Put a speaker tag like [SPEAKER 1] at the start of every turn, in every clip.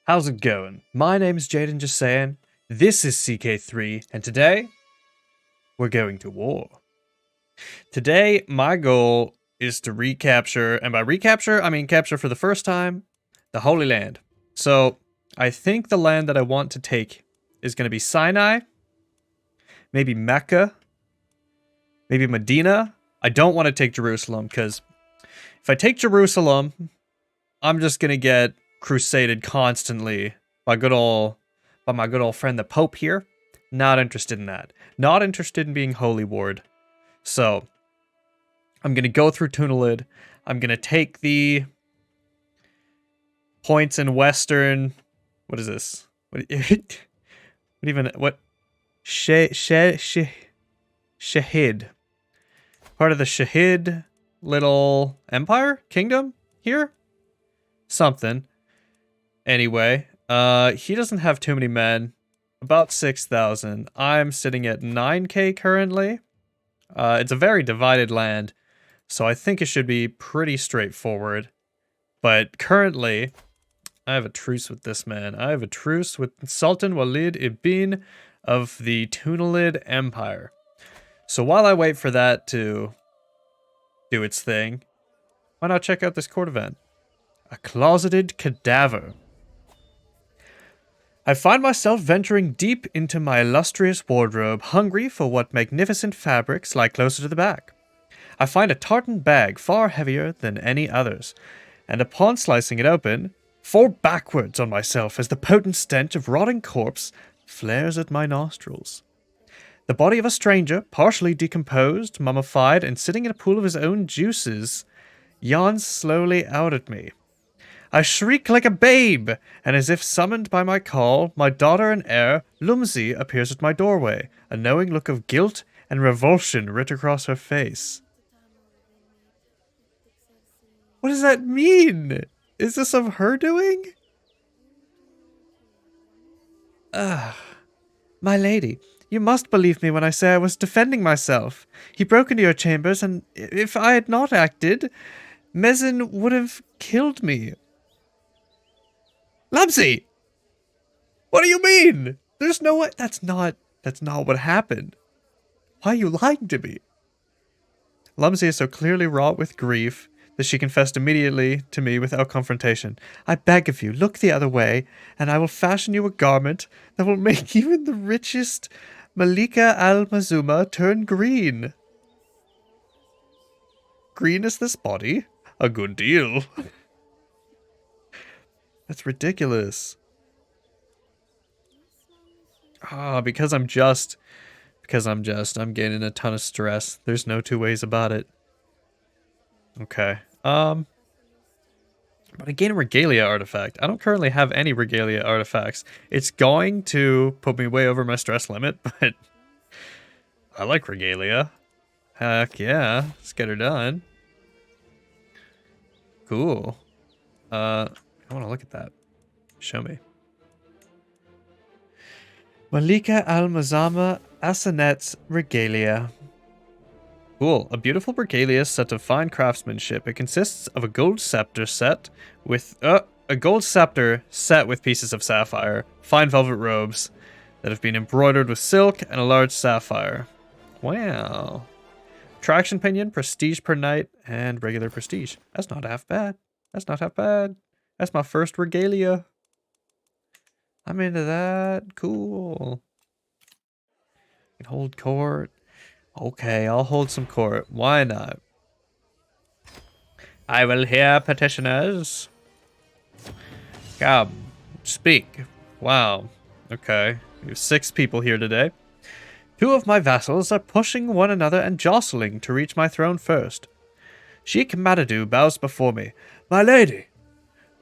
[SPEAKER 1] How's it going? My name is Jaden just saying. This is CK3, and today we're going to war. Today, my goal is to recapture, and by recapture, I mean capture for the first time, the Holy Land. So, I think the land that I want to take is going to be Sinai, maybe Mecca, maybe Medina. I don't want to take Jerusalem, because if I take Jerusalem, I'm just going to get crusaded constantly by my good old friend the Pope here. Not interested in that. Not interested in being Holy Ward. So, I'm going to go through Tunalid. I'm going to take the points in Western... What is this? What Shahid. Part of the Shahid little empire? Kingdom? Here? Something. Anyway, he doesn't have too many men. About 6,000. I'm sitting at 9k currently. It's a very divided land, so I think it should be pretty straightforward. But currently, I have a truce with this man. I have a truce with Sultan Walid ibn of the Tunalid Empire. So while I wait for that to do its thing, why not check out this court event? A closeted cadaver. I find myself venturing deep into my illustrious wardrobe, hungry for what magnificent fabrics lie closer to the back. I find a tartan bag far heavier than any others, and upon slicing it open, fall backwards on myself as the potent stench of rotting corpse flares at my nostrils. The body of a stranger, partially decomposed, mummified, and sitting in a pool of his own juices, yawns slowly out at me. I shriek like a babe, and as if summoned by my call, my daughter and heir, Lumsi, appears at my doorway, a knowing look of guilt and revulsion writ across her face. What does that mean? Is this of her doing? My lady, you must believe me when I say I was defending myself. He broke into your chambers, and if I had not acted, Mezin would have killed me. Lumsy! What do you mean? There's no way. That's not what happened. Why are you lying to me? Lumsy is so clearly wrought with grief that she confessed immediately to me without confrontation. I beg of you, look the other way, and I will fashion you a garment that will make even the richest Malika al-Mazuma turn green. Green is this body? A good deal. That's ridiculous. Because I'm getting a ton of stress. There's no two ways about it. Okay. But I gain a Regalia Artifact. I don't currently have any Regalia Artifacts. It's going to put me way over my stress limit, but I like Regalia. Heck yeah. Let's get her done. Cool. I want to look at that. Show me. Malika al-Mazama Asanet's Regalia. Cool. A beautiful regalia set of fine craftsmanship. It consists of a gold scepter set with pieces of sapphire, fine velvet robes that have been embroidered with silk, and a large sapphire. Wow. Traction pinion, prestige per night, and regular prestige. That's not half bad. That's not half bad. That's my first regalia. I'm into that. Cool. I can hold court. Okay, I'll hold some court. Why not? I will hear petitioners. Come, speak. Wow. Okay. We have 6 people here today. 2 of my vassals are pushing one another and jostling to reach my throne first. Sheikh Madadu bows before me. My lady,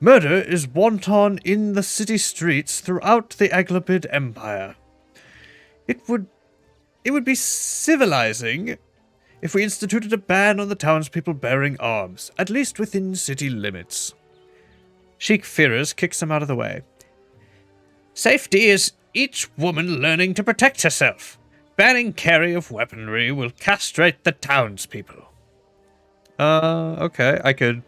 [SPEAKER 1] murder is wanton in the city streets throughout the Aglapid Empire. It would be civilizing if we instituted a ban on the townspeople bearing arms, at least within city limits. Sheikh Firas kicks him out of the way. Safety is each woman learning to protect herself. Banning carry of weaponry will castrate the townspeople. Okay, I could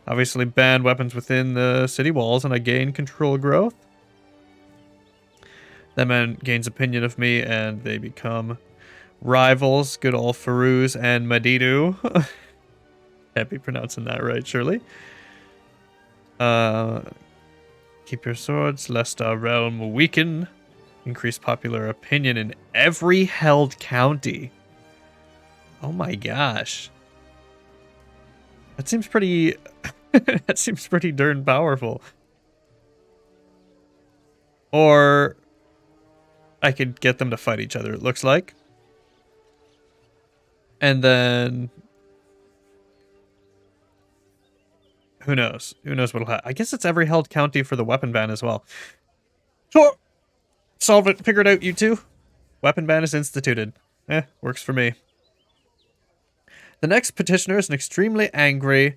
[SPEAKER 1] Obviously ban weapons within the city walls, and I gain control growth. That man gains opinion of me, and they become rivals. Good old Farouz and Madidu. Can't be pronouncing that right, surely. Keep your swords, lest our realm weaken. Increase popular opinion in every held county. Oh my gosh. That seems pretty... that seems pretty darn powerful. Or I could get them to fight each other, it looks like. And then... who knows? Who knows what'll happen? I guess it's every held county for the weapon ban as well. Sure! Solve it. Figure it out, you two. Weapon ban is instituted. Works for me. The next petitioner is an extremely angry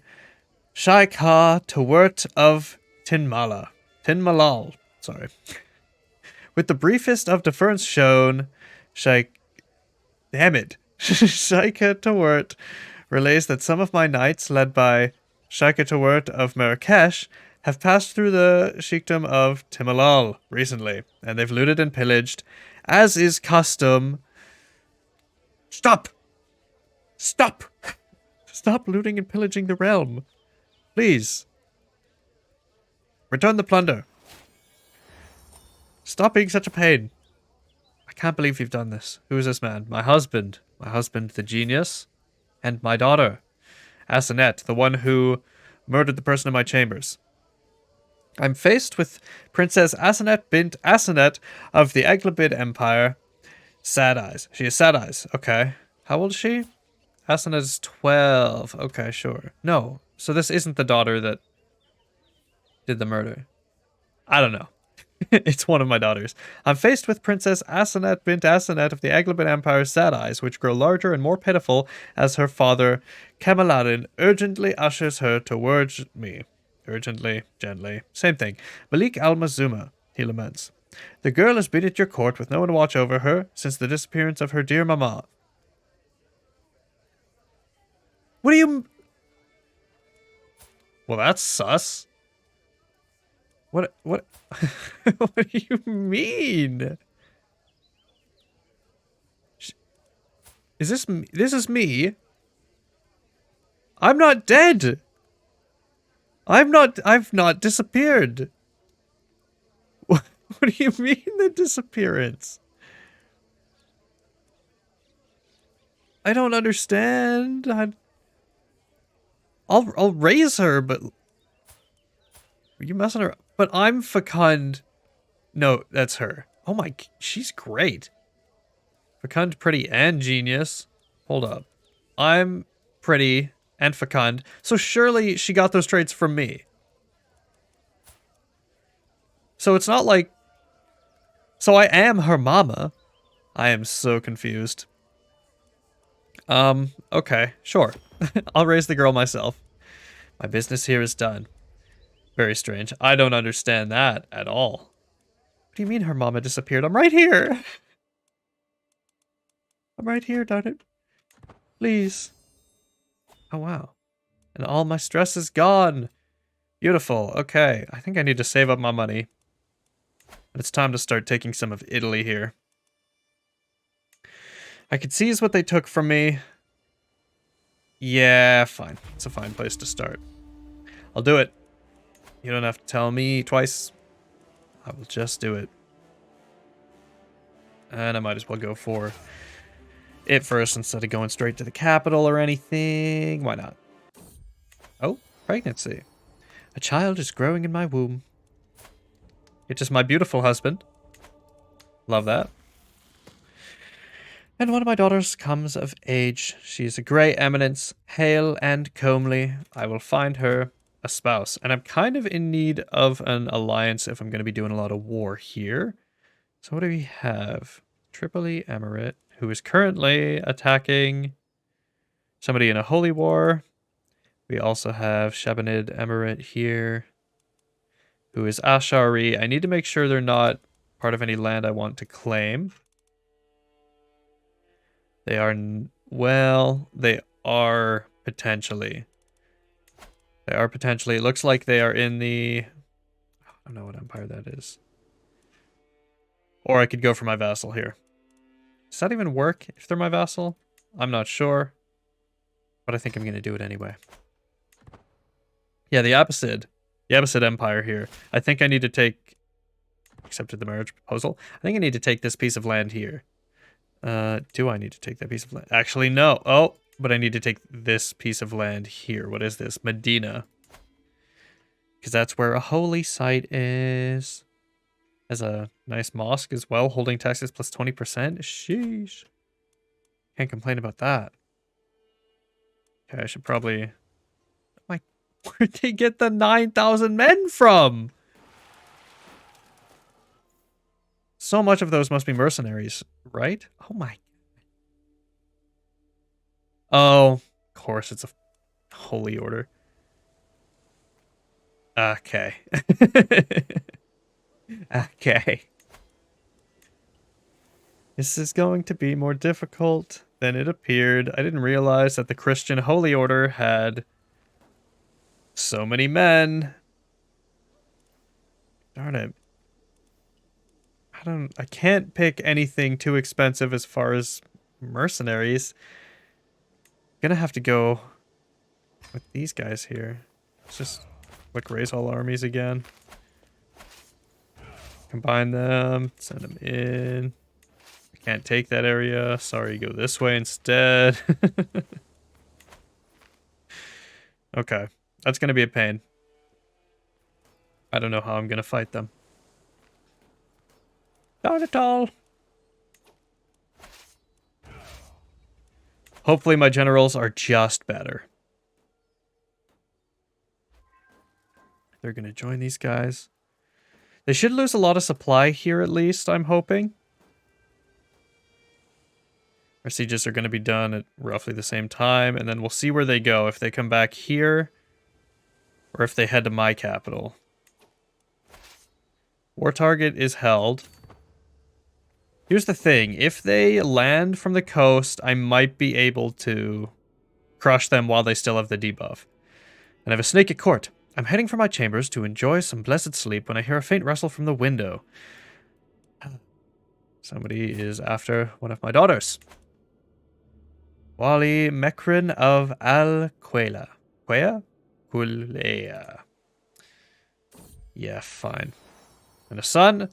[SPEAKER 1] CK3 of Tinmalal. Sorry. With the briefest of deference shown, damn it. CK3 relays that some of my knights, led by CK3 of Marrakesh, have passed through the sheikdom of Tinmalal recently, and they've looted and pillaged, as is custom. Stop! Stop! Stop looting and pillaging the realm. Please. Return the plunder. Stop being such a pain. I can't believe you've done this. Who is this man? My husband. My husband, the genius. And my daughter, Asenet, the one who murdered the person in my chambers. I'm faced with Princess Asenet bint Asenet of the Eglabid Empire. Sad Eyes. She has sad eyes. Okay. How old is she? Asenet is 12. Okay, sure. No. So this isn't the daughter that did the murder. I don't know. It's one of my daughters. I'm faced with Princess Asenet bint Asenet of the Eglabid Empire's sad eyes, which grow larger and more pitiful as her father, Kemaladin, urgently ushers her towards me. Urgently, gently. Same thing. Malik al-Mazuma, he laments. The girl has been at your court with no one to watch over her since the disappearance of her dear mama. What do you... Well, that's sus. What? What do you mean? Is this me? This is me? I'm not dead. I've not disappeared. What do you mean the disappearance? I don't understand. I'll raise her, but are you messing around? But I'm fecund. No, that's her. Oh my, she's great. Fecund, pretty, and genius. Hold up. I'm pretty and fecund, so surely she got those traits from me. So it's not like... So I am her mama. I am so confused. Okay, sure. I'll raise the girl myself. My business here is done. Very strange. I don't understand that at all. What do you mean her mama disappeared? I'm right here. I'm right here, darn it. Please. Oh, wow. And all my stress is gone. Beautiful. Okay. I think I need to save up my money. It's time to start taking some of Italy here. I could seize what they took from me. Yeah, fine. It's a fine place to start. I'll do it. You don't have to tell me twice. I will just do it. And I might as well go for it first instead of going straight to the capital or anything. Why not? Oh, pregnancy. A child is growing in my womb. It's just my beautiful husband. Love that. And one of my daughters comes of age. She is a grey eminence, hale and comely. I will find her a spouse. And I'm kind of in need of an alliance if I'm going to be doing a lot of war here. So what do we have? Tripoli Emirate, who is currently attacking somebody in a holy war. We also have Shabanid Emirate here, who is Ashari. I need to make sure they're not part of any land I want to claim. They are, well, they are potentially. They are potentially. It looks like they are in the... I don't know what empire that is. Or I could go for my vassal here. Does that even work if they're my vassal? I'm not sure. But I think I'm going to do it anyway. Yeah, the Abbasid. The Abbasid Empire here. I think I need to take... Accepted the marriage proposal. I think I need to take this piece of land here. Do I need to take that piece of land? Actually, no. Oh, but I need to take this piece of land here. What is this? Medina. Because that's where a holy site is. Has a nice mosque as well, holding taxes plus 20%. Sheesh. Can't complain about that. Okay, I should probably... Like, where'd they get the 9,000 men from? So much of those must be mercenaries, right? Oh my... Oh, of course, it's a holy order. Okay. Okay. This is going to be more difficult than it appeared. I didn't realize that the Christian Holy Order had so many men. Darn it. I can't pick anything too expensive as far as mercenaries. Gonna have to go with these guys here. Let's just quick raise all armies again. Combine them, send them in. I can't take that area. Sorry, go this way instead. Okay, that's gonna be a pain. I don't know how I'm gonna fight them. Not at all. Hopefully my generals are just better. They're gonna join these guys. They should lose a lot of supply here at least, I'm hoping. Our sieges are going to be done at roughly the same time, and then we'll see where they go, if they come back here, or if they head to my capital. War target is held. Here's the thing, if they land from the coast, I might be able to crush them while they still have the debuff. And I have a snake at court. I'm heading for my chambers to enjoy some blessed sleep when I hear a faint rustle from the window. Somebody is after one of my daughters. Wali Mekrin of Al-Quela. Quea? Kulea. Yeah, fine. And a son.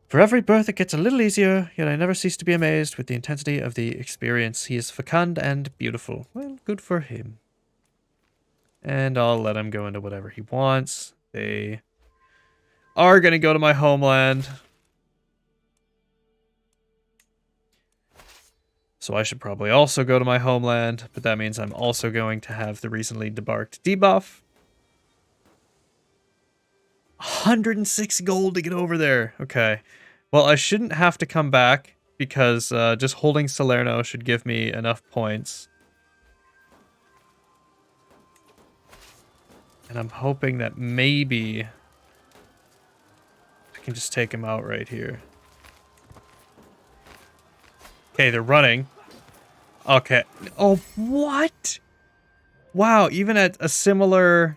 [SPEAKER 1] For every birth it gets a little easier, yet I never cease to be amazed with the intensity of the experience. He is fecund and beautiful. Well, good for him. And I'll let him go into whatever he wants. They are going to go to my homeland. So I should probably also go to my homeland, but that means I'm also going to have the recently debarked debuff. 106 gold to get over there. Okay. Well, I shouldn't have to come back because just holding Salerno should give me enough points. And I'm hoping that maybe I can just take him out right here. Okay, they're running. Okay. Oh, what? Wow, even at a similar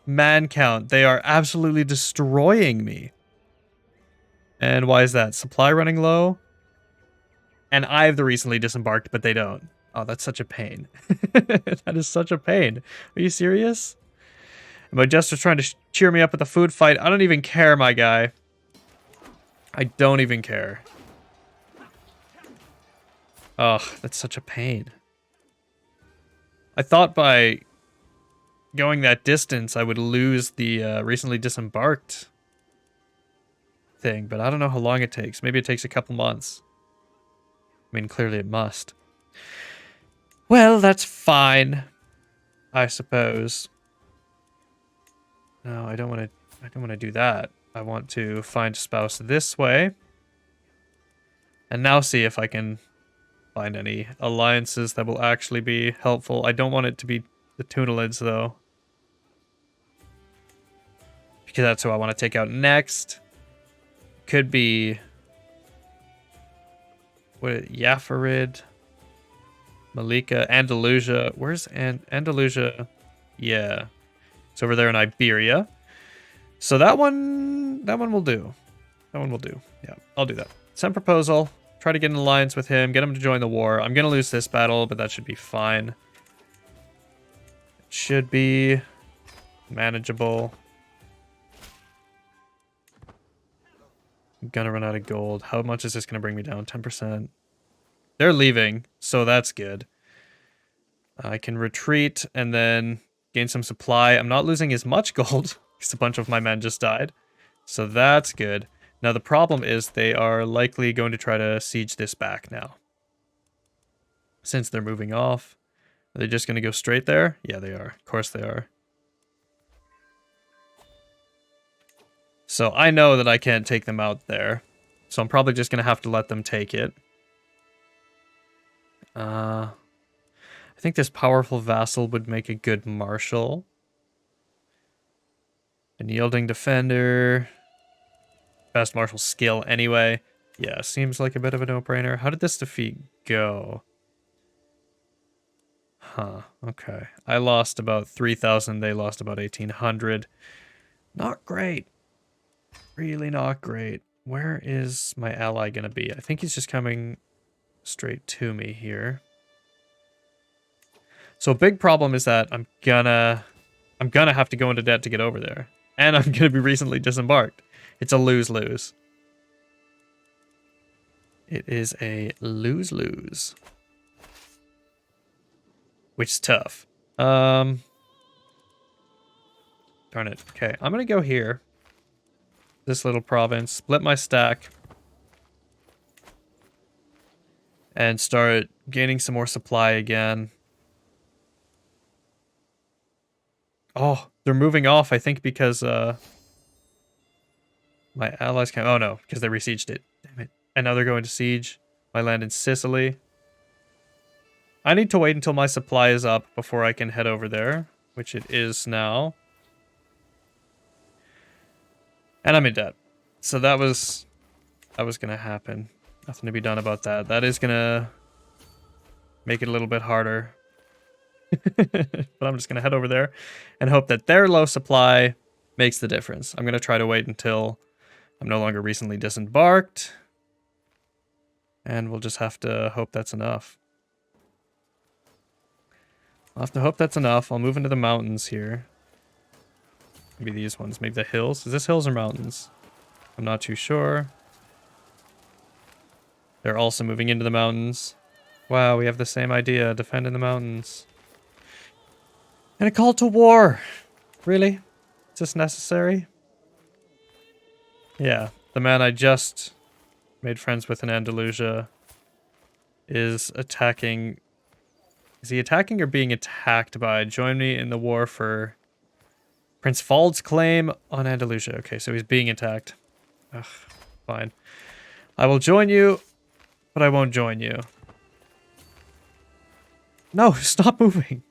[SPEAKER 1] man count, they are absolutely destroying me. And why is that? Supply running low? And I have the recently disembarked, but they don't. Oh, that's such a pain. That is such a pain. Are you serious? My jester's trying to cheer me up at the food fight. I don't even care, my guy. I don't even care. Ugh, that's such a pain. I thought by going that distance I would lose the recently disembarked thing, but I don't know how long it takes. Maybe it takes a couple months. I mean, clearly it must. Well, that's fine, I suppose. No, I don't want to do that. I want to find a spouse this way. And now see if I can find any alliances that will actually be helpful. I don't want it to be the Tunelids, though. Because that's who I want to take out next. Could be... what? Yafarid. Malika. Andalusia. Where's Andalusia? Yeah. It's over there in Iberia. So that one will do. That one will do. Yeah, I'll do that. Send proposal. Try to get an alliance with him. Get him to join the war. I'm going to lose this battle, but that should be fine. It should be manageable. I'm going to run out of gold. How much is this going to bring me down? 10%. They're leaving, so that's good. I can retreat and then gain some supply. I'm not losing as much gold because a bunch of my men just died. So that's good. Now the problem is they are likely going to try to siege this back now. Since they're moving off. Are they just going to go straight there? Yeah, they are. Of course they are. So I know that I can't take them out there. So I'm probably just going to have to let them take it. I think this powerful vassal would make a good marshal. An yielding defender. Best martial skill anyway. Yeah, seems like a bit of a no-brainer. How did this defeat go? Huh, okay. I lost about 3,000. They lost about 1,800. Not great. Really not great. Where is my ally going to be? I think he's just coming straight to me here. So a big problem is that I'm gonna have to go into debt to get over there. And I'm gonna be recently disembarked. It's a lose-lose. It is a lose-lose. Which is tough. Darn it. Okay, I'm gonna go here. This little province. Split my stack. And start gaining some more supply again. Oh, they're moving off, I think, because my allies can. Oh no, because they besieged it. Damn it. And now they're going to siege my land in Sicily. I need to wait until my supply is up before I can head over there, which it is now. And I'm in debt. So that was gonna happen. Nothing to be done about that. That is gonna make it a little bit harder. But I'm just gonna head over there and hope that their low supply makes the difference. I'm gonna try to wait until I'm no longer recently disembarked. And we'll just have to hope that's enough. I'll have to hope that's enough. I'll move into the mountains here. Maybe these ones. Maybe the hills. Is this hills or mountains? I'm not too sure. They're also moving into the mountains. Wow, we have the same idea. Defend in the mountains. And a call to war. Really? Is this necessary? Yeah. The man I just made friends with in Andalusia is attacking. Is he attacking or being attacked by? Join me in the war for Prince Fald's claim on Andalusia. Okay, so he's being attacked. Ugh, fine. I will join you, but I won't join you. No, stop moving.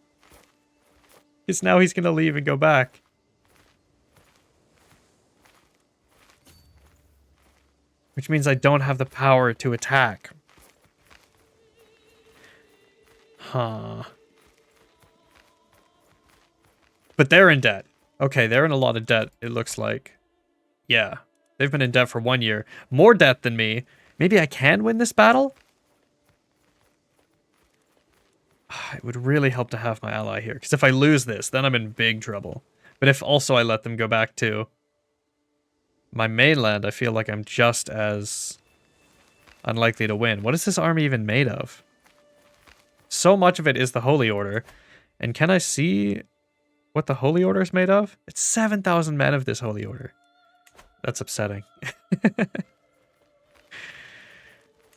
[SPEAKER 1] Because now he's going to leave and go back. Which means I don't have the power to attack. Huh. But they're in debt. Okay, they're in a lot of debt, it looks like. Yeah. They've been in debt for 1 year. More debt than me. Maybe I can win this battle? It would really help to have my ally here. Because if I lose this, then I'm in big trouble. But if also I let them go back to my mainland, I feel like I'm just as unlikely to win. What is this army even made of? So much of it is the Holy Order. And can I see what the Holy Order is made of? It's 7,000 men of this Holy Order. That's upsetting.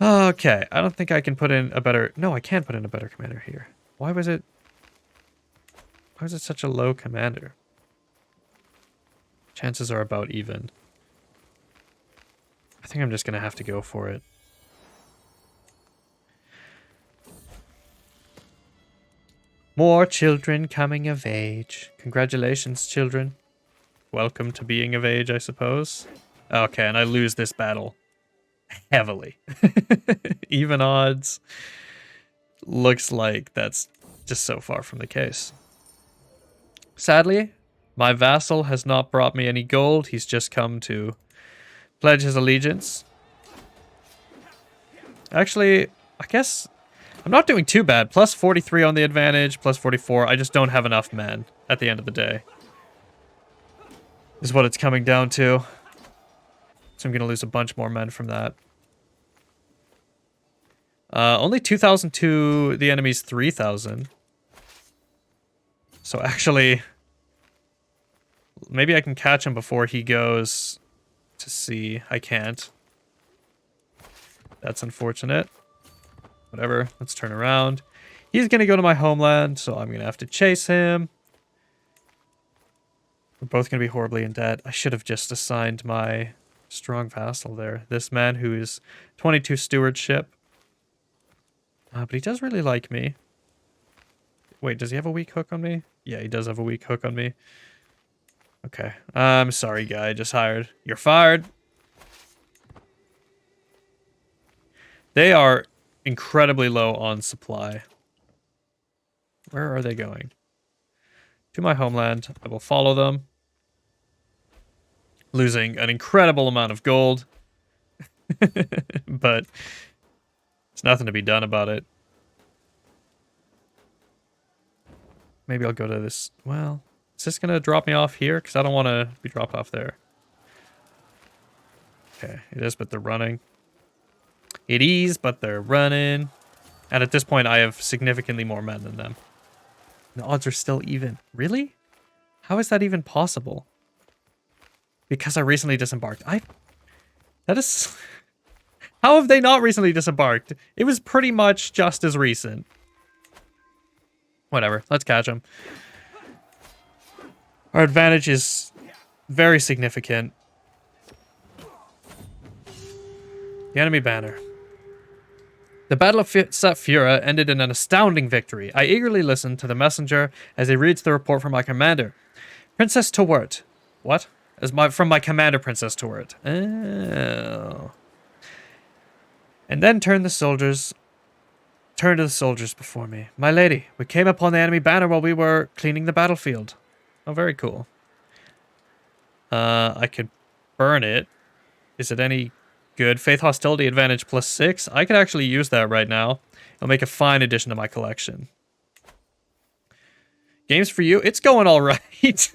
[SPEAKER 1] Okay, I don't think I can put in a better... No, I can put in a better commander here. Why was it such a low commander? Chances are about even. I think I'm just going to have to go for it. More children coming of age. Congratulations, children. Welcome to being of age, I suppose. Okay, and I lose this battle. Heavily. Even odds. Looks like that's just so far from the case. Sadly, My vassal has not brought me any gold. He's just come to pledge his allegiance. Actually, I guess I'm not doing too bad. Plus 43 on the advantage, plus 44. I just don't have enough men at the end of the day. Is what it's coming down to. So I'm going to lose a bunch more men from that. Only 2,000 to the enemy's 3,000. So actually, maybe I can catch him before he goes to sea. I can't. That's unfortunate. Whatever, let's turn around. He's going to go to my homeland, so I'm going to have to chase him. We're both going to be horribly in debt. I should have just assigned my strong vassal there. This man who is 22 stewardship. But he does really like me. Wait, does he have a weak hook on me? Yeah, he does have a weak hook on me. Okay. I'm sorry, guy. I just hired. You're fired. They are incredibly low on supply. Where are they going? To my homeland. I will follow them. Losing an incredible amount of gold. But there's nothing to be done about it. Maybe I'll go to this. Well, is this going to drop me off here? Because I don't want to be dropped off there. Okay, it is, but they're running. It is, but they're running. And at this point, I have significantly more men than them. The odds are still even. Really? How is that even possible? Because I recently disembarked. That is... How have they not recently disembarked? It was pretty much just as recent. Whatever, let's catch them. Our advantage is very significant. The enemy banner. The Battle of Satfura ended in an astounding victory. I eagerly listened to the messenger as he reads the report from my commander. Princess Tawert. What? From my commander, Princess Tawert. Oh. And then turned to the soldiers before me. My lady, we came upon the enemy banner while we were cleaning the battlefield. Oh, very cool. I could burn it. Is it any good? Faith hostility advantage +6. I could actually use that right now. It'll make a fine addition to my collection. Games for you? It's going all right.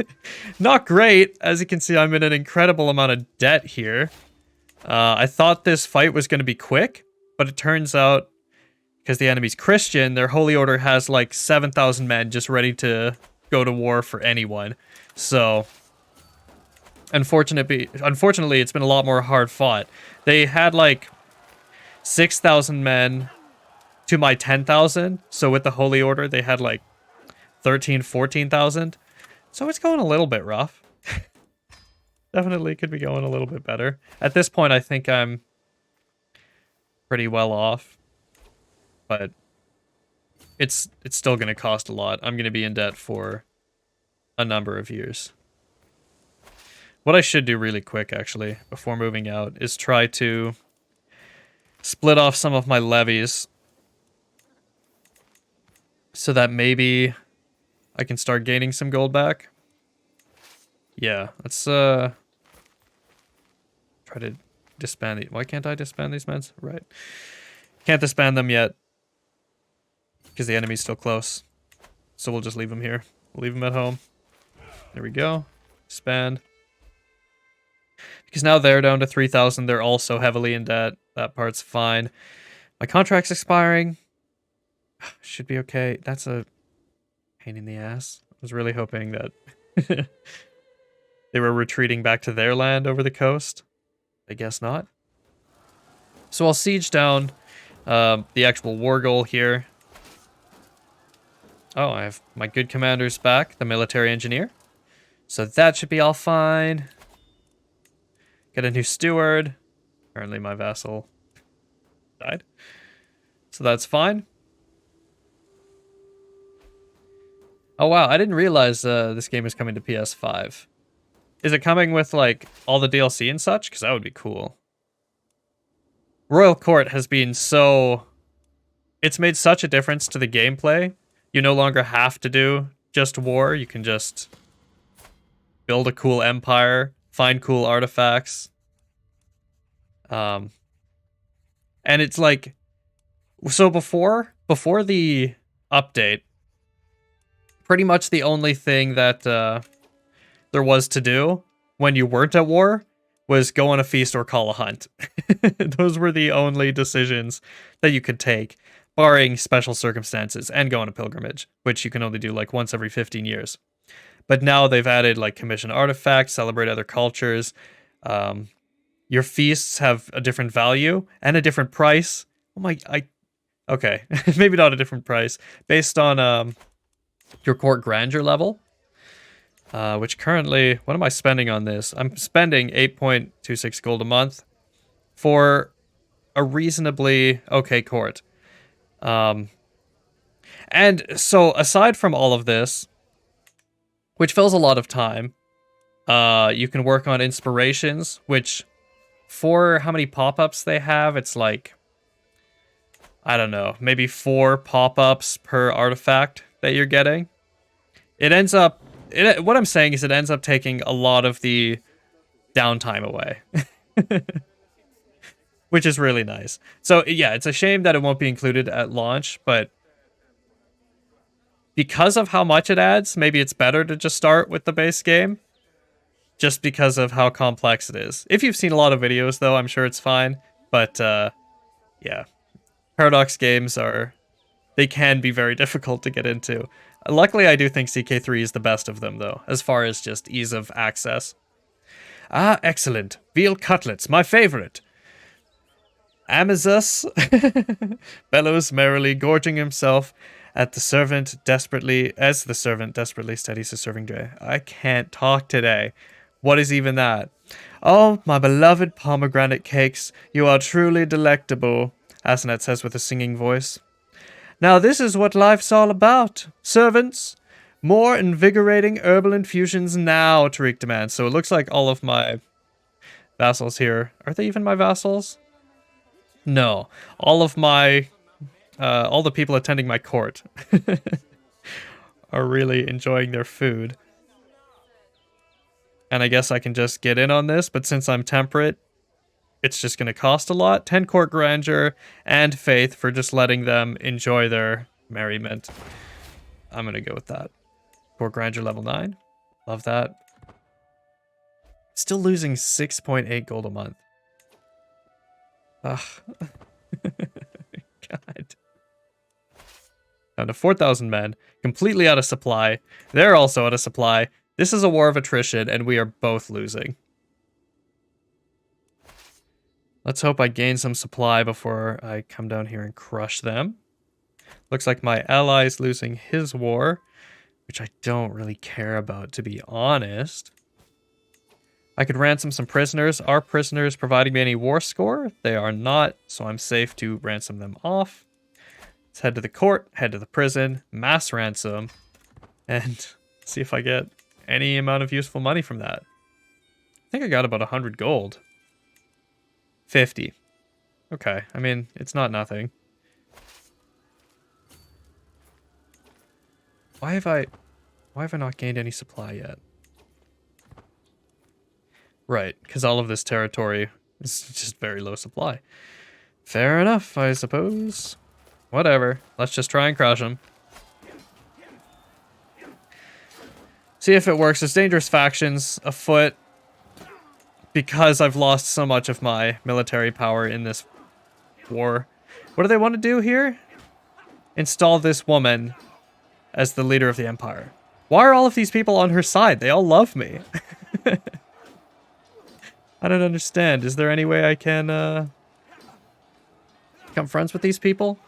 [SPEAKER 1] Not great. As you can see, I'm in an incredible amount of debt here. I thought this fight was going to be quick, but it turns out, because the enemy's Christian, their holy order has like 7,000 men just ready to go to war for anyone. So, unfortunately, it's been a lot more hard fought. They had like 6,000 men to my 10,000. So with the holy order, they had like 13, 14,000. So it's going a little bit rough. Definitely could be going a little bit better. At this point, I think I'm pretty well off. But it's still going to cost a lot. I'm going to be in debt for a number of years. What I should do really quick, actually, before moving out, is try to split off some of my levies so that maybe I can start gaining some gold back. Yeah, let's try to disband these. Why can't I disband these men? Right. Can't disband them yet because the enemy's still close. So we'll just leave them here. We'll leave them at home. There we go. Disband. Because now they're down to 3,000. They're also heavily in debt. That part's fine. My contract's expiring. Should be okay. That's a pain in the ass. I was really hoping that they were retreating back to their land over the coast. I guess not. So I'll siege down the actual war goal here. Oh, I have my good commanders back, the military engineer. So that should be all fine. Get a new steward. Apparently my vassal died. So that's fine. Oh wow, I didn't realize this game is coming to PS5. Is it coming with like all the DLC and such? Because that would be cool. Royal Court has been so... It's made such a difference to the gameplay. You no longer have to do just war. You can just build a cool empire, find cool artifacts. And it's like, so before the update, pretty much the only thing that there was to do when you weren't at war was go on a feast or call a hunt. Those were the only decisions that you could take, barring special circumstances, and go on a pilgrimage, which you can only do like once every 15 years. But now they've added like commission artifacts, celebrate other cultures. Your feasts have a different value and a different price. Okay, maybe not a different price, based on your court grandeur level. Which currently, what am I spending on this? I'm spending 8.26 gold a month for a reasonably okay court. And so aside from all of this, which fills a lot of time, you can work on inspirations, which for how many pop-ups they have, it's like, I don't know, maybe 4 pop-ups per artifact that you're getting. It ends up, what I'm saying is it ends up taking a lot of the downtime away. Which is really nice. So yeah, it's a shame that it won't be included at launch, but because of how much it adds, maybe it's better to just start with the base game. Just because of how complex it is. If you've seen a lot of videos though, I'm sure it's fine. But yeah, Paradox games they can be very difficult to get into. Luckily, I do think CK3 is the best of them, though, as far as just ease of access. Ah, excellent. Veal cutlets, my favorite. Amazus bellows merrily, gorging himself as the servant desperately studies his serving tray. I can't talk today. What is even that? Oh, my beloved pomegranate cakes, you are truly delectable, Asenath says with a singing voice. Now this is what life's all about. Servants, more invigorating herbal infusions now, Tariq demands. So it looks like all of my vassals here, are they even my vassals? No, all of my, all the people attending my court are really enjoying their food. And I guess I can just get in on this, but since I'm temperate, it's just going to cost a lot. 10 court grandeur and faith for just letting them enjoy their merriment. I'm going to go with that. Court grandeur level 9. Love that. Still losing 6.8 gold a month. Ugh. God. Down to 4,000 men. Completely out of supply. They're also out of supply. This is a war of attrition, and we are both losing. Let's hope I gain some supply before I come down here and crush them. Looks like my ally's losing his war, which I don't really care about, to be honest. I could ransom some prisoners. Are prisoners providing me any war score? They are not, so I'm safe to ransom them off. Let's head to the court, head to the prison, mass ransom, and see if I get any amount of useful money from that. I think I got about 100 gold. 50. Okay, I mean, it's not nothing. Why have I not gained any supply yet? Right, because all of this territory is just very low supply. Fair enough, I suppose. Whatever, let's just try and crush them. See if it works. There's dangerous factions afoot. Because I've lost so much of my military power in this war. What do they want to do here? Install this woman as the leader of the empire. Why are all of these people on her side? They all love me. I don't understand. Is there any way I can become friends with these people?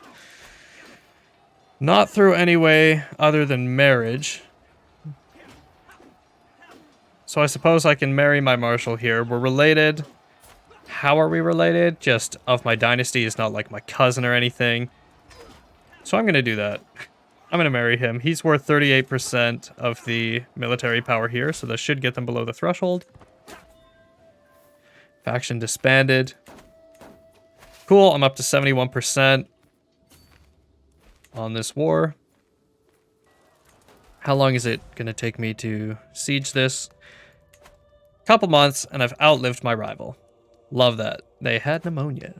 [SPEAKER 1] Not through any way other than marriage. So I suppose I can marry my marshal here. We're related. How are we related? Just of my dynasty is not like my cousin or anything. So I'm going to do that. I'm going to marry him. He's worth 38% of the military power here, so that should get them below the threshold. Faction disbanded. Cool, I'm up to 71% on this war. How long is it going to take me to siege this? Couple months, and I've outlived my rival. Love that. They had pneumonia.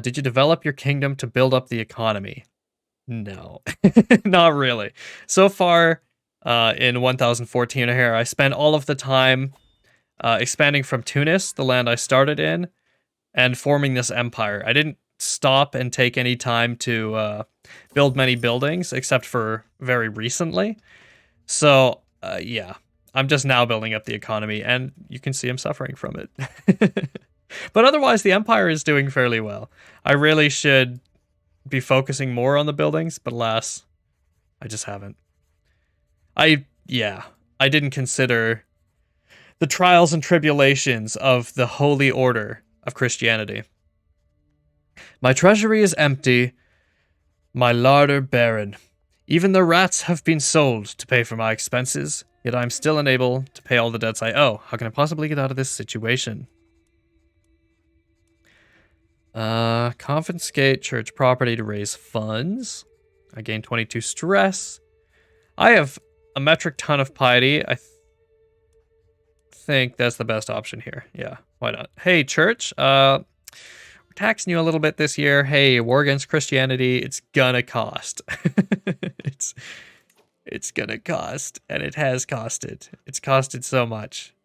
[SPEAKER 1] Did you develop your kingdom to build up the economy? No, not really. So far, in 1014 here, I spent all of the time expanding from Tunis, the land I started in, and forming this empire. I didn't stop and take any time to build many buildings, except for very recently. So, yeah, I'm just now building up the economy, and you can see I'm suffering from it. But otherwise, the empire is doing fairly well. I really should be focusing more on the buildings, but alas, I just haven't. I didn't consider the trials and tribulations of the holy order of Christianity. My treasury is empty, my larder barren. Even the rats have been sold to pay for my expenses, yet I am still unable to pay all the debts I owe. How can I possibly get out of this situation? Confiscate church property to raise funds. I gain 22 stress. I have a metric ton of piety. I think that's the best option here. Yeah, why not? Hey, church, we're taxing you a little bit this year. Hey, war against Christianity, it's gonna cost. It's gonna cost, and it has costed. It's costed so much.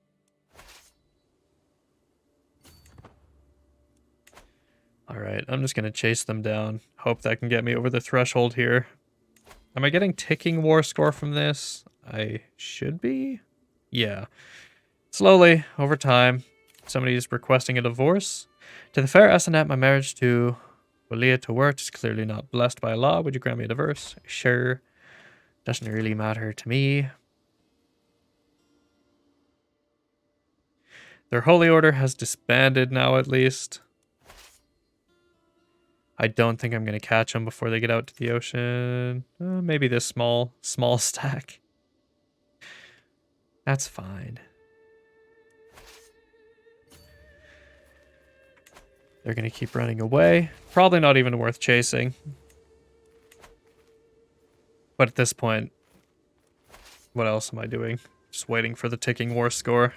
[SPEAKER 1] All right, I'm just gonna chase them down. Hope that can get me over the threshold here. Am I getting ticking war score from this? I should be. Yeah. Slowly, over time, somebody's requesting a divorce. To the fair Sultanate, my marriage to Regalia Artifact is clearly not blessed by law. Would you grant me a divorce? Sure. Doesn't really matter to me. Their holy order has disbanded now, at least. I don't think I'm going to catch them before they get out to the ocean. Maybe this small stack. That's fine. They're going to keep running away. Probably not even worth chasing. But at this point, what else am I doing? Just waiting for the ticking war score.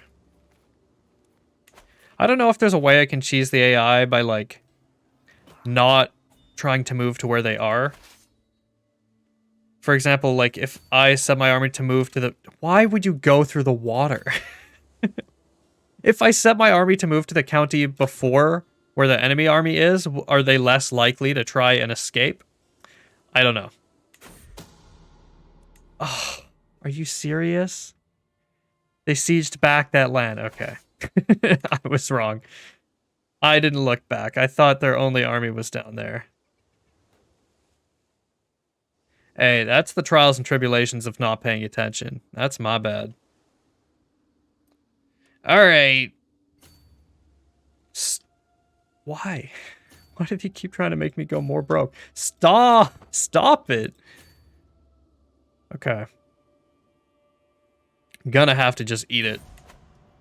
[SPEAKER 1] I don't know if there's a way I can cheese the AI by, like, not trying to move to where they are. For example, like, if I set my army to move to the... Why would you go through the water? If I set my army to move to the county before where the enemy army is, are they less likely to try and escape? I don't know. Oh, are you serious? They sieged back that land. Okay. I was wrong. I didn't look back. I thought their only army was down there. Hey, that's the trials and tribulations of not paying attention. That's my bad. Alright. Why? Why did he keep trying to make me go more broke? Stop! Stop it! Okay. I'm gonna have to just eat it.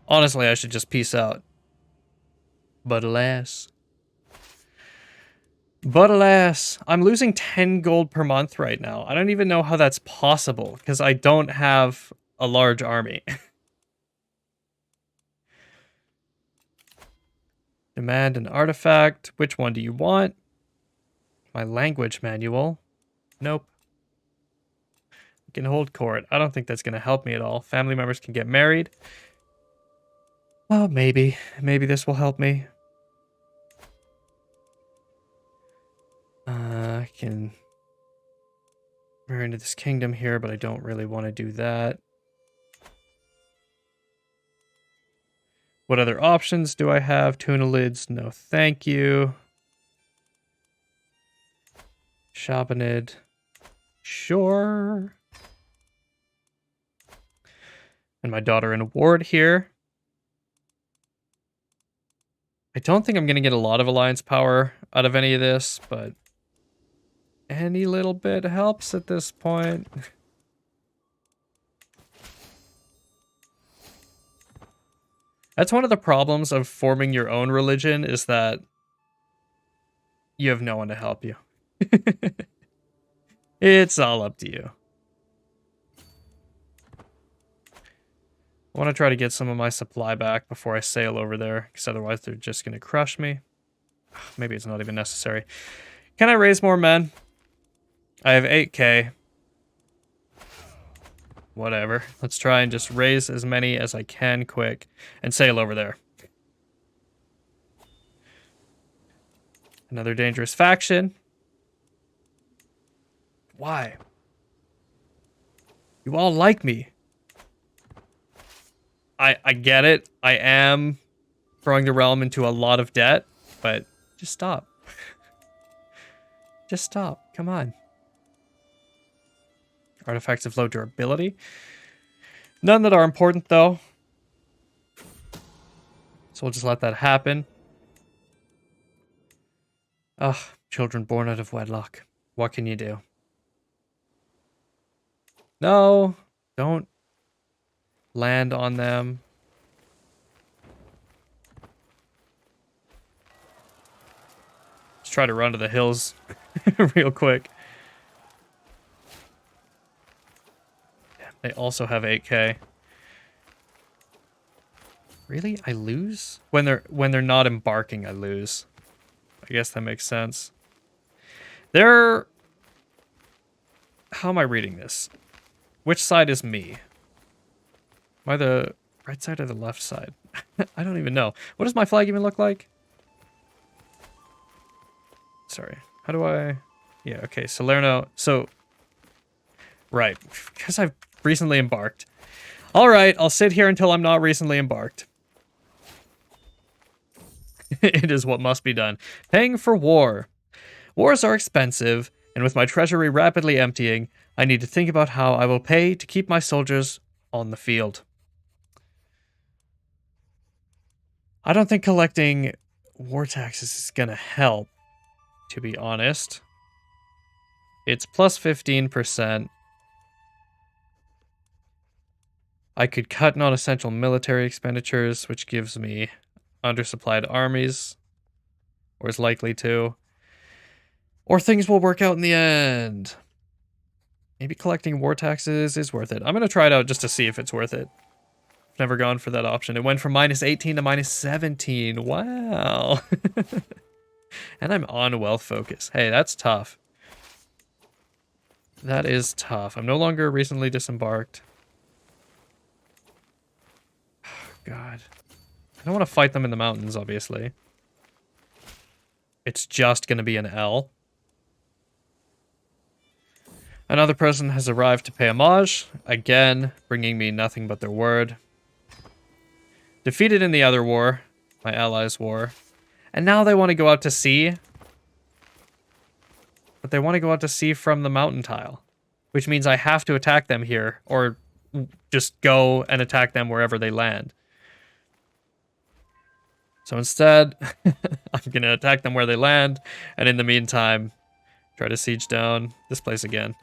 [SPEAKER 1] Honestly, I should just peace out. But alas. I'm losing 10 gold per month right now. I don't even know how that's possible, because I don't have a large army. Demand an artifact. Which one do you want? My language manual. Nope. You can hold court. I don't think that's going to help me at all. Family members can get married. Well, maybe. Maybe this will help me. I can marry into this kingdom here, but I don't really want to do that. What other options do I have? Tuna lids, no thank you. Shabanid, sure. And my daughter in a ward here. I don't think I'm going to get a lot of alliance power out of any of this, but any little bit helps at this point. That's one of the problems of forming your own religion, is that you have no one to help you. It's all up to you. I want to try to get some of my supply back before I sail over there, because otherwise they're just going to crush me. Maybe it's not even necessary. Can I raise more men? I have 8k. Whatever. Let's try and just raise as many as I can quick and sail over there. Another dangerous faction. Why? You all like me. I get it. I am throwing the realm into a lot of debt, but just stop. Just stop. Come on. Artifacts of low durability. None that are important, though. So we'll just let that happen. Ugh, children born out of wedlock. What can you do? No, don't land on them. Just try to run to the hills real quick. They also have 8k. Really? I lose? When they're not embarking, I lose. I guess that makes sense. How am I reading this? Which side is me? Am I the right side or the left side? I don't even know. What does my flag even look like? Sorry. How do I... Yeah, okay. Salerno. So... Right. Because I've recently embarked. Alright, I'll sit here until I'm not recently embarked. It is what must be done. Paying for war. Wars are expensive, and with my treasury rapidly emptying, I need to think about how I will pay to keep my soldiers on the field. I don't think collecting war taxes is gonna help, to be honest. It's plus 15%. I could cut non-essential military expenditures, which gives me undersupplied armies, or is likely to. Or things will work out in the end. Maybe collecting war taxes is worth it. I'm going to try it out just to see if it's worth it. I've never gone for that option. It went from -18 to -17. Wow. And I'm on wealth focus. Hey, that's tough. That is tough. I'm no longer recently disembarked. God. I don't want to fight them in the mountains, obviously. It's just going to be an L. Another person has arrived to pay homage. Again, bringing me nothing but their word. Defeated in the other war. My allies' war. And now they want to go out to sea. But they want to go out to sea from the mountain tile. Which means I have to attack them here. Or just go and attack them wherever they land. So instead, I'm going to attack them where they land, and in the meantime, try to siege down this place again.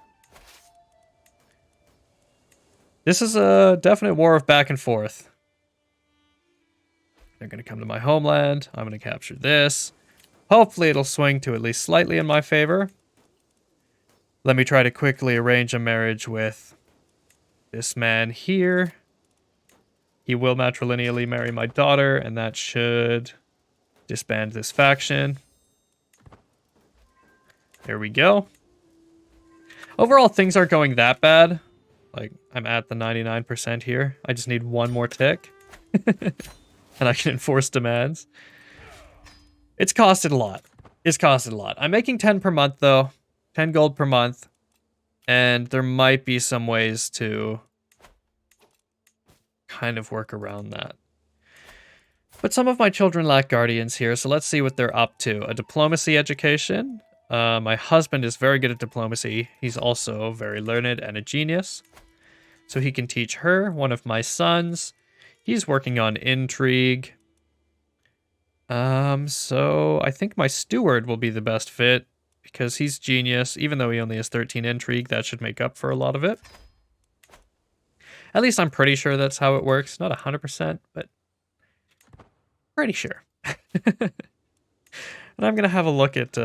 [SPEAKER 1] This is a definite war of back and forth. They're going to come to my homeland. I'm going to capture this. Hopefully it'll swing to at least slightly in my favor. Let me try to quickly arrange a marriage with this man here. He will matrilineally marry my daughter, and that should disband this faction. There we go. Overall, things aren't going that bad. Like, I'm at the 99% here. I just need one more tick. And I can enforce demands. It's costed a lot. It's costed a lot. I'm making 10 per month, though. 10 gold per month. And there might be some ways to kind of work around that. But some of my children lack guardians here, so let's see what they're up to. A diplomacy education. My husband is very good at diplomacy. He's also very learned and a genius. So he can teach her. One of my sons, he's working on intrigue. So I think my steward will be the best fit because he's genius. Even though he only has 13 intrigue, that should make up for a lot of it. At least I'm pretty sure that's how it works. Not 100%, but pretty sure. And I'm going to have a look at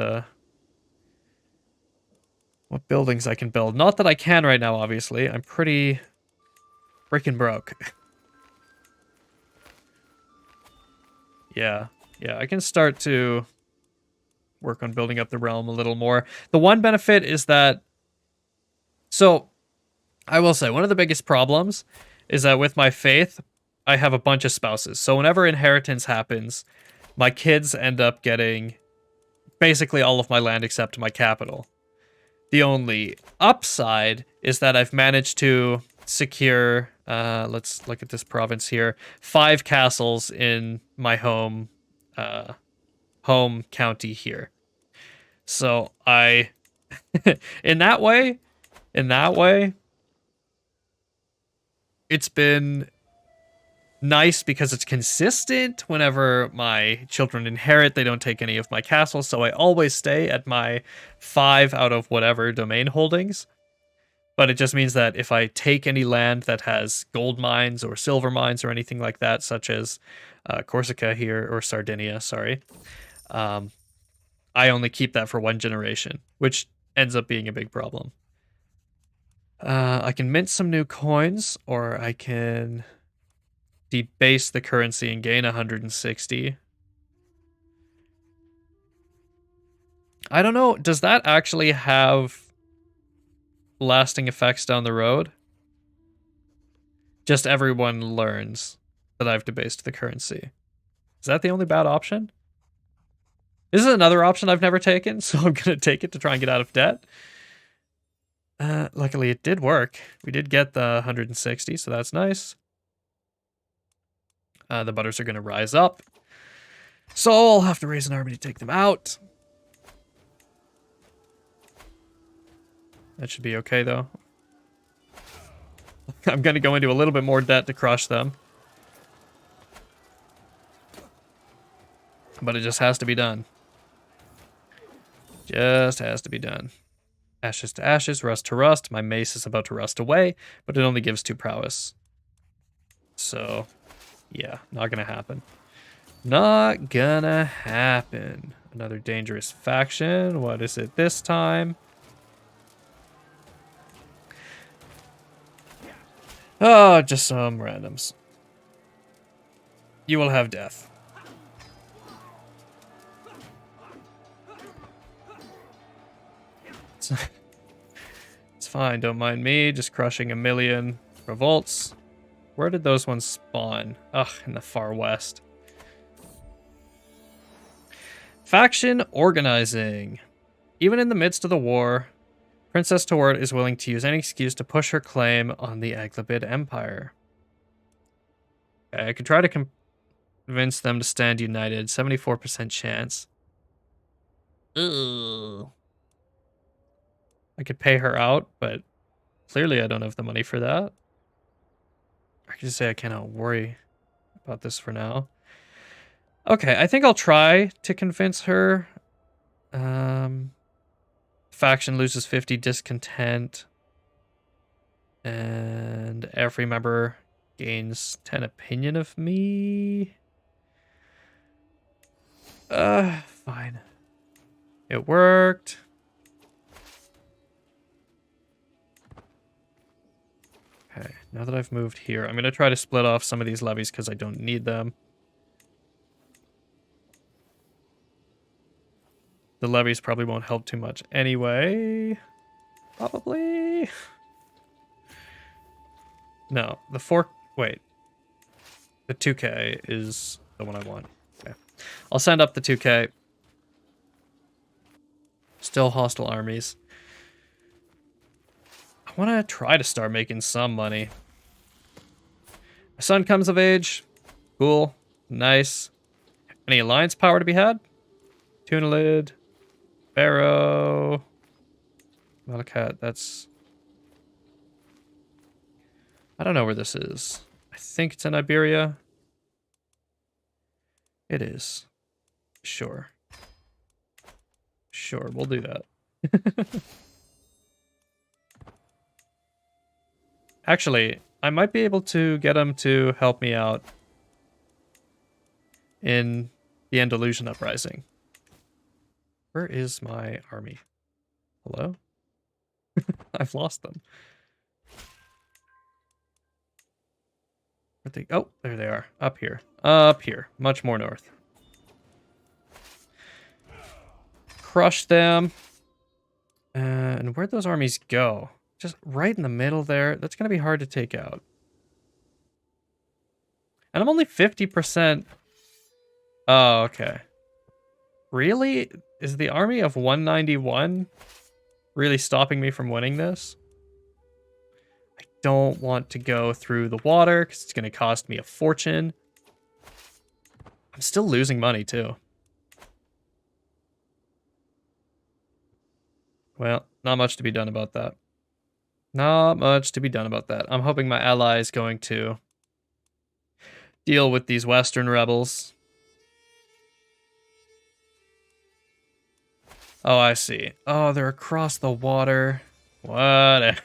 [SPEAKER 1] what buildings I can build. Not that I can right now, obviously. I'm pretty freaking broke. Yeah, I can start to work on building up the realm a little more. The one benefit is that, so I will say, one of the biggest problems is that with my faith, I have a bunch of spouses. So whenever inheritance happens, my kids end up getting basically all of my land except my capital. The only upside is that I've managed to secure, let's look at this province here, 5 castles in my home county here. So I, in that way, it's been nice because it's consistent. Whenever my children inherit, they don't take any of my castles, so I always stay at my 5 out of whatever domain holdings. But it just means that if I take any land that has gold mines or silver mines or anything like that, such as Corsica here, or Sardinia, sorry, I only keep that for 1 generation, which ends up being a big problem. I can mint some new coins, or I can debase the currency and gain 160. I don't know, does that actually have lasting effects down the road? Just everyone learns that I've debased the currency. Is that the only bad option? This is another option I've never taken, so I'm going to take it to try and get out of debt. Luckily, it did work. We did get the 160, so that's nice. The butters are going to rise up. So I'll have to raise an army to take them out. That should be okay, though. I'm going to go into a little bit more debt to crush them. But it just has to be done. Just has to be done. Ashes to ashes, rust to rust. My mace is about to rust away, but it only gives 2 prowess. So, yeah, not gonna happen. Not gonna happen. Another dangerous faction. What is it this time? Oh, just some randoms. You will have death. It's fine, don't mind me. Just crushing a million revolts. Where did those ones spawn? Ugh, in the far west. Faction organizing. Even in the midst of the war, Princess Toward is willing to use any excuse to push her claim on the Aglabid Empire. Okay, I could try to convince them to stand united. 74% chance. Ugh. I could pay her out, but clearly I don't have the money for that. I could just say I cannot worry about this for now. Okay, I think I'll try to convince her. Faction loses 50 discontent. And every member gains 10 opinion of me. Fine. It worked. Okay, now that I've moved here, I'm going to try to split off some of these levies because I don't need them. The levies probably won't help too much anyway. Probably. No, the 4... Wait. The 2K is the one I want. Okay. I'll send up the 2K. Still hostile armies. I want to try to start making some money. My son comes of age. Cool. Nice. Any alliance power to be had? Tunalid. Barrow. Malakat, that's... I don't know where this is. I think it's in Iberia. It is. Sure. Sure, we'll do that. Actually, I might be able to get him to help me out in the Andalusian Uprising. Where is my army? Hello? I've lost them. Oh, there they are. Up here. Up here. Much more north. crush them. And where'd those armies go? Just right in the middle there. That's going to be hard to take out. And I'm only 50%. Oh, okay. Really? Is the army of 191 really stopping me from winning this? I don't want to go through the water because it's going to cost me a fortune. I'm still losing money too. Well, not much to be done about that. Not much to be done about that. I'm hoping my ally is going to deal with these Western rebels. Oh, I see. Oh, they're across the water. Whatever.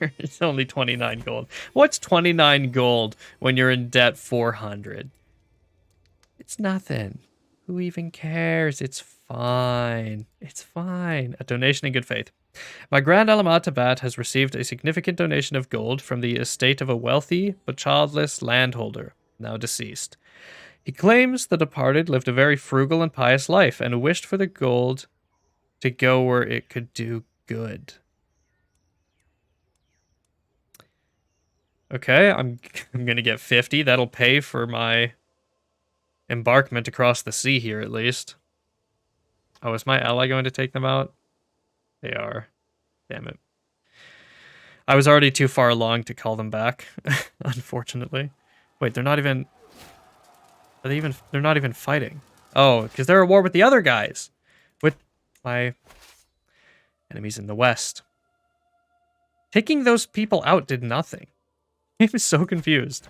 [SPEAKER 1] It's only 29 gold. What's 29 gold when you're in debt 400? It's nothing. Who even cares? It's fine. It's fine. A donation in good faith. My Grand Alamatabat has received a significant donation of gold from the estate of a wealthy but childless landholder, now deceased. He claims the departed lived a very frugal and pious life and wished for the gold to go where it could do good. Okay, I'm gonna get 50. That'll pay for my embarkment across the sea here, at least. Oh, is my ally going to take them out? They are. Damn it. I was already too far along to call them back, unfortunately. Wait, they're not even... Are they even... They're not even fighting. Oh, because they're at war with the other guys. With my enemies in the west. Taking those people out did nothing. I was so confused.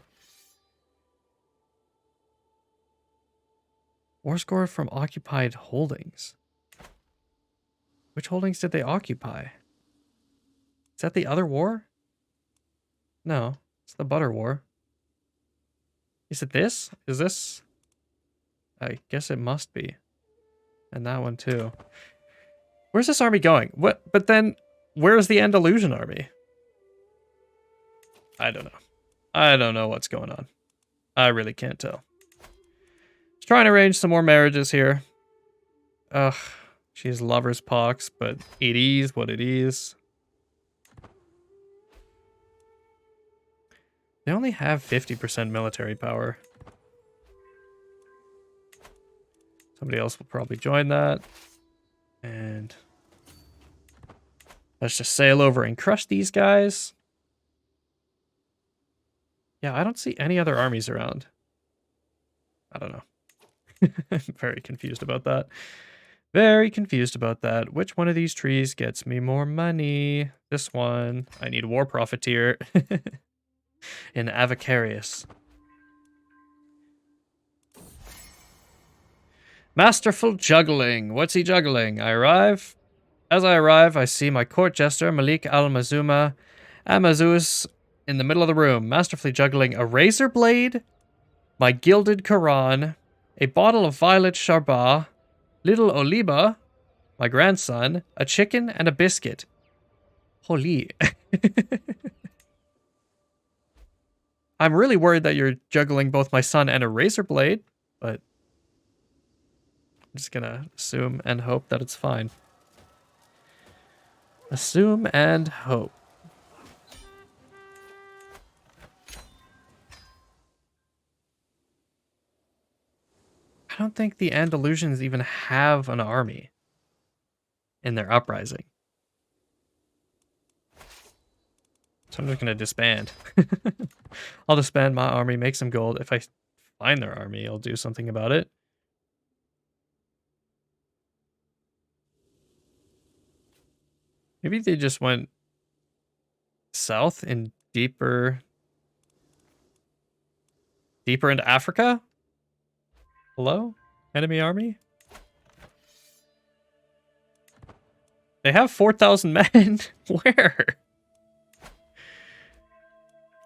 [SPEAKER 1] War score from occupied holdings. Which holdings did they occupy? Is that the other war? No, it's the butter war. Is it this? Is this? I guess it must be. And that one too. Where's this army going? What? But then, where's the Andalusian army? I don't know. I don't know what's going on. I really can't tell. Just trying to arrange some more marriages here. Ugh. She has lover's pox, but it is what it is. They only have 50% military power. Somebody else will probably join that. And let's just sail over and crush these guys. Yeah, I don't see any other armies around. I don't know. I'm very confused about that. Very confused about that. Which one of these trees gets me more money? This one. I need War Profiteer. In Avicarius. Masterful juggling. What's he juggling? I arrive. As I arrive, I see my court jester, Malik Al-Mazuma Amazus, in the middle of the room, masterfully juggling a razor blade, my gilded Quran, a bottle of violet Sharbah, little Oliba, my grandson, a chicken, and a biscuit. Holy. I'm really worried that you're juggling both my son and a razor blade, but I'm just gonna assume and hope that it's fine. Assume and hope. I don't think the Andalusians even have an army in their uprising. So I'm just going to disband. I'll disband my army, make some gold. If I find their army, I'll do something about it. Maybe they just went south and deeper into Africa? Hello? Enemy army? They have 4,000 men. Where?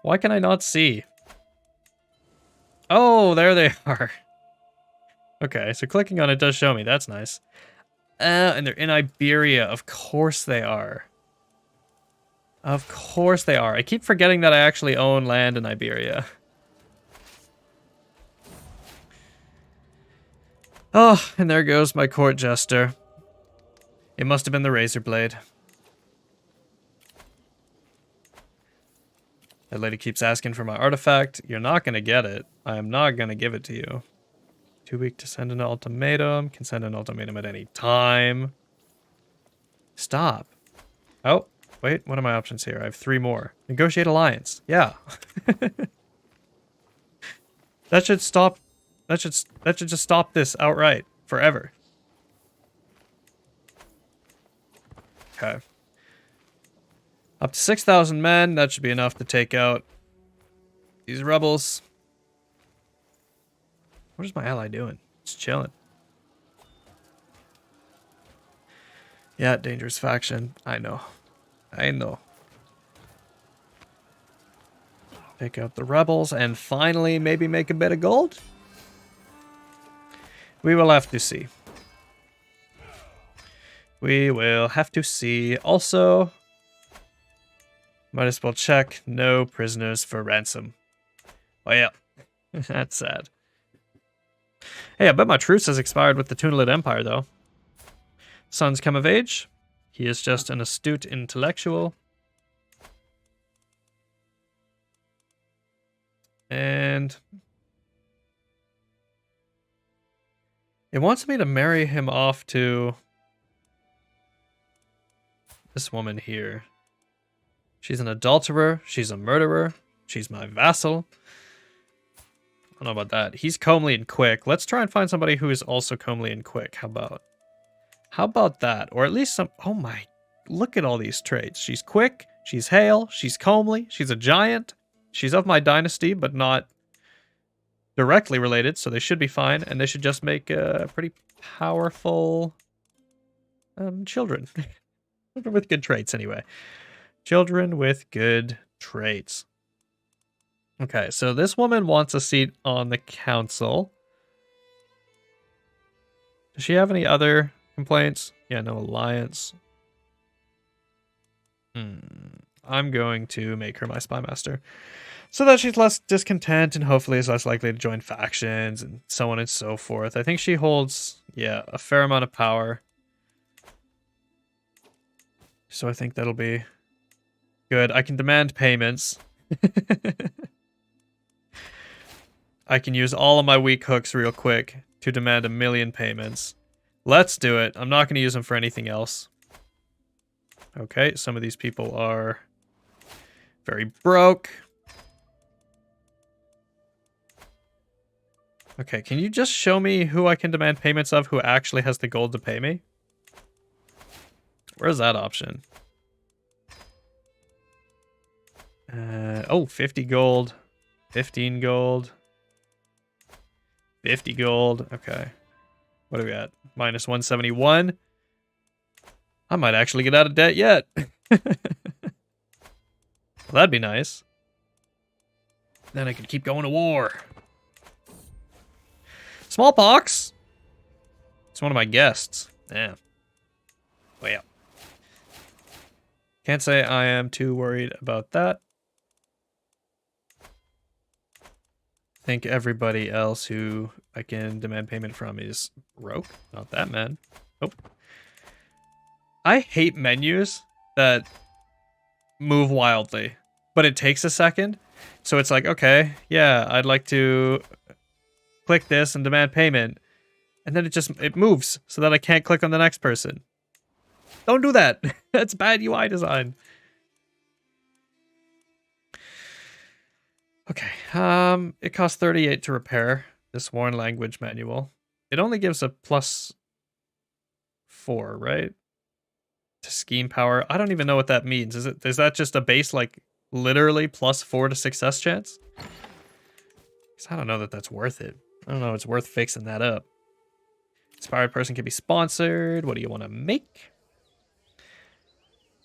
[SPEAKER 1] Why can I not see? Oh, there they are. Okay, so clicking on it does show me. That's nice. And they're in Iberia. Of course they are. Of course they are. I keep forgetting that I actually own land in Iberia. Oh, and there goes my court jester. It must have been the razor blade. That lady keeps asking for my artifact. You're not going to get it. I am not going to give it to you. Too weak to send an ultimatum. Can send an ultimatum at any time. Stop. Oh, wait. What are my options here? I have 3 more. Negotiate alliance. Yeah. That should stop. That should just stop this outright. Forever. Okay. Up to 6,000 men. That should be enough to take out these rebels. What is my ally doing? It's chilling. Yeah, dangerous faction. I know. I know. Take out the rebels and finally maybe make a bit of gold? We will have to see. We will have to see. Also, might as well check no prisoners for ransom. Oh yeah, that's sad. Hey, I bet my truce has expired with the Tunelit Empire, though. Son's come of age. He is just an astute intellectual. And it wants me to marry him off to this woman here. She's an adulterer. She's a murderer. She's my vassal. I don't know about that. He's comely and quick. Let's try and find somebody who is also comely and quick. How about that? Or at least some... Oh my... Look at all these traits. She's quick. She's hale. She's comely. She's a giant. She's of my dynasty, but not directly related, so they should be fine. And they should just make pretty powerful children. With good traits, anyway. Children with good traits. Okay, so this woman wants a seat on the council. Does she have any other complaints? Yeah, no alliance. I'm going to make her my spy master. So that she's less discontent and hopefully is less likely to join factions and so on and so forth. I think she holds, yeah, a fair amount of power. So I think that'll be good. I can demand payments. I can use all of my weak hooks real quick to demand 1 million payments. Let's do it. I'm not going to use them for anything else. Okay, some of these people are very broke. Okay, can you just show me who I can demand payments of who actually has the gold to pay me? Where's that option? Oh, 50 gold. 15 gold. 50 gold. Okay. What are we at? Minus 171. I might actually get out of debt yet. Well, that'd be nice. Then I could keep going to war. Smallpox! It's one of my guests. Yeah. Well. Can't say I am too worried about that. I think everybody else who I can demand payment from is broke. Not that man. Oh. I hate menus that move wildly, but it takes a second. So it's like, okay, yeah, I'd like to click this and demand payment. And then it moves so that I can't click on the next person. Don't do that. That's bad UI design. Okay, it costs 38 to repair this Worn Language manual. It only gives a +4, right? To scheme power. I don't even know what that means. Is that just a base, like, literally +4 to success chance? Because I don't know that that's worth it. I don't know if it's worth fixing that up. Inspired person can be sponsored. What do you want to make?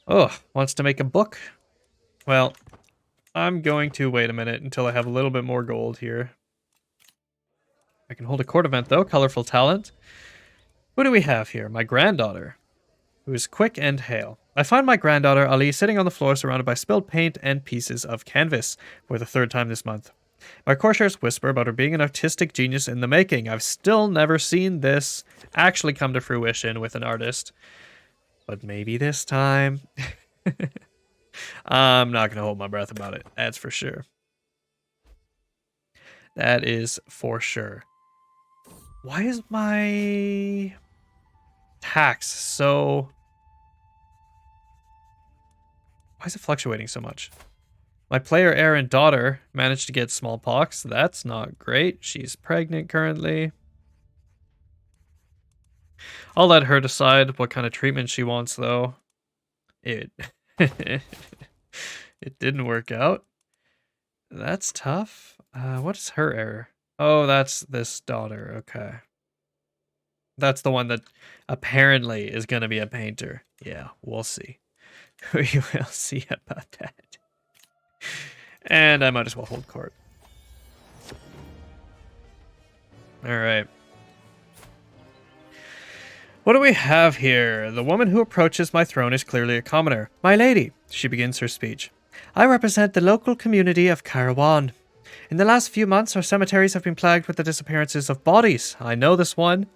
[SPEAKER 1] Oh, wants to make a book? Well, I'm going to wait a minute until I have a little bit more gold here. I can hold a court event, though. Colorful talent. Who do we have here? My granddaughter, who is quick and hale. I find my granddaughter, Ali, sitting on the floor surrounded by spilled paint and pieces of canvas for the 3rd time this month. My corsairs whisper about her being an artistic genius in the making. I've still never seen this actually come to fruition with an artist. but maybe this time. I'm not going to hold my breath about it. That's for sure. That is for sure. Why is my tax so... Why is it fluctuating so much? My player heir and daughter managed to get smallpox. That's not great. She's pregnant currently. I'll let her decide what kind of treatment she wants, though. It didn't work out. That's tough. What is her error? Oh, that's this daughter. Okay. That's the one that apparently is going to be a painter. Yeah, we'll see. We will see about that. And I might as well hold court. Alright. What do we have here? The woman who approaches my throne is clearly a commoner. My lady, she begins her speech. I represent the local community of Karawan. In the last few months, our cemeteries have been plagued with the disappearances of bodies. I know this one.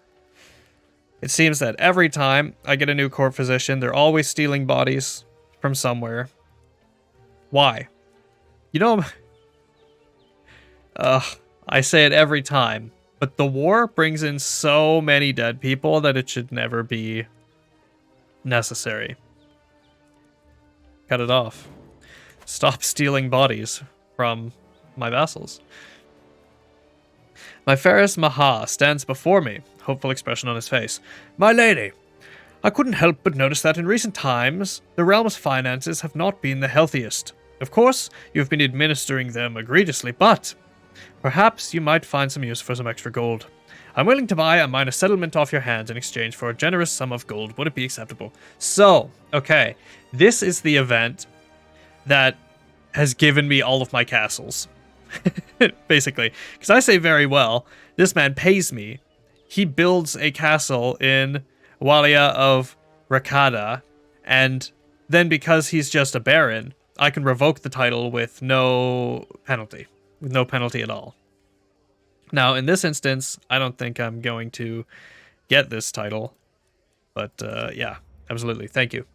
[SPEAKER 1] It seems that every time I get a new court physician, they're always stealing bodies from somewhere. Why? You know, I say it every time, but the war brings in so many dead people that it should never be necessary. Cut it off. Stop stealing bodies from my vassals. My fairest Maha stands before me, hopeful expression on his face. My lady, I couldn't help but notice that in recent times, the realm's finances have not been the healthiest. Of course, you've been administering them egregiously, but perhaps you might find some use for some extra gold. I'm willing to buy a minor settlement off your hands in exchange for a generous sum of gold. Would it be acceptable? So, okay, this is the event that has given me all of my castles. Basically, because I say very well, this man pays me. He builds a castle in Walia of Rakada, and then because he's just a baron, I can revoke the title with no penalty. With no penalty at all. Now, in this instance, I don't think I'm going to get this title. But, yeah, absolutely. Thank you.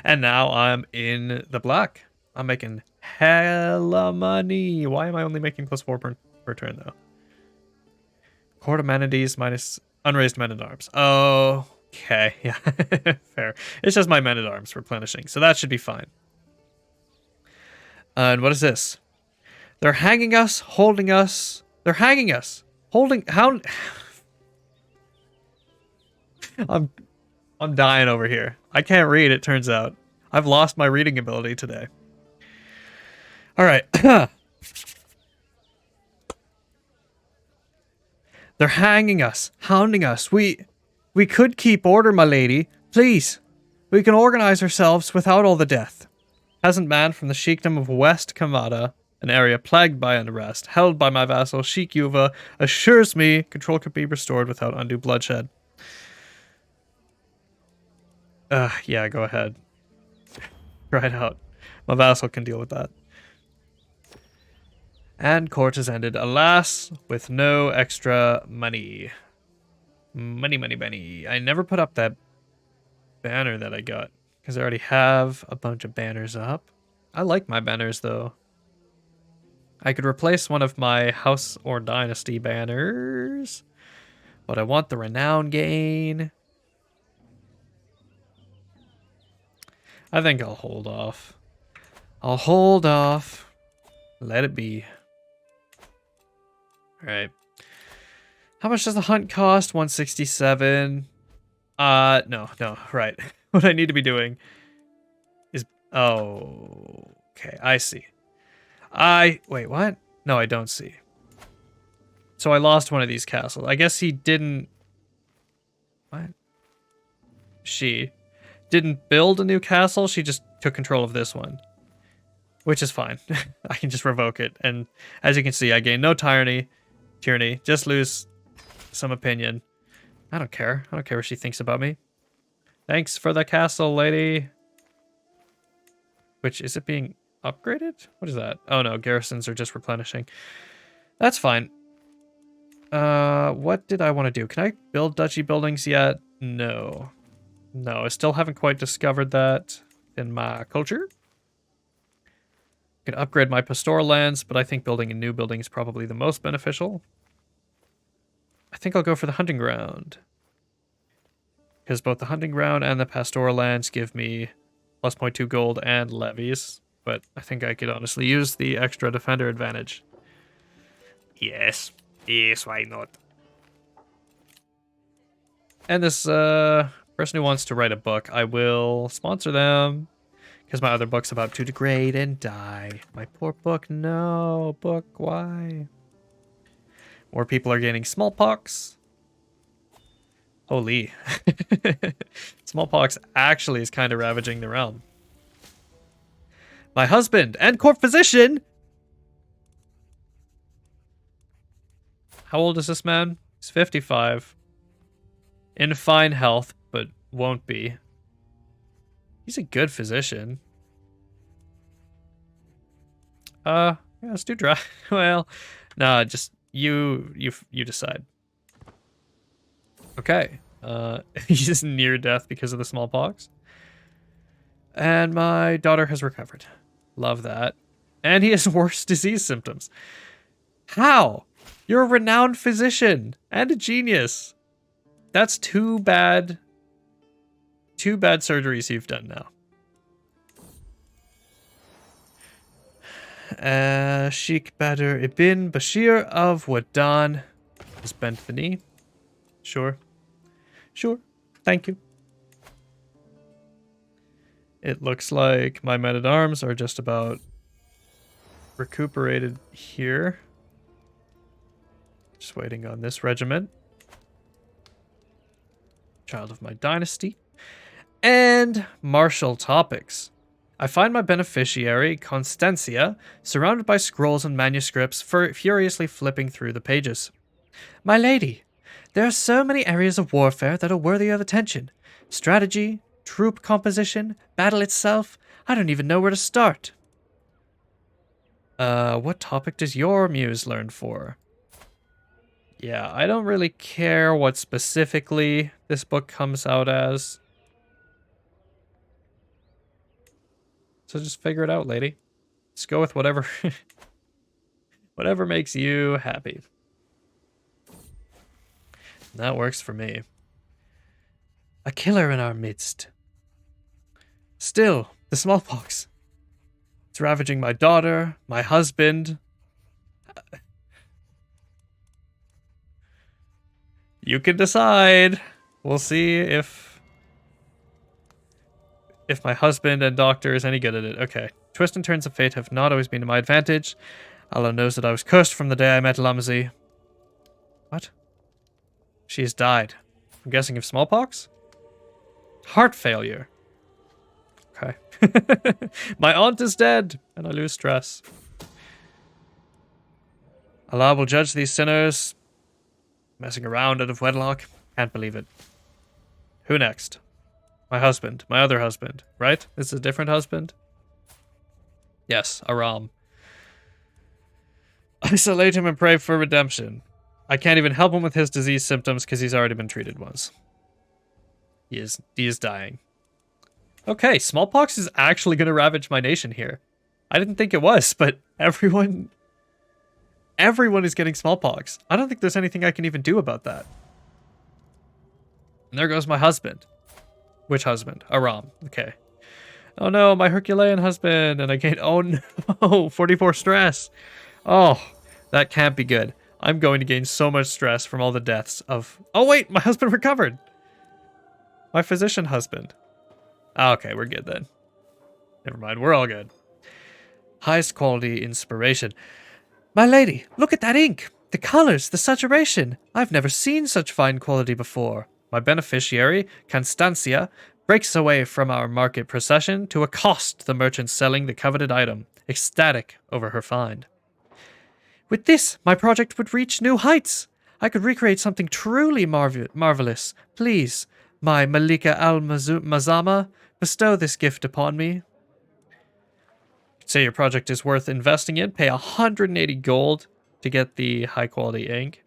[SPEAKER 1] And now I'm in the black. I'm making hella money. Why am I only making +4 per turn, though? Court amenities minus unraised men-at-arms. Oh, okay. Yeah, fair. It's just my men-at-arms replenishing, so that should be fine. And what is this? They're hanging us, holding us. They're hanging us. Holding... How... I'm dying over here. I can't read, it turns out. I've lost my reading ability today. Alright. They're hanging us, hounding us. We could keep order, my lady. Please. We can organize ourselves without all the death. Peasant man from the Sheikdom of West Kamada, an area plagued by unrest, held by my vassal Sheik Yuva, assures me control could be restored without undue bloodshed. Yeah, go ahead. Right out. My vassal can deal with that. And court has ended, alas, with no extra money. Money, money, money. I never put up that banner that I got, because I already have a bunch of banners up. I like my banners, though. I could replace one of my house or dynasty banners, but I want the renown gain. I think I'll hold off. I'll hold off. Let it be. Alright. How much does the hunt cost? 167. No, right. What I need to be doing is... Oh, okay, I see. Wait, what? No, I don't see. So I lost one of these castles. I guess he didn't... What? She didn't build a new castle. She just took control of this one. Which is fine. I can just revoke it. And as you can see, I gain no tyranny. Just lose some opinion. I don't care. I don't care what she thinks about me. Thanks for the castle, lady. Which, is it being upgraded? What is that? Oh no, garrisons are just replenishing. That's fine. What did I want to do? Can I build duchy buildings yet? No. No, I still haven't quite discovered that in my culture. I could upgrade my pastoral lands, but I think building a new building is probably the most beneficial. I think I'll go for the hunting ground. Because both the hunting ground and the pastoral lands give me plus 0.2 gold and levies. But I think I could honestly use the extra defender advantage. Yes. Yes, why not? And this person who wants to write a book, I will sponsor them. Because my other book's about to degrade and die. My poor book, no. Book, why? More people are gaining smallpox. Holy. Smallpox actually is kind of ravaging the realm. My husband and court physician! How old is this man? He's 55. In fine health, but won't be. He's a good physician. Yeah, let's do dry. Well, nah, just you decide. Okay. He's near death because of the smallpox. And my daughter has recovered. Love that. And he has worse disease symptoms. How? You're a renowned physician and a genius. That's two bad surgeries you've done now. Sheikh Badr ibn Bashir of Wadan has bent the knee. Sure. Sure. Thank you. It looks like my men-at-arms are just about recuperated here. Just waiting on this regiment. Child of my dynasty. And martial topics. I find my beneficiary, Constancia, surrounded by scrolls and manuscripts, furiously flipping through the pages. My lady, there are so many areas of warfare that are worthy of attention. Strategy, troop composition, battle itself. I don't even know where to start. What topic does your muse learn for? Yeah, I don't really care what specifically this book comes out as. So just figure it out, lady. Just go with whatever whatever makes you happy. That works for me. A killer in our midst. Still, the smallpox. It's ravaging my daughter, my husband. You can decide. We'll see if my husband and doctor is any good at it. Okay. Twists and turns of fate have not always been to my advantage. Allah knows that I was cursed from the day I met Lamzi. What? She has died. I'm guessing of smallpox? Heart failure. Okay. My aunt is dead, and I lose stress. Allah will judge these sinners. Messing around out of wedlock. Can't believe it. Who next? My husband. My other husband. Right? This is a different husband? Yes, Aram. Isolate him and pray for redemption. I can't even help him with his disease symptoms because he's already been treated once. He is dying. Okay, smallpox is actually going to ravage my nation here. I didn't think it was, but everyone is getting smallpox. I don't think there's anything I can even do about that. And there goes my husband. Which husband? Aram. Okay. Oh no, my Herculean husband. And I gained... Oh no, 44 stress. Oh, that can't be good. I'm going to gain so much stress from all the deaths of... Oh wait, my husband recovered. My physician husband. Okay, we're good then. Never mind, we're all good. Highest quality inspiration. My lady, look at that ink. The colors, the saturation. I've never seen such fine quality before. My beneficiary, Constancia, breaks away from our market procession to accost the merchant selling the coveted item, ecstatic over her find. With this, my project would reach new heights. I could recreate something truly marvelous. Please, my Malika al-Mazama, bestow this gift upon me. Say your project is worth investing in. Pay 180 gold to get the high quality ink.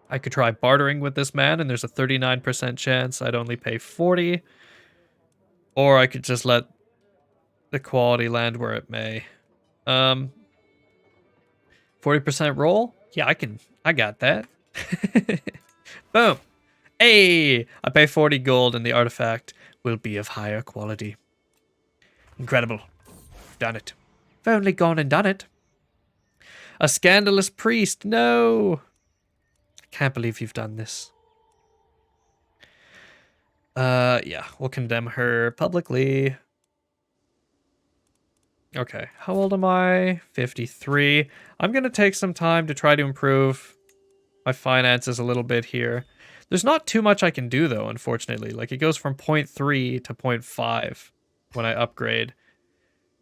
[SPEAKER 1] I could try bartering with this man, and there's a 39% chance I'd only pay 40. Or I could just let the quality land where it may. 40% roll? Yeah, I got that. Boom. Hey, I pay 40 gold and the artifact will be of higher quality. Incredible. Done it. I've only gone and done it. A scandalous priest. No. I can't believe you've done this. Yeah, we'll condemn her publicly. Okay, how old am I? 53. I'm going to take some time to try to improve my finances a little bit here. There's not too much I can do, though, unfortunately. Like, it goes from 0.3 to 0.5 when I upgrade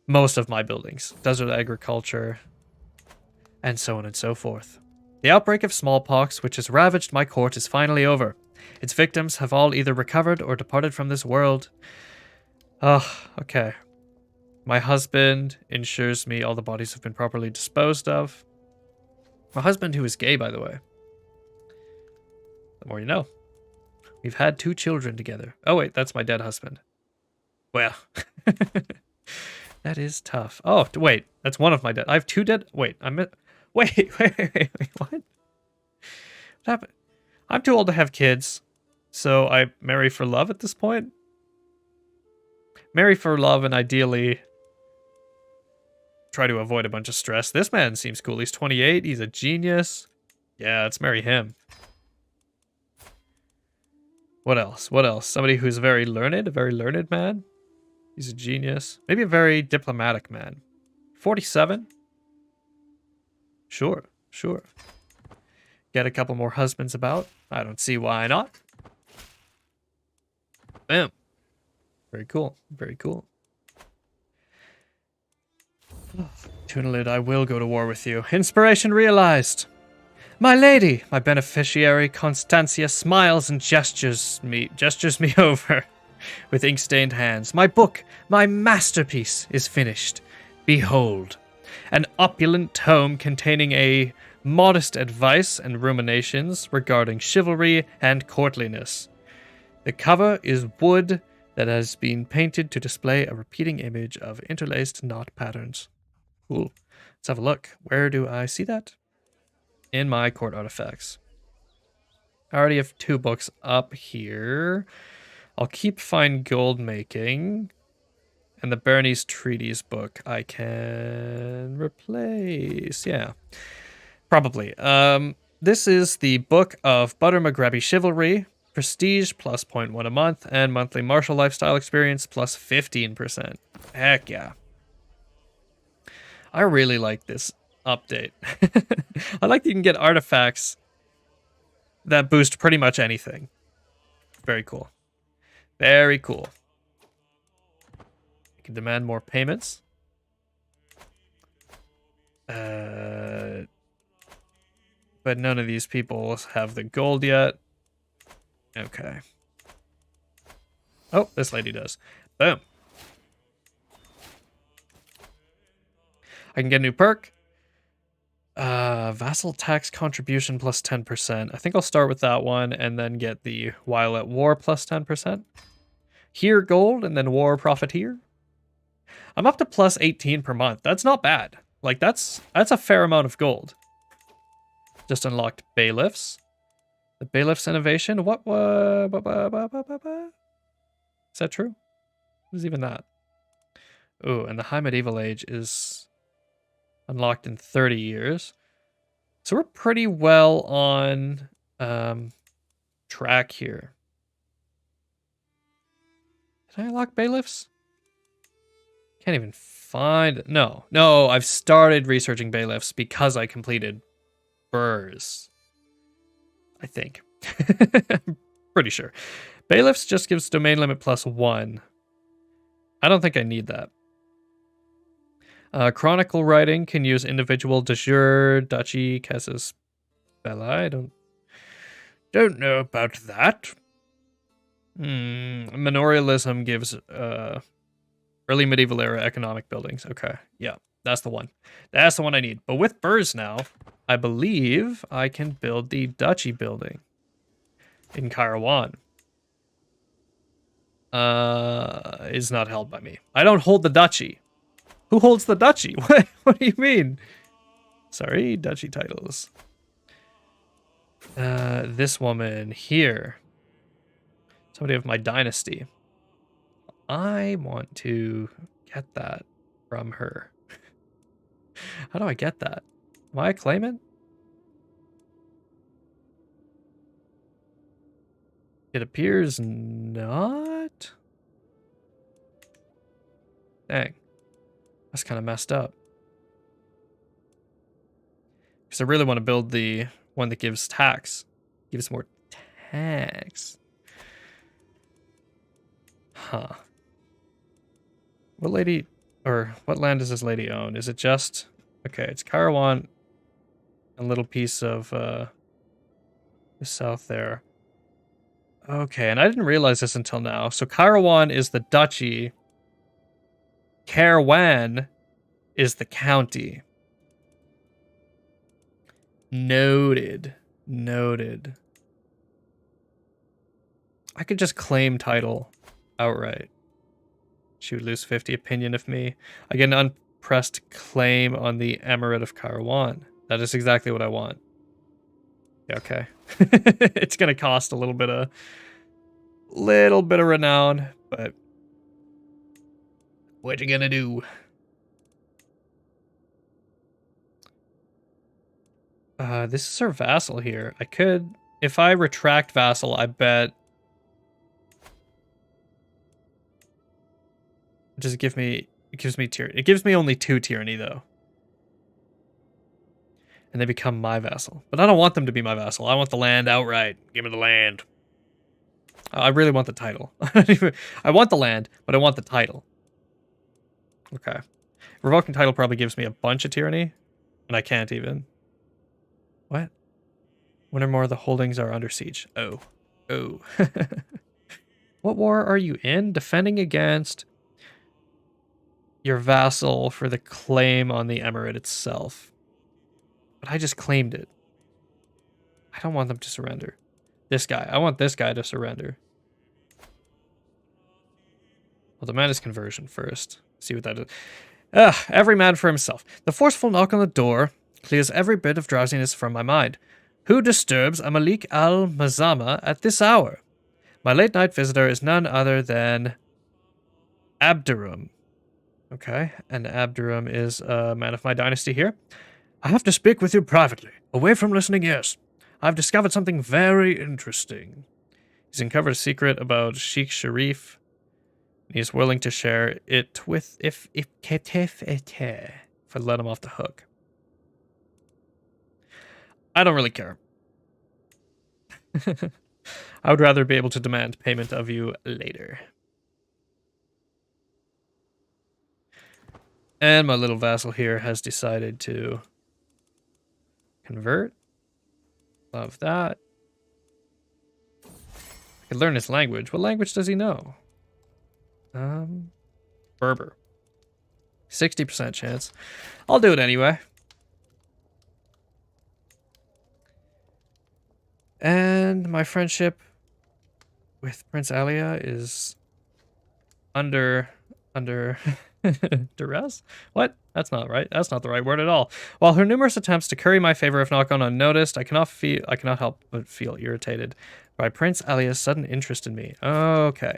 [SPEAKER 1] most of my buildings. Desert agriculture, and so on and so forth. The outbreak of smallpox, which has ravaged my court, is finally over. Its victims have all either recovered or departed from this world. Oh, okay. My husband ensures me all the bodies have been properly disposed of. My husband, who is gay, by the way. The more you know. We've had 2 children together. Oh, wait, that's my dead husband. Well, that is tough. Oh, wait, that's one of my dead. I have 2 dead. Wait, wait, what? What happened? I'm too old to have kids, so I marry for love at this point. Marry for love and ideally try to avoid a bunch of stress. This man seems cool. He's 28. He's a genius. Yeah, let's marry him. What else? What else? Somebody who's very learned, a very learned man. He's a genius. Maybe a very diplomatic man. 47? Sure, sure. Get a couple more husbands about. I don't see why not. Boom. Very cool. Very cool. Tunelid, I will go to war with you. Inspiration realized. My lady, my beneficiary Constantia smiles and gestures me over with ink-stained hands. My book, my masterpiece, is finished. Behold, an opulent tome containing a modest advice and ruminations regarding chivalry and courtliness. The cover is wood that has been painted to display a repeating image of interlaced knot patterns. Cool. Let's have a look. Where do I see that? In my court artifacts. I already have 2 books up here. I'll keep Fine Gold Making. And the Bernice Treaties book I can replace. Yeah. Probably. This is the Book of Butter McGrabby Chivalry. Prestige plus 0.1 a month. And monthly martial lifestyle experience plus 15%. Heck yeah. I really like this update. I like that you can get artifacts that boost pretty much anything. Very cool. Very cool. You can demand more payments. But none of these people have the gold yet. Okay. Oh, this lady does. Boom. I can get a new perk. Vassal tax contribution plus 10%. I think I'll start with that one and then get the while at war plus 10%. Here gold and then war profiteer. I'm up to plus 18 per month. That's not bad. Like that's a fair amount of gold. Just unlocked bailiffs. The bailiffs innovation. What? Is that true? What is even that? Oh, and the high medieval age is unlocked in 30 years. So we're pretty well on track here. Did I unlock bailiffs? Can't even find it. No, I've started researching bailiffs because I completed burrs. I think. I'm pretty sure. Bailiffs just gives domain limit plus 1. I don't think I need that. Chronicle writing can use individual de jure, duchy, casus belli. I don't know about that. Manorialism gives early medieval era economic buildings. Okay, yeah, that's the one. That's the one I need. But with burrs now, I believe I can build the duchy building in Karawan. Is not held by me. I don't hold the duchy. Who holds the duchy? What do you mean? Sorry, duchy titles. This woman here. Somebody of my dynasty. I want to get that from her. How do I get that? Am I a claimant? It appears not. Dang. That's kind of messed up. Because I really want to build the one that gives tax. Gives more tax. Huh. What lady, or what land does this lady own? Is it just, okay, it's Karawan, a little piece of the south there. Okay, and I didn't realize this until now. So Karawan is the duchy. Karawan is the county. Noted. Noted. I could just claim title outright. She would lose 50 opinion of me. I get an unpressed claim on the Emirate of Karawan. That is exactly what I want. Yeah, okay. It's gonna cost a little bit of renown, but what you gonna do? This is her vassal here. I could, if I retract vassal, I bet. Does it give me? It gives me tyranny. It gives me only 2 tyranny though. And they become my vassal. But I don't want them to be my vassal. I want the land outright. Give me the land. I really want the title. I want the land, but I want the title. Okay. Revoking title probably gives me a bunch of tyranny, and I can't even. What? One or more of the holdings are under siege. Oh. Oh. What war are you in? Defending against your vassal for the claim on the emirate itself. But I just claimed it. I don't want them to surrender. This guy. I want this guy to surrender. Well, demand his conversion first. See what that is. Every man for himself. The forceful knock on the door clears every bit of drowsiness from my mind. Who disturbs a Malik al-Mazama at this hour? My late night visitor is none other than Abderum. Okay, and Abderum is a man of my dynasty here. I have to speak with you privately, away from listening ears. I've discovered something very interesting. He's uncovered a secret about Sheikh Sharif. And he's willing to share it with if I let him off the hook. I don't really care. I would rather be able to demand payment of you later. And my little vassal here has decided to convert. Love that. I could learn his language. What language does he know? Berber. 60% chance. I'll do it anyway. And my friendship with Prince Alia is under duress? What? That's not right. That's not the right word at all. While her numerous attempts to curry my favor have not gone unnoticed, I cannot help but feel irritated by Prince Alia's sudden interest in me. Okay.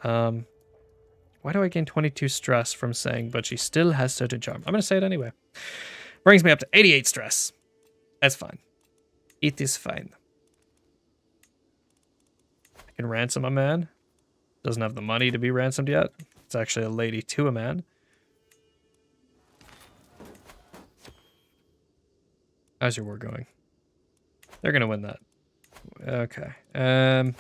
[SPEAKER 1] Why do I gain 22 stress from saying, but she still has certain charm? I'm going to say it anyway. Brings me up to 88 stress. That's fine. It is fine. I can ransom a man. Doesn't have the money to be ransomed yet. It's actually a lady to a man. How's your war going? They're going to win that. Okay. I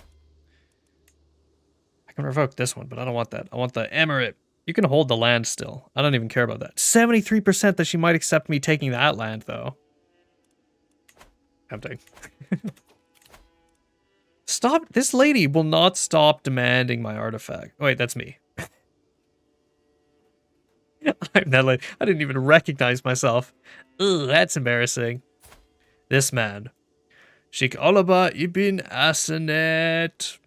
[SPEAKER 1] can revoke this one, but I don't want that. I want the emirate. You can hold the land still. I don't even care about that. 73% that she might accept me taking that land, though. Tempting. Stop. This lady will not stop demanding my artifact. Oh, wait, that's me. I'm that late. I didn't even recognize myself. Ugh, that's embarrassing. This man. Sheikh Olaba ibn Asenet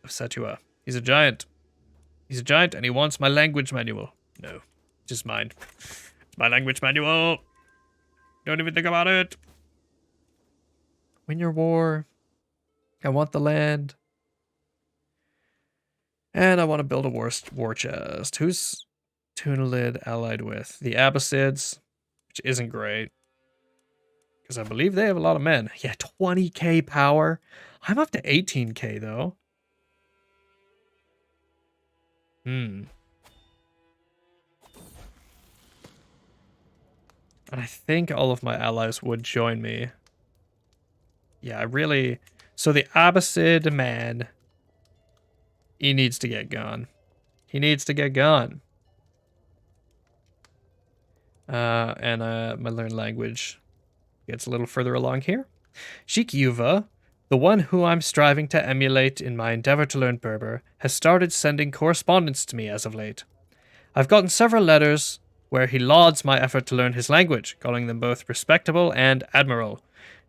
[SPEAKER 1] of Satua. He's a giant. He's a giant and he wants my language manual. No, just mine. It's my language manual. Don't even think about it. Win your war. I want the land. And I want to build a war chest. Who's Tunalid allied with? The Abbasids, which isn't great. Because I believe they have a lot of men. Yeah, 20k power. I'm up to 18k though. And I think all of my allies would join me. Yeah, I really... So the Abbasid man, he needs to get gone. He needs to get gone. And my learned language gets a little further along here. Sheikh Yuva, the one who I'm striving to emulate in my endeavor to learn Berber, has started sending correspondence to me as of late. I've gotten several letters where he lauds my effort to learn his language, calling them both respectable and admirable.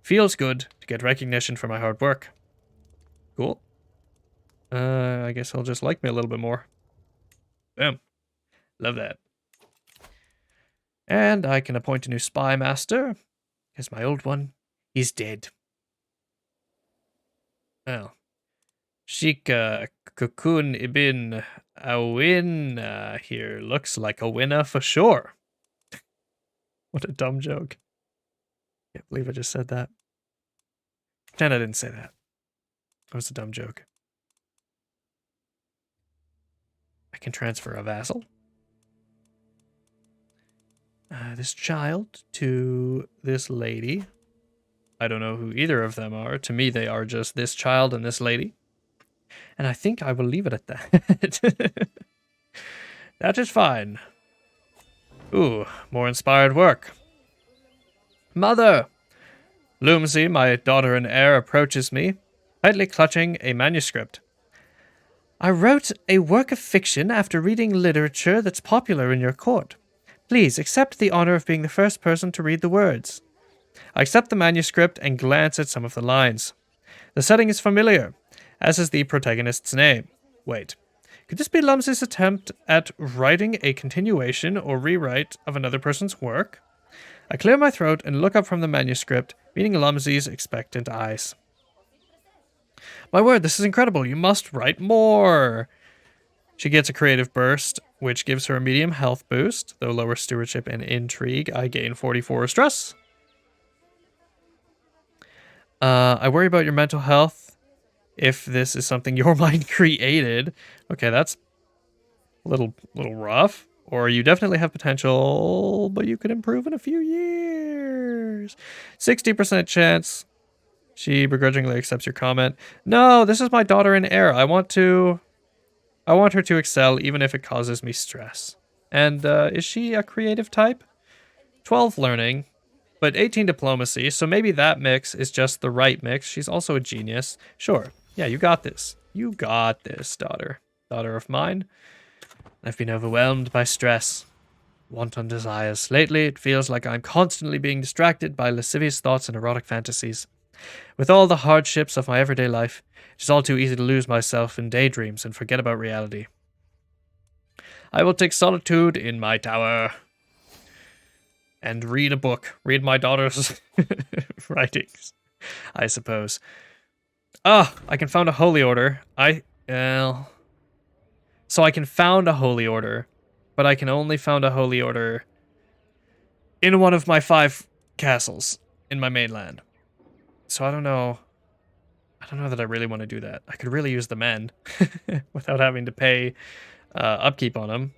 [SPEAKER 1] Feels good to get recognition for my hard work. Cool. I guess he'll just like me a little bit more. Boom. Love that. And I can appoint a new spy master, because my old one is dead. Well, Sheikh Kukun ibn Awin here looks like a winner for sure. What a dumb joke. Can't believe I just said that. Pretend I didn't say that. That was a dumb joke. I can transfer a vassal. This child to this lady. I don't know who either of them are. To me, they are just this child and this lady. And I think I will leave it at that. That is fine. Ooh, more inspired work. Mother! Lumsey, my daughter and heir, approaches me, tightly clutching a manuscript. I wrote a work of fiction after reading literature that's popular in your court. Please accept the honor of being the first person to read the words. I accept the manuscript and glance at some of the lines. The setting is familiar, as is the protagonist's name. Wait, could this be Lumsey's attempt at writing a continuation or rewrite of another person's work? I clear my throat and look up from the manuscript, meeting Lumsey's expectant eyes. My word, this is incredible. You must write more. She gets a creative burst, which gives her a medium health boost, though lower stewardship and intrigue. I gain 44 stress. I worry about your mental health if this is something your mind created. Okay, that's a little rough. Or you definitely have potential, but you could improve in a few years. 60% chance. She begrudgingly accepts your comment. No, this is my daughter and heir. I want her to excel even if it causes me stress. And is she a creative type? 12 learning, but 18 diplomacy, so maybe that mix is just the right mix. She's also a genius. Sure. Yeah, you got this. You got this, daughter. Daughter of mine. I've been overwhelmed by stress. Wanton desires. Lately, it feels like I'm constantly being distracted by lascivious thoughts and erotic fantasies. With all the hardships of my everyday life, it is all too easy to lose myself in daydreams and forget about reality. I will take solitude in my tower and read a book. Read my daughter's writings, I suppose. Ah, I can found a holy order. So I can found a holy order, but I can only found a holy order in one of my 5 castles in my mainland. So I don't know that I really want to do that. I could really use the men without having to pay upkeep on them.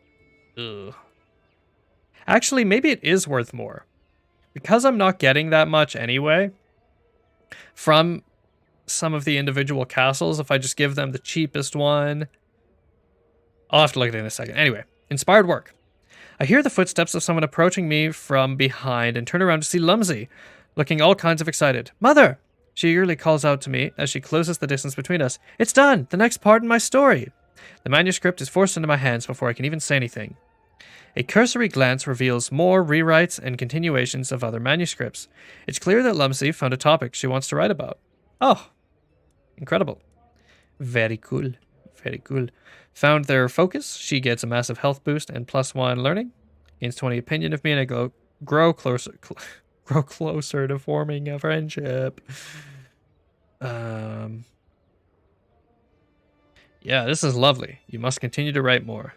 [SPEAKER 1] Ugh. Actually, maybe it is worth more. Because I'm not getting that much anyway from some of the individual castles, if I just give them the cheapest one. I'll have to look at it in a second. Anyway, inspired work. I hear the footsteps of someone approaching me from behind and turn around to see Lumsey, looking all kinds of excited. Mother! She eagerly calls out to me as she closes the distance between us. It's done! The next part in my story! The manuscript is forced into my hands before I can even say anything. A cursory glance reveals more rewrites and continuations of other manuscripts. It's clear that Lumsey found a topic she wants to write about. Oh, incredible. Very cool. Very cool. Found their focus. She gets a massive health boost and +1 learning. Gains 20 opinion of me, and I grow closer to forming a friendship. Yeah, this is lovely. You must continue to write more.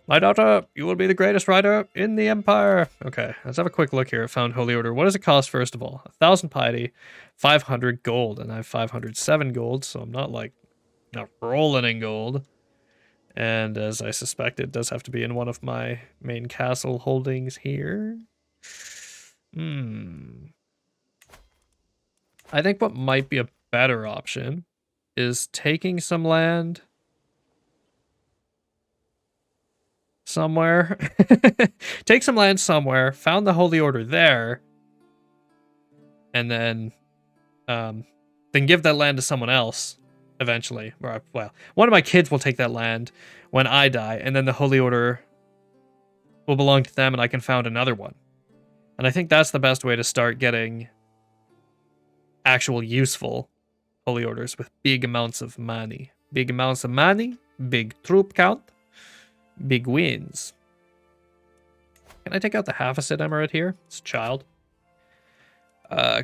[SPEAKER 1] My daughter, you will be the greatest writer in the Empire. Okay, let's have a quick look here at Found Holy Order. What does it cost, first of all? 1,000 piety, 500 gold, and I have 507 gold, so I'm not rolling in gold. And as I suspected, it does have to be in one of my main castle holdings here. I think what might be a better option is taking some land somewhere. Take some land somewhere, found the Holy Order there, and then give that land to someone else eventually. Or, well, one of my kids will take that land when I die, and then the Holy Order will belong to them, and I can found another one. And I think that's the best way to start getting actual useful Holy Orders with big amounts of money. Big amounts of money, big troop count, big wins. Can I take out the Hafecid Emirate here? It's a child.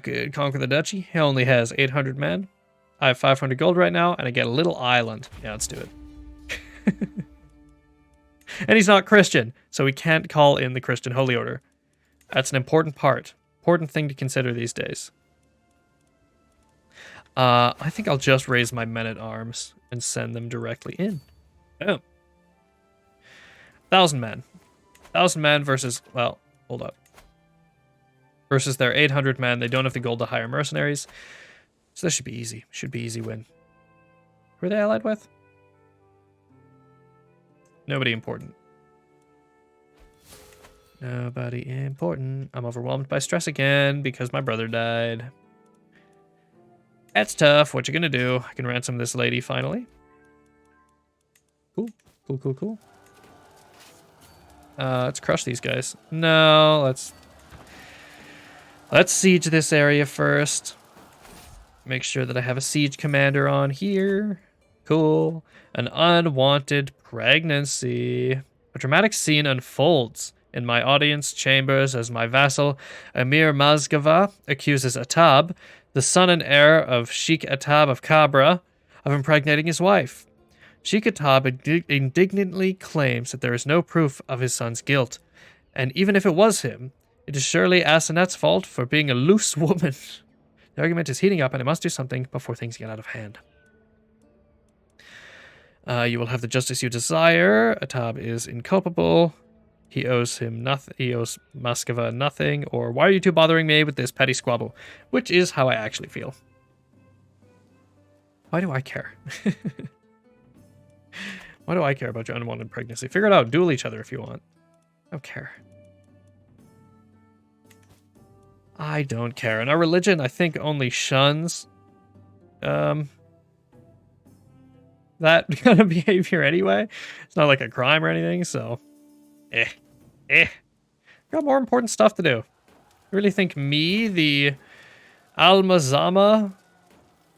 [SPEAKER 1] Could conquer the duchy. He only has 800 men. I have 500 gold right now, and I get a little island. Yeah, let's do it. And he's not Christian, so we can't call in the Christian Holy Order. That's an important part. Important thing to consider these days. I think I'll just raise my men-at-arms and send them directly in. Oh. 1,000 men. 1,000 men versus, well, hold up. Versus their 800 men. They don't have the gold to hire mercenaries. So this should be easy. Should be easy win. Who are they allied with? Nobody important. Nobody important. I'm overwhelmed by stress again because my brother died. That's tough. What you gonna do? I can ransom this lady finally. Cool. Cool, cool, cool. Let's crush these guys. No, let's siege this area first. Make sure that I have a siege commander on here. Cool. An unwanted pregnancy. A dramatic scene unfolds in my audience chambers as my vassal, Emir Mazgava, accuses Atab, the son and heir of Sheikh Atab of Kabra, of impregnating his wife. Sheikh Atab indignantly claims that there is no proof of his son's guilt, and even if it was him, it is surely Asenet's fault for being a loose woman. The argument is heating up, and I must do something before things get out of hand. You will have the justice you desire. Atab is inculpable. He owes him nothing. He owes Moskva nothing. Or why are you two bothering me with this petty squabble? Which is how I actually feel. Why do I care? Why do I care about your unwanted pregnancy? Figure it out. Duel each other if you want. I don't care. I don't care. And our religion, I think, only shuns that kind of behavior anyway. It's not like a crime or anything, so got more important stuff to do. I really think me, the Almazama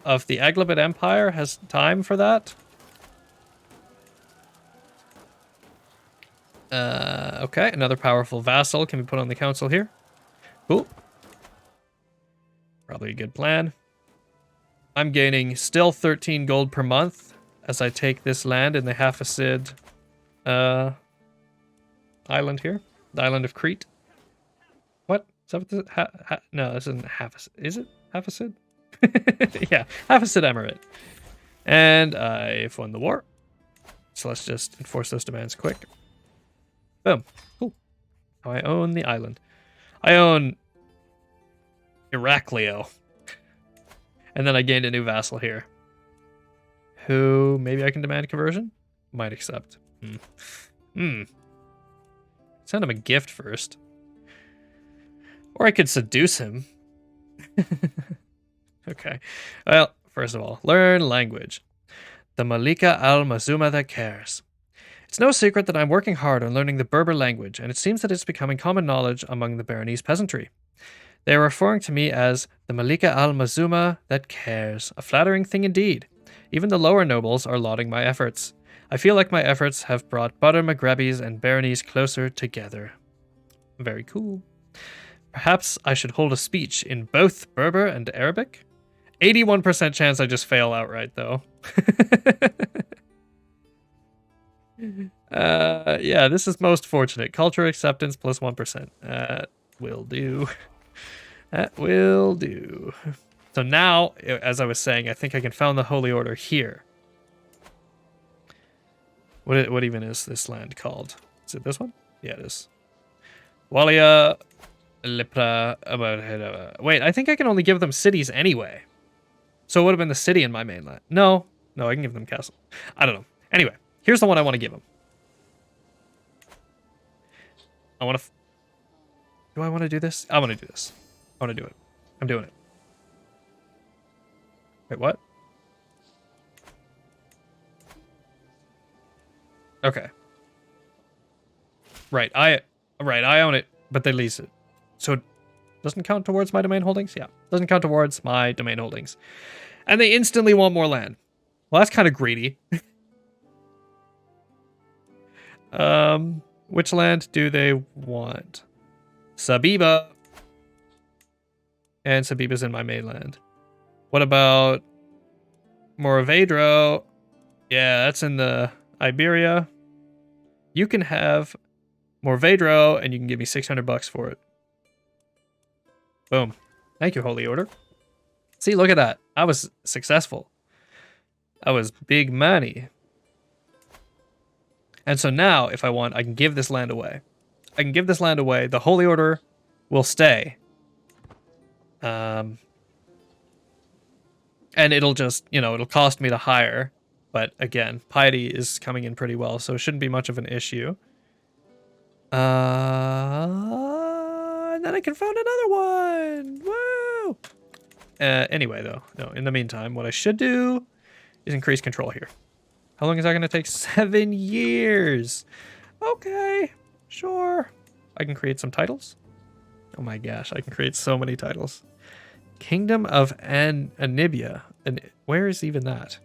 [SPEAKER 1] of the Aglabid Empire, has time for that. Okay, another powerful vassal can be put on the council here. Cool. Probably a good plan. I'm gaining still 13 gold per month as I take this land in the Hafecid island here. The island of Crete. What? Is that what this, no, this isn't Hafecid. Is it Hafecid? Yeah, Hafecid Emirate. And I've won the war. So let's just enforce those demands quick. Boom. Cool. Now I own the island. I own Heraclio. And then I gained a new vassal here. Who maybe I can demand conversion? Might accept. Send him a gift first. Or I could seduce him. Okay. Well, first of all, learn language. The Malika al-Mazuma that cares. It's no secret that I'm working hard on learning the Berber language, and it seems that it's becoming common knowledge among the Baronese peasantry. They are referring to me as the Malika al-Mazuma that cares, a flattering thing indeed. Even the lower nobles are lauding my efforts. I feel like my efforts have brought Badr Maghrebis and Baronese closer together. Very cool. Perhaps I should hold a speech in both Berber and Arabic? 81% chance I just fail outright, though. Yeah, this is most fortunate. Culture acceptance plus 1%. That will do. That will do. So now, as I was saying, I think I can found the Holy Order here. What even is this land called? Is it this one? Yeah, it is. Walia Lepra. Wait, I think I can only give them cities anyway. So it would have been the city in my mainland. No, I can give them castle. I don't know. Anyway, here's the one I want to give them. I want to... Do I want to do this? I want to do this. I want to do it. I'm doing it. Wait, what? Okay. Right, I own it, but they lease it. So it doesn't count towards my domain holdings? Yeah, doesn't count towards my domain holdings. And they instantly want more land. Well, that's kind of greedy. Which land do they want? Sabiba. And Sabiba's in my mainland. What about Moravedro? Yeah, that's in the Iberia. You can have Moravedro, and you can give me 600 bucks for it. Boom. Thank you, Holy Order. See, look at that. I was successful. I was big money. And so now, if I want, I can give this land away. I can give this land away. The Holy Order will stay. And it'll just, it'll cost me to hire. But again, piety is coming in pretty well, so it shouldn't be much of an issue. And then I can found another one. Woo! Anyway, though, no. In the meantime, what I should do is increase control here. How long is that going to take? 7 years. Okay, sure. I can create some titles. Oh my gosh, I can create so many titles. Kingdom of Anibia. And where is even that?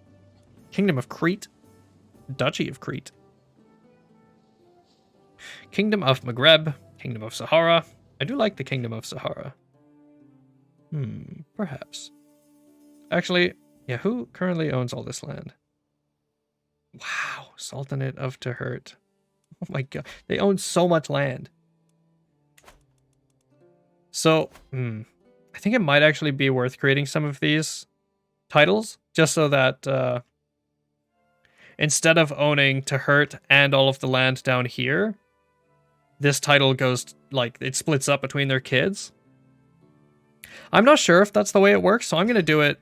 [SPEAKER 1] Kingdom of Crete. Duchy of Crete. Kingdom of Maghreb. Kingdom of Sahara. I do like the Kingdom of Sahara. Perhaps. Actually, yeah, who currently owns all this land? Wow, Sultanate of Tahurt. Oh my god, they own so much land. So, I think it might actually be worth creating some of these titles, just so that instead of owning Tahurt and all of the land down here, this title goes, like, it splits up between their kids. I'm not sure if that's the way it works, so I'm going to do it,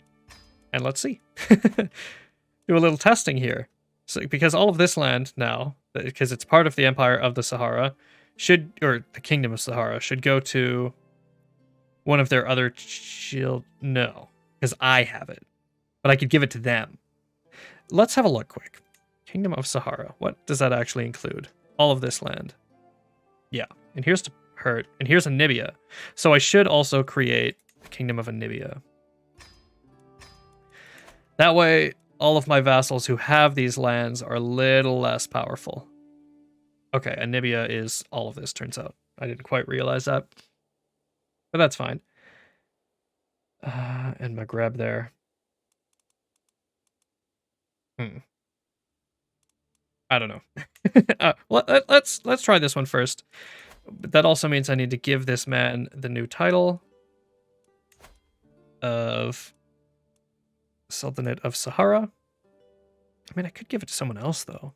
[SPEAKER 1] and let's see. Do a little testing here. So, because all of this land now, because it's part of the Empire of the Sahara, or the Kingdom of Sahara, should go to one of their other no, because I have it. But I could give it to them. Let's have a look quick. Kingdom of Sahara. What does that actually include? All of this land. Yeah. And here's Tahurt. And here's Anibia. So I should also create the Kingdom of Anibia. That way, all of my vassals who have these lands are a little less powerful. Okay, Anibia is all of this, turns out. I didn't quite realize that. But that's fine. And Maghreb there. I don't know. Let's try this one first. But that also means I need to give this man the new title of Sultanate of Sahara. I mean, I could give it to someone else, though.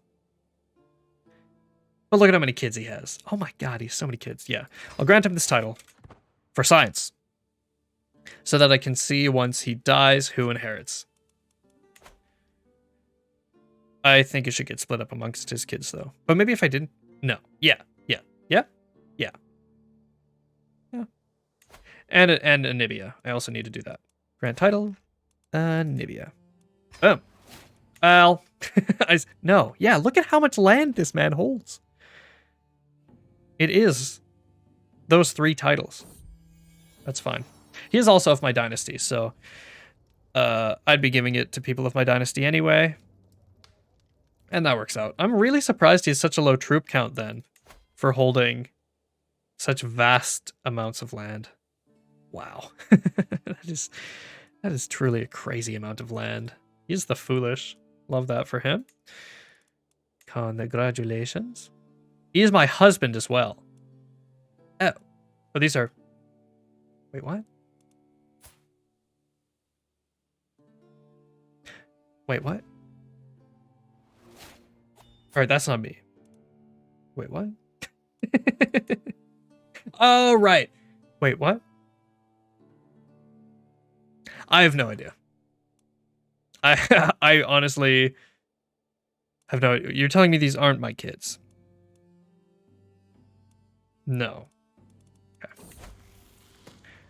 [SPEAKER 1] But look at how many kids he has. Oh my god, he has so many kids. Yeah, I'll grant him this title for science, so that I can see once he dies who inherits. I think it should get split up amongst his kids, though. But maybe if I didn't... No. Yeah. And Anibia. I also need to do that. Grand title, Anibia. Boom. Well, no. Yeah, look at how much land this man holds. It is those 3 titles. That's fine. He is also of my dynasty, so I'd be giving it to people of my dynasty anyway. And that works out. I'm really surprised he has such a low troop count then for holding such vast amounts of land. Wow. that is truly a crazy amount of land. He's the foolish. Love that for him. Congratulations. He is my husband as well. Oh. Oh, these are... Wait, what? Wait, what? Alright, that's not me. Wait, what? Oh, right. Wait, what? I have no idea. I honestly have no... You're telling me these aren't my kids? No. Okay.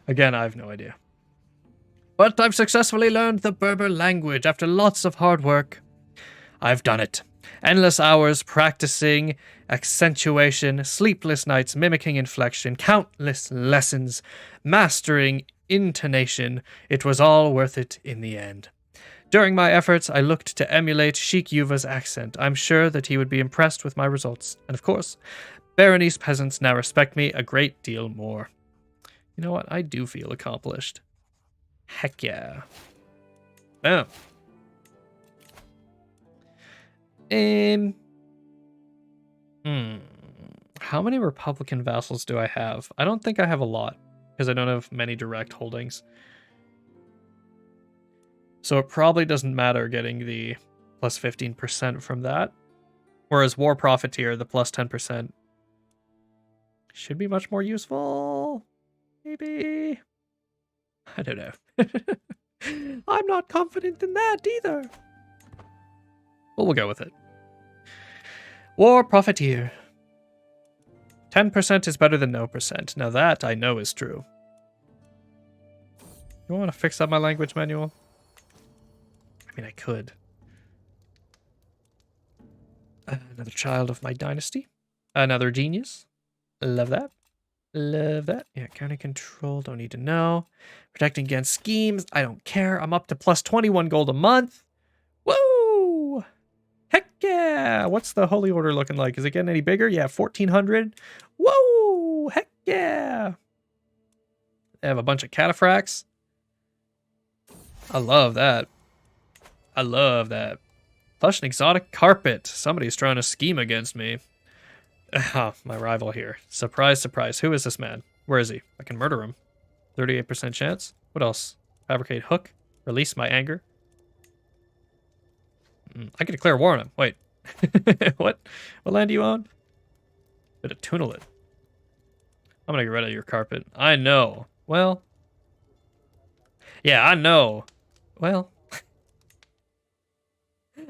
[SPEAKER 1] Again, I have no idea. But I've successfully learned the Berber language after lots of hard work. I've done it. Endless hours practicing accentuation, sleepless nights mimicking inflection, countless lessons, mastering intonation. It was all worth it in the end. During my efforts, I looked to emulate Sheikh Yuva's accent. I'm sure that he would be impressed with my results. And of course, Baronese peasants now respect me a great deal more. You know what? I do feel accomplished. Heck yeah. Boom. How many Republican vassals do I have? I don't think I have a lot, because I don't have many direct holdings. So it probably doesn't matter getting the plus 15% from that. Whereas War Profiteer, the plus 10%, should be much more useful. Maybe. I don't know. I'm not confident in that either. Well, we'll go with it. War Profiteer. 10% is better than no percent. Now that I know is true. You want to fix up my language manual? I mean, I could. Another child of my dynasty. Another genius. Love that. Love that. Yeah, county control. Don't need to know. Protecting against schemes. I don't care. I'm up to plus 21 gold a month. Woo! Heck yeah! What's the Holy Order looking like? Is it getting any bigger? Yeah, 1,400. Whoa! Heck yeah! They have a bunch of cataphracts. I love that. I love that. Plush and exotic carpet. Somebody's trying to scheme against me. Ah, my rival here. Surprise, surprise. Who is this man? Where is he? I can murder him. 38% chance. What else? Fabricate hook. Release my anger. I can declare war on him. Wait. What? What land do you own? Bit of Tunalit. I'm gonna get rid of your carpet. I know. Well. Yeah, I know. Well.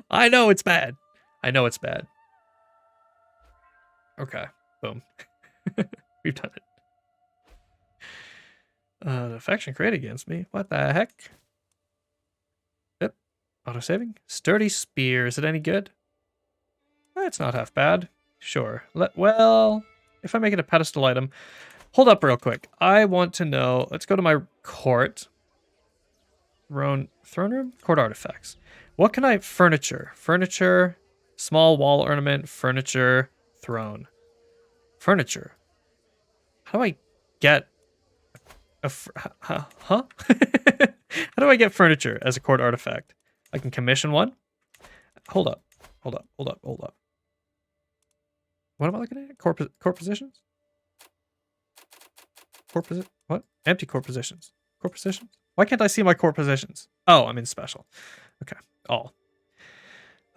[SPEAKER 1] I know it's bad. I know it's bad. Okay. Boom. We've done it. The faction created against me. What the heck? Yep. Auto-saving. Sturdy spear. Is it any good? It's not half bad. Sure. Well, if I make it a pedestal item. Hold up real quick. I want to know. Let's go to my court. Throne room? Court artifacts. What can I... Furniture. Furniture. Small wall ornament. Furniture. Throne. Furniture. How do I get... Huh? How do I get furniture as a court artifact? I can commission one? Hold up. Hold up. Hold up. Hold up. What am I looking at? Court positions? What? Empty court positions. Court positions? Why can't I see my court positions? Oh, I'm in special. Okay. All.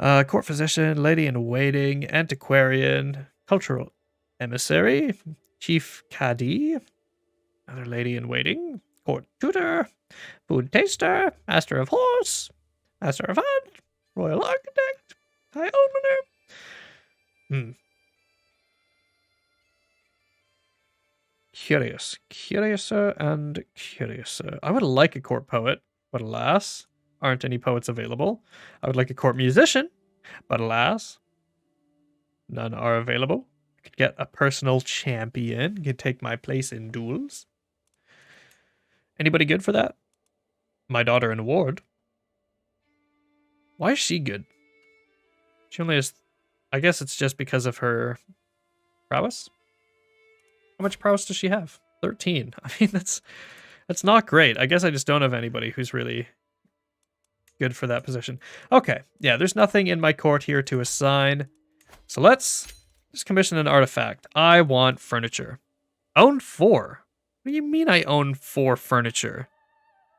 [SPEAKER 1] Court physician, lady in waiting, antiquarian, cultural emissary, chief cadi, another lady in waiting, court tutor, food taster, master of horse, master of hunt, royal architect, high almoner. Curiouser and curiouser. I would like a court poet, but alas, aren't any poets available. I would like a court musician, but alas, none are available. I could get a personal champion, could take my place in duels. Anybody good for that? My daughter in ward. Why is she good? She only has... I guess it's just because of her prowess? How much prowess does she have? 13. I mean, that's not great. I guess I just don't have anybody who's really good for that position. Okay, yeah, there's nothing in my court here to assign. So let's just commission an artifact. I want furniture. Own 4? What do you mean I own 4 furniture?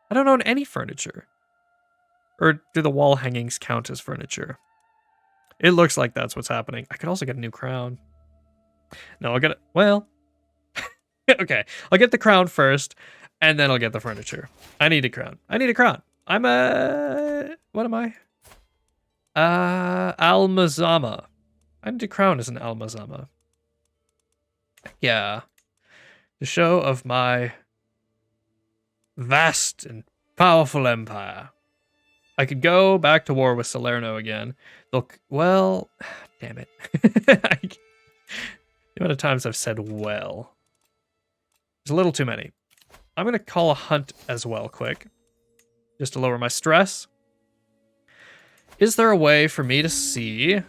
[SPEAKER 1] I don't own any furniture. Or do the wall hangings count as furniture? It looks like that's what's happening. I could also get a new crown. No, I'll get it. Well, okay. I'll get the crown first, and then I'll get the furniture. I need a crown. I need a crown. I'm a... What am I? Almazama. I need a crown as an Almazama. Yeah. The show of my vast and powerful empire. I could go back to war with Salerno again. Look, well, damn it. The amount of times I've said well. There's a little too many. I'm going to call a hunt as well, quick. Just to lower my stress. Is there a way for me to see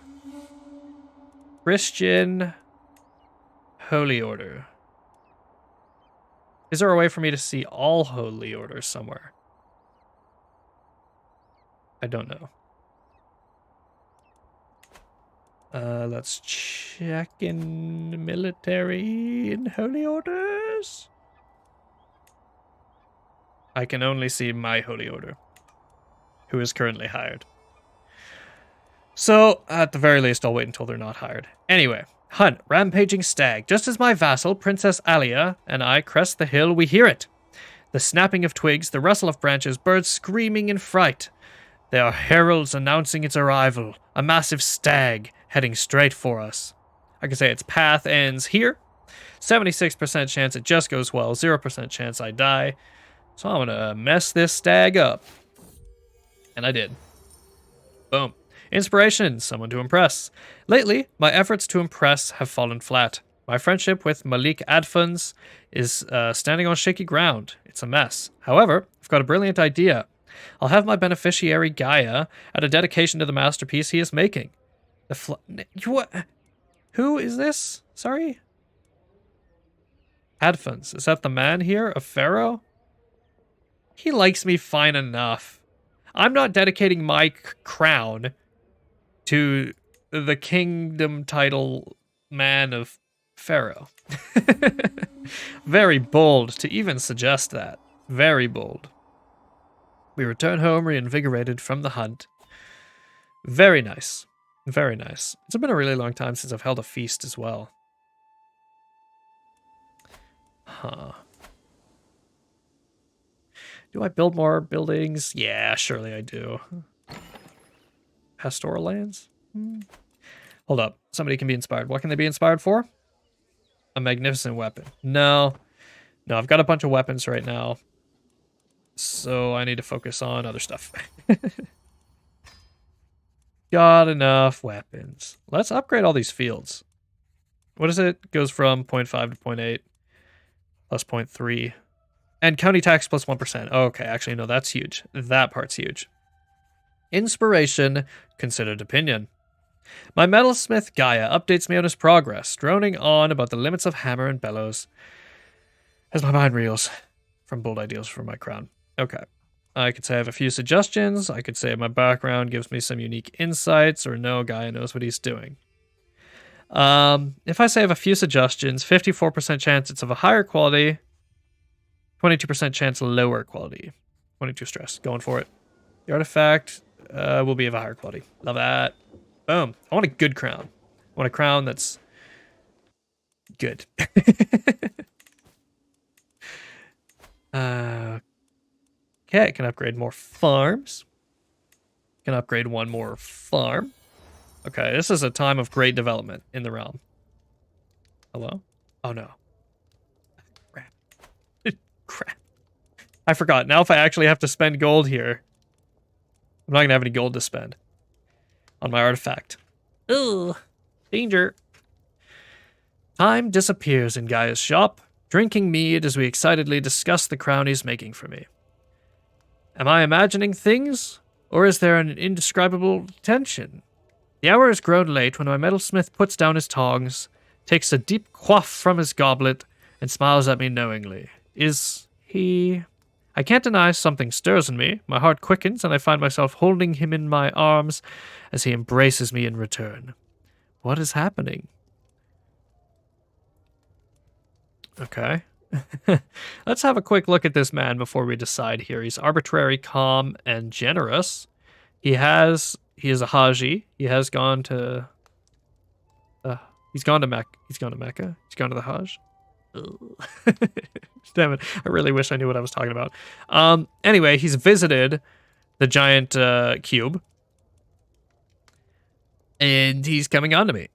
[SPEAKER 1] Christian Holy Order? Is there a way for me to see all Holy Orders somewhere? I don't know. Let's check in military and Holy Orders. I can only see my Holy Order, who is currently hired. So, at the very least, I'll wait until they're not hired. Anyway, hunt, rampaging stag. Just as my vassal, Princess Alia, and I crest the hill, we hear it. The snapping of twigs, the rustle of branches, birds screaming in fright. They are heralds announcing its arrival. A massive stag heading straight for us. I can say its path ends here. 76% chance it just goes well. 0% chance I die. So I'm gonna mess this stag up. And I did. Boom. Inspiration, someone to impress. Lately, my efforts to impress have fallen flat. My friendship with Malik Adfans is standing on shaky ground. It's a mess. However, I've got a brilliant idea. I'll have my beneficiary Gaia at a dedication to the masterpiece he is making. What? Who is this? Sorry? Adfans. Is that the man here? A pharaoh? He likes me fine enough. I'm not dedicating my crown to the kingdom title man of Pharaoh. Very bold to even suggest that. Very bold. We return home reinvigorated from the hunt. Very nice. Very nice. It's been a really long time since I've held a feast as well. Huh. Do I build more buildings? Yeah, surely I do. Pastoral lands? Hold up. Somebody can be inspired. What can they be inspired for? A magnificent weapon. No. No, I've got a bunch of weapons right now. So I need to focus on other stuff. Got enough weapons. Let's upgrade all these fields. What is it? Goes from 0.5 to 0.8 plus 0.3. And county tax plus 1%. Okay, actually, no, that's huge. That part's huge. Inspiration, considered opinion. My metalsmith Gaia updates me on his progress, droning on about the limits of hammer and bellows as my mind reels from bold ideals for my crown. Okay. I could say I have a few suggestions. I could say my background gives me some unique insights, or no, Gaia knows what he's doing. If I say I have a few suggestions, 54% chance it's of a higher quality, 22% chance lower quality. 22 stress. Going for it. The artifact will be of a higher quality. Love that. Boom. I want a good crown. I want a crown that's good. Okay, can upgrade more farms. Can upgrade one more farm. Okay, this is a time of great development in the realm. Hello? Oh no. Crap. Crap. I forgot. Now if I actually have to spend gold here, I'm not going to have any gold to spend on my artifact. Ugh. Danger. Time disappears in Gaia's shop, drinking mead as we excitedly discuss the crown he's making for me. Am I imagining things, or is there an indescribable tension? The hour has grown late when my metalsmith puts down his tongs, takes a deep quaff from his goblet, and smiles at me knowingly. Is he... I can't deny something stirs in me. My heart quickens, and I find myself holding him in my arms as he embraces me in return. What is happening? Okay. Let's have a quick look at this man before we decide here. He's arbitrary, calm, and generous. He is a Haji. He has gone to... he's gone to Mecca. He's gone to the Hajj. Damn it. I really wish I knew what I was talking about. Anyway, he's visited the giant cube. And he's coming on to me.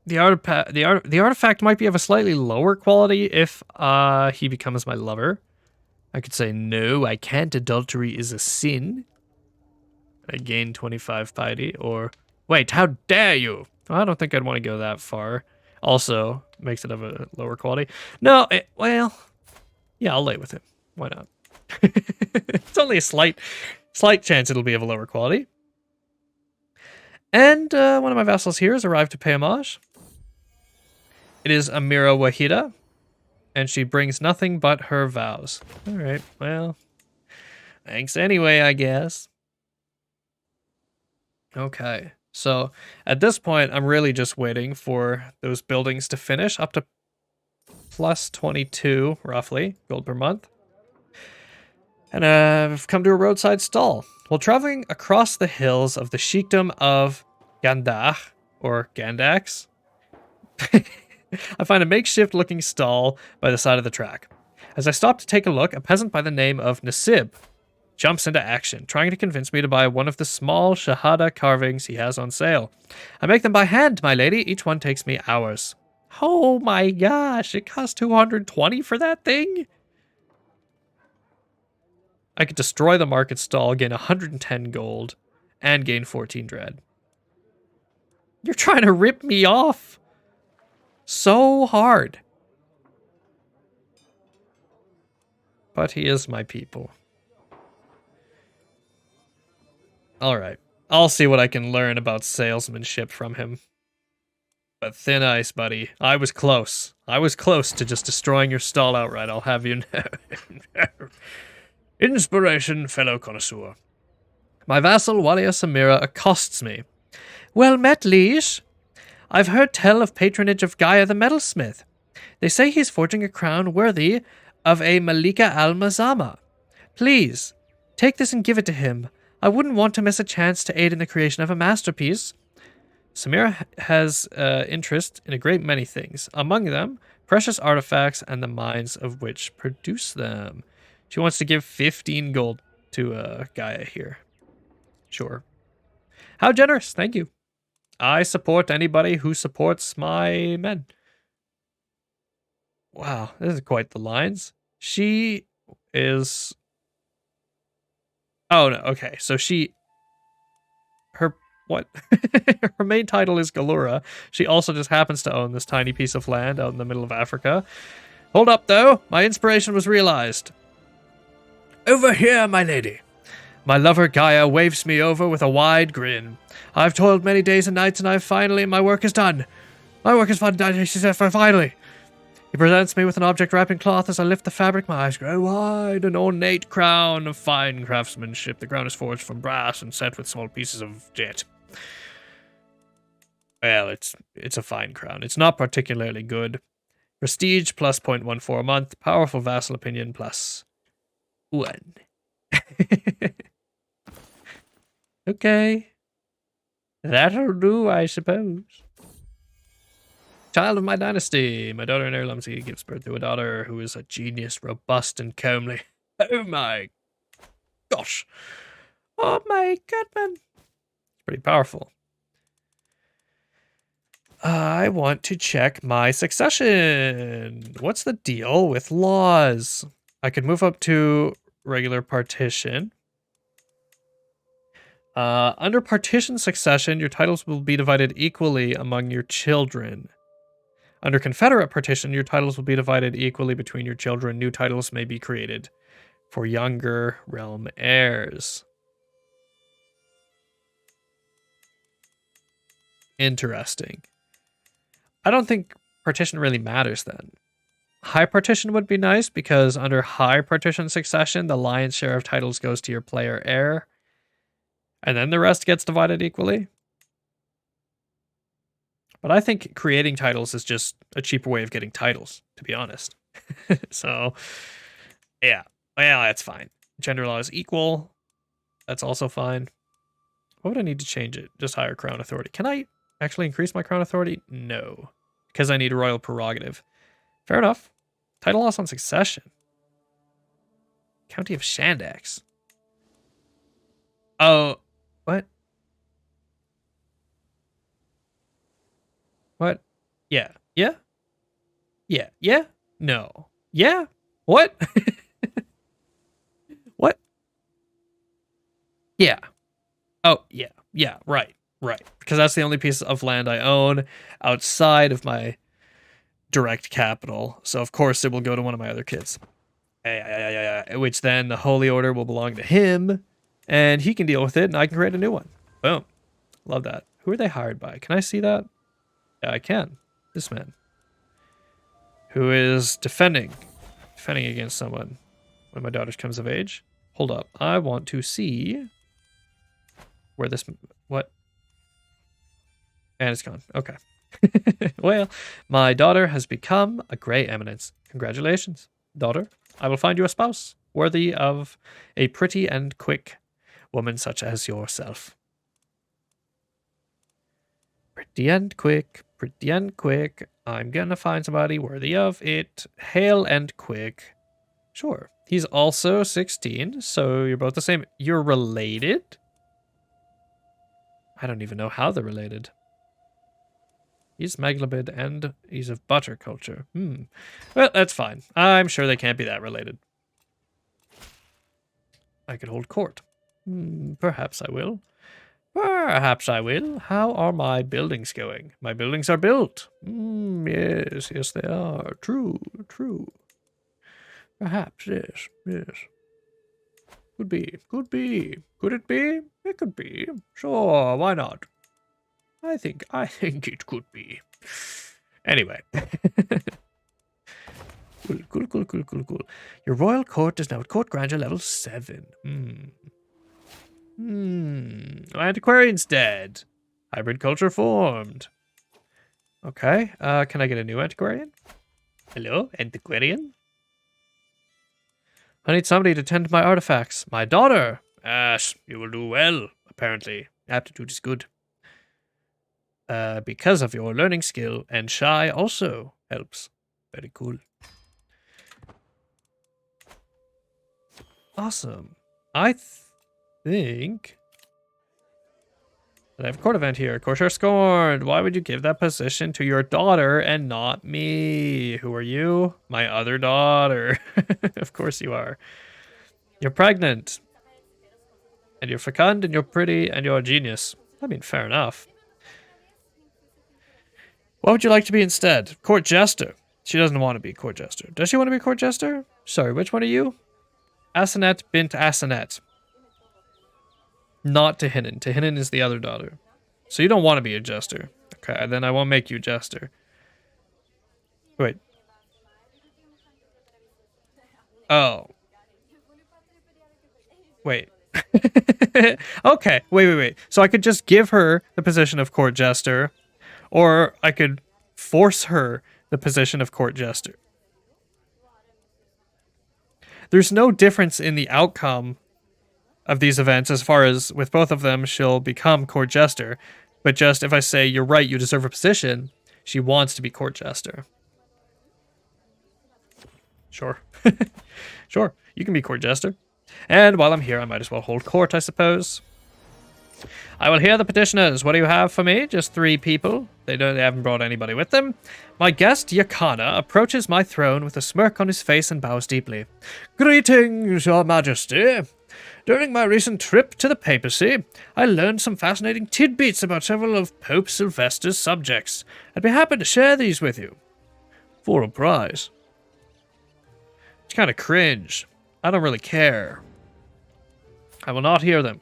[SPEAKER 1] The artifact might be of a slightly lower quality if he becomes my lover. I could say, no, I can't. Adultery is a sin. I gain 25 piety. Or, wait, how dare you? I don't think I'd want to go that far. Also, makes it of a lower quality. No, well, yeah, I'll lay with him. Why not? It's only a slight chance it'll be of a lower quality. And one of my vassals here has arrived to pay homage. It is Amira Wahida, and she brings nothing but her vows. All right, well, thanks anyway, I guess. Okay, so at this point, I'm really just waiting for those buildings to finish up to plus 22, roughly, gold per month. And I've come to a roadside stall. While traveling across the hills of the Sheikdom of Gandach, or Gandax, I find a makeshift-looking stall by the side of the track. As I stop to take a look, a peasant by the name of Nasib jumps into action, trying to convince me to buy one of the small Shahada carvings he has on sale. I make them by hand, my lady. Each one takes me hours. Oh my gosh, it costs 220 for that thing? I could destroy the market stall, gain 110 gold, and gain 14 dread. You're trying to rip me off so hard. But he is my people. Alright, I'll see what I can learn about salesmanship from him. But thin ice, buddy. I was close. I was close to just destroying your stall outright, I'll have you know. Inspiration, fellow connoisseur. My vassal, Walia Samira, accosts me. Well met, liege. I've heard tell of patronage of Gaia the metalsmith. They say he's forging a crown worthy of a Malika al-Mazama. Please, take this and give it to him. I wouldn't want to miss a chance to aid in the creation of a masterpiece. Samira has interest in a great many things, among them precious artifacts and the mines of which produce them. She wants to give 15 gold to Gaia here. Sure. How generous, thank you. I support anybody who supports my men. Wow, this is quite the lines. She is... Oh, no, okay. So what? Her main title is Galura. She also just happens to own this tiny piece of land out in the middle of Africa. Hold up, though. My inspiration was realized. Over here, my lady. My lover Gaia waves me over with a wide grin. I've toiled many days and nights, and my work is done. My work is done, she says, finally. He presents me with an object wrapped in cloth. As I lift the fabric, my eyes grow wide. An ornate crown of fine craftsmanship. The crown is forged from brass and set with small pieces of jet. Well, it's a fine crown. It's not particularly good. Prestige plus 0.14 a month. Powerful vassal opinion plus 1. Okay. That'll do, I suppose. Child of my dynasty. My daughter in heirlooms gives birth to a daughter who is a genius, robust and comely. Oh my gosh. Oh my god, man. It's pretty powerful. I want to check my succession. What's the deal with laws? I could move up to regular partition. Under partition succession, your titles will be divided equally among your children. Under Confederate partition, your titles will be divided equally between your children. New titles may be created for younger realm heirs. Interesting. I don't think partition really matters then. High partition would be nice because under high partition succession, the lion's share of titles goes to your player heir. And then the rest gets divided equally. But I think creating titles is just a cheaper way of getting titles, to be honest. So, yeah. Well, that's fine. Gender law is equal. That's also fine. What would I need to change it? Just higher crown authority. Can I actually increase my crown authority? No. Because I need a royal prerogative. Fair enough. Title loss on succession. County of Shandax. Oh, what? What? Yeah. Yeah? Yeah. Yeah? No. Yeah? What? What? Yeah. Oh, yeah. Yeah, right. Right. Because that's the only piece of land I own outside of my direct capital. So, of course, it will go to one of my other kids. Which then the Holy Order will belong to him, and he can deal with it, and I can create a new one. Boom. Love that. Who are they hired by? Can I see that? Yeah, I can. This man. Who is defending against someone when my daughter comes of age. Hold up. I want to see where this... What? And it's gone. Okay. Well, my daughter has become a grey eminence. Congratulations, daughter. I will find you a spouse worthy of a pretty and quick woman such as yourself. Pretty and quick, pretty and quick. I'm gonna find somebody worthy of it. Hail and quick. Sure. He's also 16, so you're both the same. You're related? I don't even know how they're related. He's Maglabid and he's of butter culture. Well, that's fine. I'm sure they can't be that related. I could hold court. Perhaps I will. Perhaps I will. How are my buildings going? My buildings are built. Yes, yes they are. True, true. Perhaps, yes, yes. Could be, could be. Could it be? It could be. Sure, why not? I think it could be. Anyway. Cool. Your royal court is now at court grandeur level 7. Antiquarian's dead. Hybrid culture formed. Okay. Can I get a new antiquarian? Hello, antiquarian? I need somebody to tend to my artifacts. My daughter. Yes, you will do well, apparently. Aptitude is good. Because of your learning skill, and shy also helps. Very cool. Awesome. I think that I have a court event here. Courtier scorned. Why would you give that position to your daughter and not me? Who are you? My other daughter. Of course you are. You're pregnant. And you're fecund, and you're pretty, and you're a genius. I mean, fair enough. What would you like to be instead? Court jester. She doesn't want to be court jester. Does she want to be court jester? Sorry, which one are you? Asenet bint Asenet. Not Tehinin. Tehinin is the other daughter. So you don't want to be a jester. Okay, then I won't make you a jester. Wait. Oh. Wait. Okay, wait. So I could just give her the position of court jester, or I could force her the position of court jester. There's no difference in the outcome of these events as far as with both of them she'll become court jester. But just if I say, you're right, you deserve a position, she wants to be court jester. Sure. Sure, you can be court jester. And while I'm here, I might as well hold court, I suppose. I will hear the petitioners. What do you have for me? Just 3 people. They haven't brought anybody with them. My guest, Yakana, approaches my throne with a smirk on his face and bows deeply. Greetings, your majesty. During my recent trip to the papacy, I learned some fascinating tidbits about several of Pope Sylvester's subjects. I'd be happy to share these with you. For a prize. It's kind of cringe. I don't really care. I will not hear them.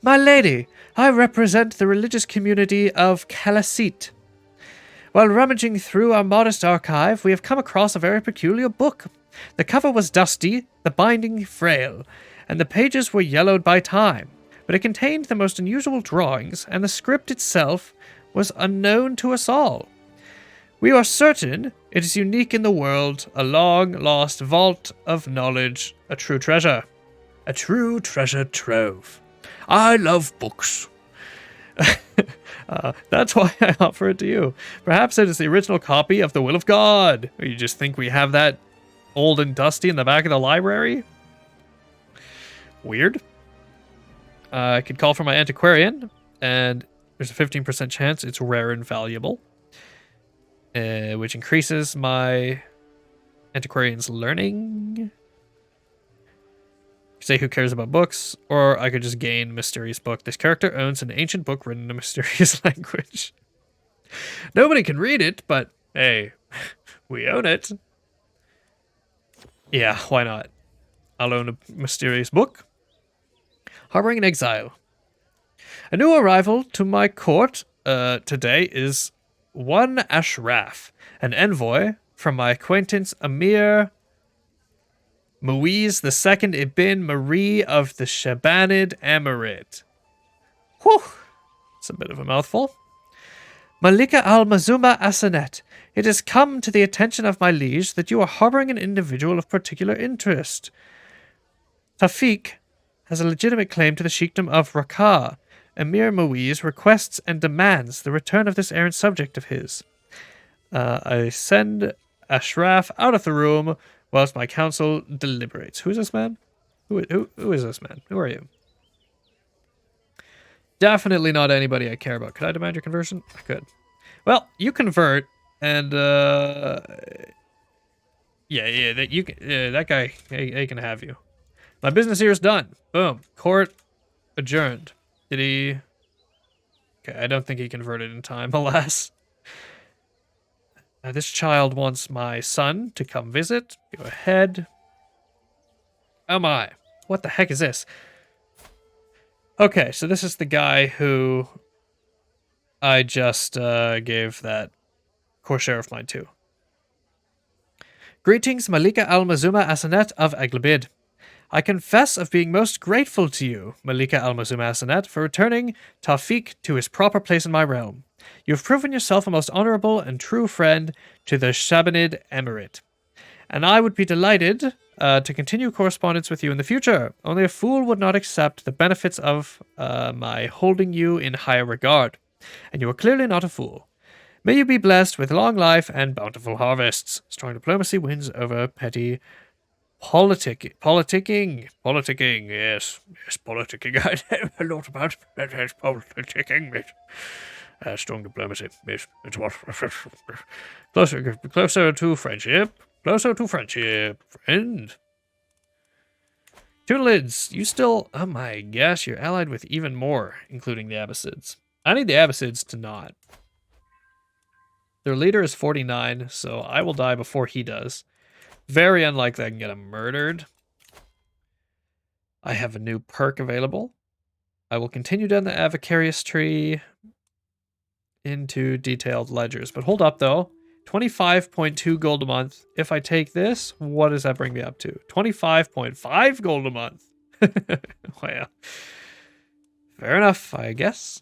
[SPEAKER 1] My lady, I represent the religious community of Calasit. While rummaging through our modest archive, we have come across a very peculiar book. The cover was dusty, the binding frail, and the pages were yellowed by time, but it contained the most unusual drawings, and the script itself was unknown to us all. We are certain it is unique in the world, a long-lost vault of knowledge, a true treasure. A true treasure trove. I love books. That's why I offer it to you. Perhaps it is the original copy of The Will of God. Or you just think we have that old and dusty in the back of the library? Weird. I could call for my antiquarian, and there's a 15% chance it's rare and valuable, which increases my antiquarian's learning. Say who cares about books, or I could just gain mysterious book. This character owns an ancient book written in a mysterious language. Nobody can read it, but hey, we own it. Yeah, why not? I'll own a mysterious book. Harboring an exile. A new arrival to my court today is one Ashraf, an envoy from my acquaintance Amir Muiz II Ibn Marie of the Shandax Emirate. Whew, it's a bit of a mouthful. Malika al-Mazuma Asanet, it has come to the attention of my liege that you are harboring an individual of particular interest. Tafik has a legitimate claim to the sheikdom of Raqqa. Emir Muiz requests and demands the return of this errant subject of his. I send Ashraf out of the room whilst my council deliberates. Who is this man? Who is this man? Who are you? Definitely not anybody I care about. Could I demand your conversion? I could. Well, you convert, and that guy, he can have you. My business here is done. Boom. Court adjourned. Did he? Okay, I don't think he converted in time, alas. This child wants my son to come visit. Go ahead. Oh my. What the heck is this? Okay, so this is the guy who I just gave that corsair of mine to. Greetings, Malika al-Mazuma Asanet of Aglabid. I confess of being most grateful to you, Malika al-Mazuma Asanet, for returning Tawfiq to his proper place in my realm. You have proven yourself a most honorable and true friend to the Shandax Emirate, and I would be delighted to continue correspondence with you in the future. Only a fool would not accept the benefits of my holding you in higher regard, and you are clearly not a fool. May you be blessed with long life and bountiful harvests. Strong diplomacy wins over petty politicking, yes, politicking. I know a lot about politicking. Strong diplomacy, yes, it's what. Closer to friendship, friend. Tunelids, you still, oh my gosh, you're allied with even more, including the Abbasids. I need the Abbasids to not. Their leader is 49, so I will die before he does. Very unlikely I can get him murdered. I have a new perk available. I will continue down the Avicarius tree into detailed ledgers. But hold up, though. 25.2 gold a month. If I take this, what does that bring me up to? 25.5 gold a month. Well, fair enough, I guess.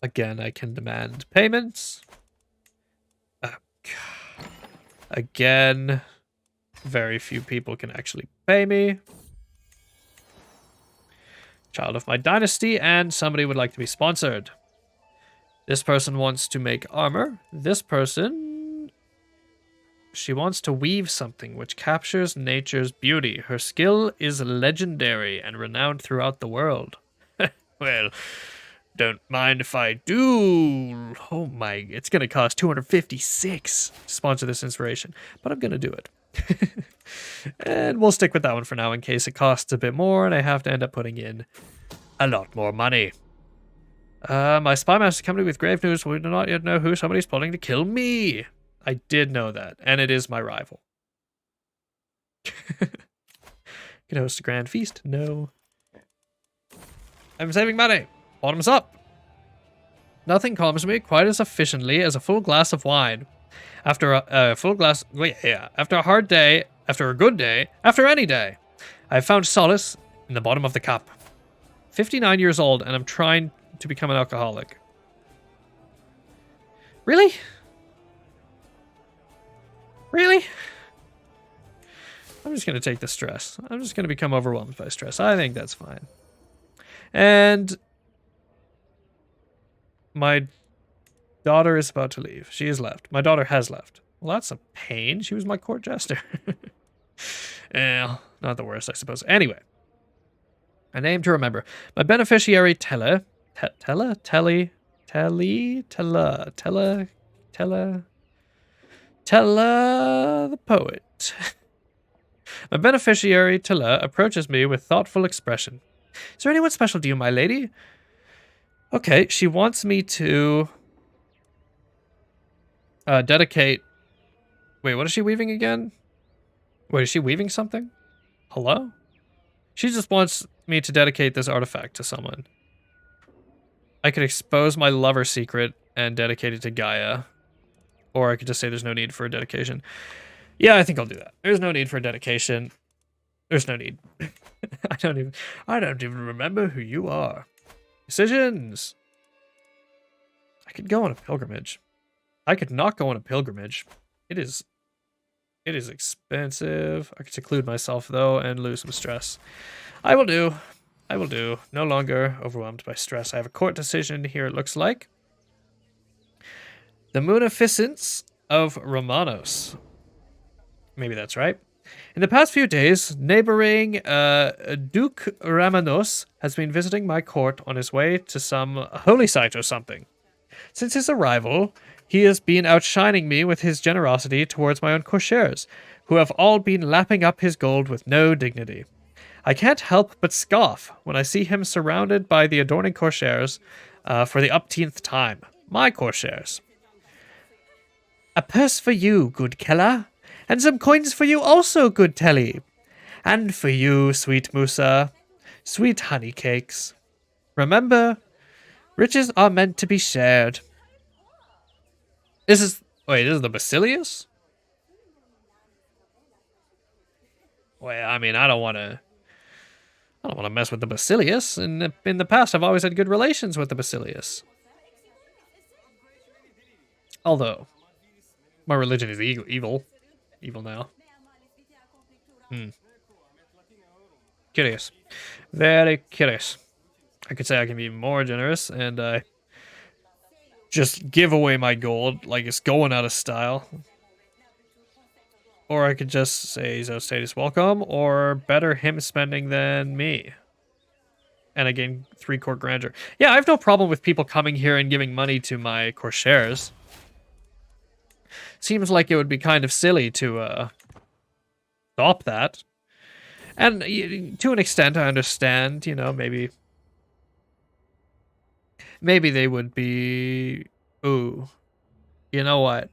[SPEAKER 1] Again, I can demand payments. Again, very few people can actually pay me. Child of my dynasty, and somebody would like to be sponsored. This person wants to make armor. This person, she wants to weave something which captures nature's beauty. Her skill is legendary and renowned throughout the world. Well, don't mind if I do. Oh my, it's going to cost 256 to sponsor this inspiration, but I'm going to do it. And we'll stick with that one for now in case it costs a bit more and I have to end up putting in a lot more money. My spy master coming with grave news. We do not yet know who somebody's plotting to kill me. I did know that, and it is my rival. Can host a grand feast? No. I'm saving money. Bottoms up. Nothing calms me quite as efficiently as a full glass of wine. After after a hard day, after a good day, after any day, I have found solace in the bottom of the cup. 59 years old, and I'm trying to become an alcoholic. Really? Really? I'm just going to take the stress. I'm just going to become overwhelmed by stress. I think that's fine. And my daughter is about to leave. She has left. My daughter has left. Well, that's a pain. She was my court jester. Not the worst, I suppose. Anyway. A name to remember. My beneficiary, Tella the poet. My beneficiary, Tella, approaches me with thoughtful expression. Is there anyone special to you, my lady? Okay, she wants me to dedicate... Wait, what is she weaving again? Wait, is she weaving something? Hello? She just wants me to dedicate this artifact to someone. I could expose my lover secret and dedicate it to Gaia. Or I could just say there's no need for a dedication. Yeah, I think I'll do that. There's no need for a dedication. There's no need. I don't even remember who you are. Decisions. I could go on a pilgrimage. I could not go on a pilgrimage. It is expensive. I could seclude myself though and lose some stress. I will do. No longer overwhelmed by stress. I have a court decision here, it looks like. The Munificence of Romanos. Maybe that's right. In the past few days, neighboring Duke Ramanos has been visiting my court on his way to some holy site or something. Since his arrival, he has been outshining me with his generosity towards my own corsairs, who have all been lapping up his gold with no dignity. I can't help but scoff when I see him surrounded by the adorning corsairs for the upteenth time. My corsairs. A purse for you, good Kella, and some coins for you also, good Telly. And for you, sweet Musa, sweet honey cakes. Remember, riches are meant to be shared. This is the Basilius? Well, I mean, I don't want to mess with the Basilius. In the past, I've always had good relations with the Basilius. Although, my religion is evil. Evil now. Curious. Very curious. I could say I can be more generous and just give away my gold like it's going out of style. Or I could just say Sultanate is welcome, or better him spending than me. And I gain 3 court grandeur. Yeah, I have no problem with people coming here and giving money to my corsairs. Seems like it would be kind of silly to stop that. And to an extent, I understand, you know, maybe they would be... Ooh. You know what?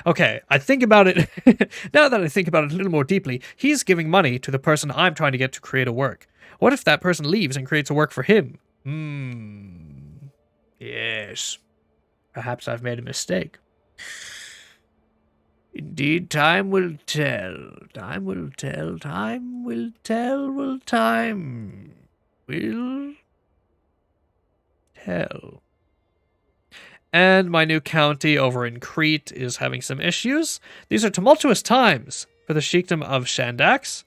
[SPEAKER 1] Okay, I think about it... now that I think about it a little more deeply, he's giving money to the person I'm trying to get to create a work. What if that person leaves and creates a work for him? Yes. Perhaps I've made a mistake. Indeed, time will tell. Time will tell. Time will tell. Will time will tell. And my new county over in Crete is having some issues. These are tumultuous times for the Sheikdom of Shandax.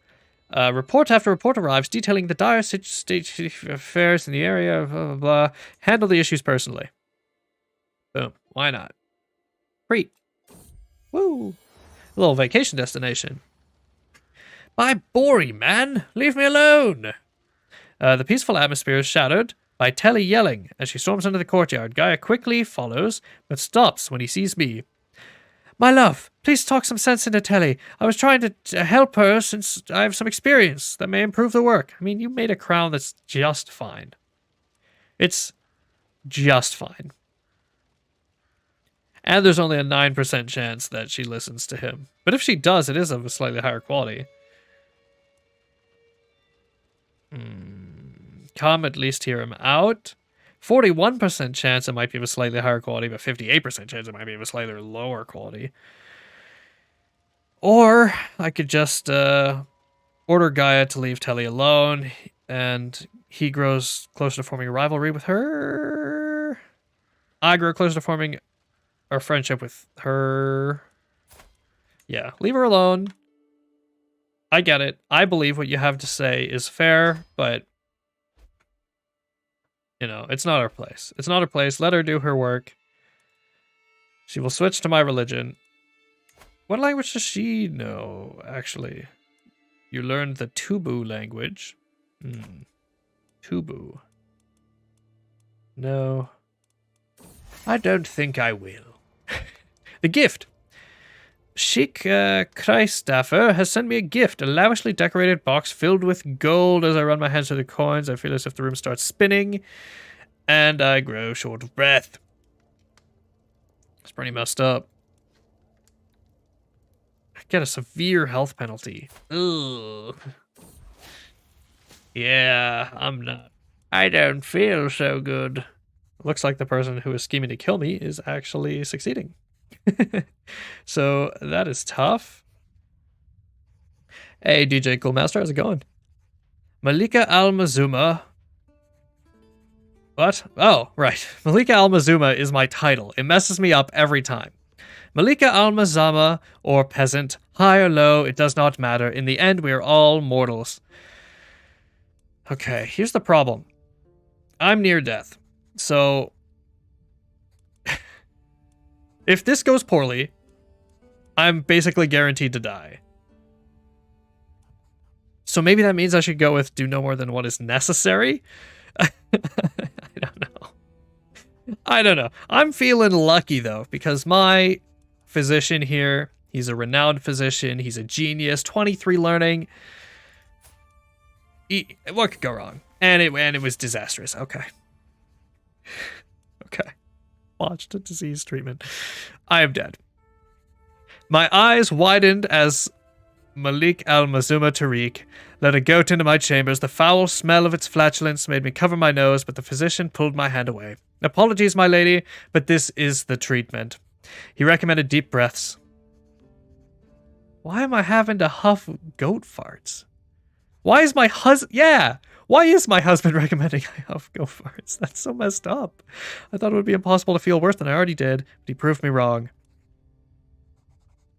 [SPEAKER 1] Report after report arrives detailing the dire state of affairs in the area, blah, blah, blah. Handle the issues personally. Boom. Why not? Crete. Woo! A little vacation destination. By Bori, man! Leave me alone! The peaceful atmosphere is shadowed by Telly yelling as she storms into the courtyard. Gaia quickly follows, but stops when he sees me. My love, please talk some sense into Telly. I was trying to help her since I have some experience that may improve the work. I mean, you made a crown that's just fine. It's just fine. And there's only a 9% chance that she listens to him. But if she does, it is of a slightly higher quality. Come at least hear him out. 41% chance it might be of a slightly higher quality, but 58% chance it might be of a slightly lower quality. Or I could just order Gaia to leave Telly alone, and he grows closer to forming a rivalry with her. I grow closer to forming a friendship with her. Yeah, leave her alone. I get it. I believe what you have to say is fair, but you know, it's not our place. It's not our place. Let her do her work. She will switch to my religion. What language does she know, actually? You learned the Tubu language. Tubu. No. I don't think I will. The gift. CK3 has sent me a gift, a lavishly decorated box filled with gold. As I run my hands through the coins, I feel as if the room starts spinning, and I grow short of breath. It's pretty messed up. I get a severe health penalty. Ugh. Yeah, I don't feel so good. Looks like the person who is scheming to kill me is actually succeeding. So that is tough. Hey, DJ Coolmaster, how's it going? Malika Al-Mazuma. What? Oh, right. Malika Al-Mazuma is my title. It messes me up every time. Malika Al-Mazama, or peasant, high or low, it does not matter. In the end, we are all mortals. Okay, here's the problem. I'm near death. So if this goes poorly, I'm basically guaranteed to die. So maybe that means I should go with do no more than what is necessary? I don't know. I'm feeling lucky, though, because my physician here, he's a renowned physician. He's a genius. 23 learning. What could go wrong? And it was disastrous. Okay. Okay. Watched a disease treatment. I am dead. My eyes widened as Malik al-Mazuma Tariq led a goat into my chambers. The foul smell of its flatulence made me cover my nose, but the physician pulled my hand away. Apologies, my lady, but this is the treatment. He recommended deep breaths. Why am I having to huff goat farts? Why is my Why is my husband recommending I huff goat farts? That's so messed up. I thought it would be impossible to feel worse than I already did, but he proved me wrong.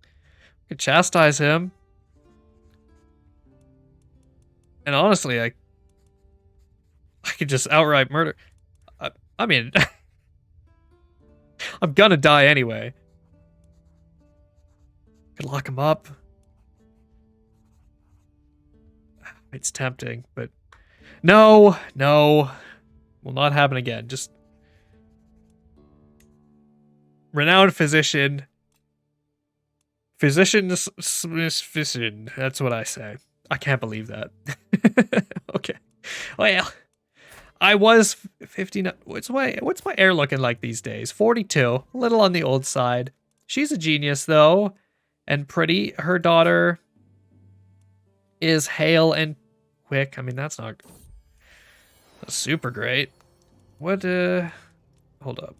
[SPEAKER 1] I could chastise him. And honestly, I could just outright murder. I mean, I'm gonna die anyway. Could lock him up. It's tempting, but no, will not happen again. Just renowned physician. Physician. That's what I say. I can't believe that. Okay. Well, I was 59. What's my air looking like these days? 42. A little on the old side. She's a genius, though. And pretty. Her daughter is hale and quick. I mean, that's not super great. What, hold up.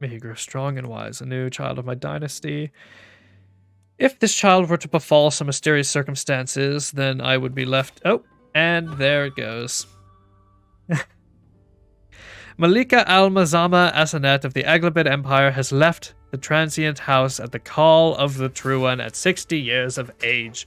[SPEAKER 1] May he grow strong and wise, a new child of my dynasty. If this child were to befall some mysterious circumstances, then I would be left... Oh, and there it goes. Malika Al-Mazama Asanet of the Aglabid Empire has left the transient house at the call of the True One at 60 years of age.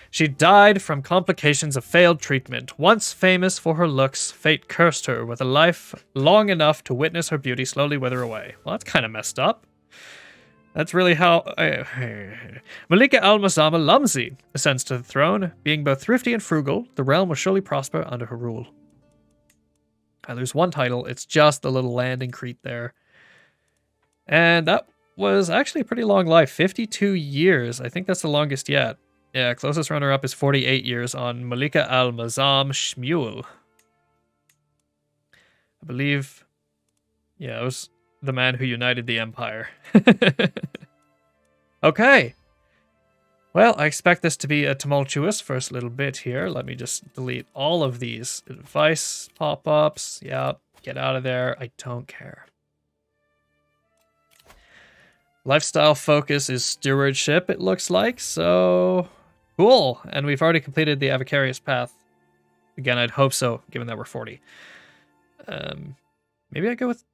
[SPEAKER 1] She died from complications of failed treatment. Once famous for her looks, fate cursed her with a life long enough to witness her beauty slowly wither away. Well, that's kind of messed up. That's really how... Malika Al-Mazama Lumsi ascends to the throne. Being both thrifty and frugal, the realm will surely prosper under her rule. I lose one title. It's just the little land in Crete there. And up. was actually a pretty long life, 52 years. I think that's the longest yet. Yeah, closest runner-up is 48 years on Malika al-Mazam Shmuel. I believe, yeah, it was the man who united the empire. Okay. Well, I expect this to be a tumultuous first little bit here. Let me just delete all of these advice pop-ups. Yep, get out of there. I don't care. Lifestyle focus is stewardship, it looks like, so cool. And we've already completed the Avicarius path. Again, I'd hope so, given that we're 40. Maybe I go with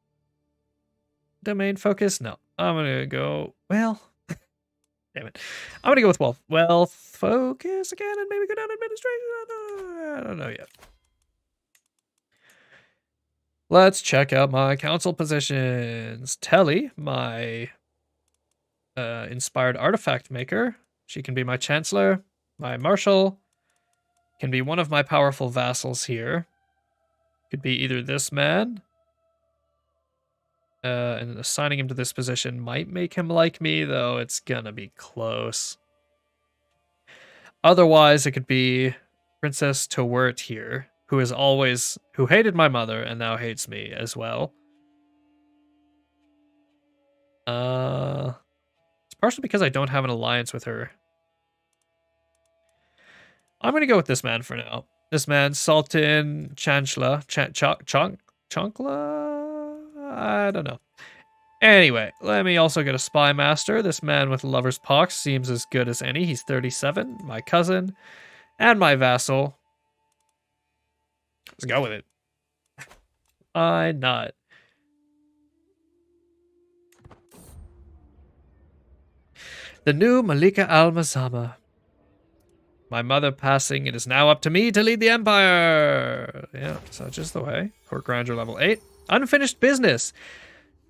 [SPEAKER 1] domain focus? No, I'm gonna go, well, damn it. I'm gonna go with wealth focus again and maybe go down administration. I don't know yet. Let's check out my council positions. Telly, my inspired artifact maker. She can be my chancellor. My marshal can be one of my powerful vassals here. Could be either this man. And assigning him to this position might make him like me, though it's gonna be close. Otherwise, it could be Princess Towert here, who hated my mother and now hates me as well. It's partially because I don't have an alliance with her. I'm gonna go with this man for now. This man, Sultan Chancellor, Chankla? I don't know. Anyway, let me also get a spy master. This man with lover's pox seems as good as any. He's 37, my cousin, and my vassal. Let's go with it. Why not? The new Malika al-Mazama. My mother passing, it is now up to me to lead the empire. Yeah, such is the way. Court grandeur level 8. Unfinished business.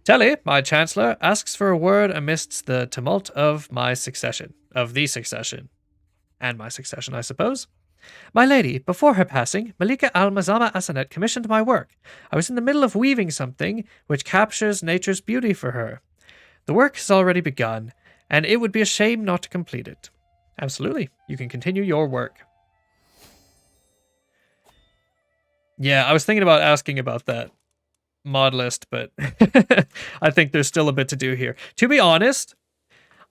[SPEAKER 1] Telly, my chancellor, asks for a word amidst the tumult of my succession. Of the succession. And my succession, I suppose. My lady, before her passing, Malika al-Mazama Asanet commissioned my work. I was in the middle of weaving something which captures nature's beauty for her. The work has already begun, and it would be a shame not to complete it. Absolutely. You can continue your work. Yeah, I was thinking about asking about that mod list, but I think there's still a bit to do here. To be honest,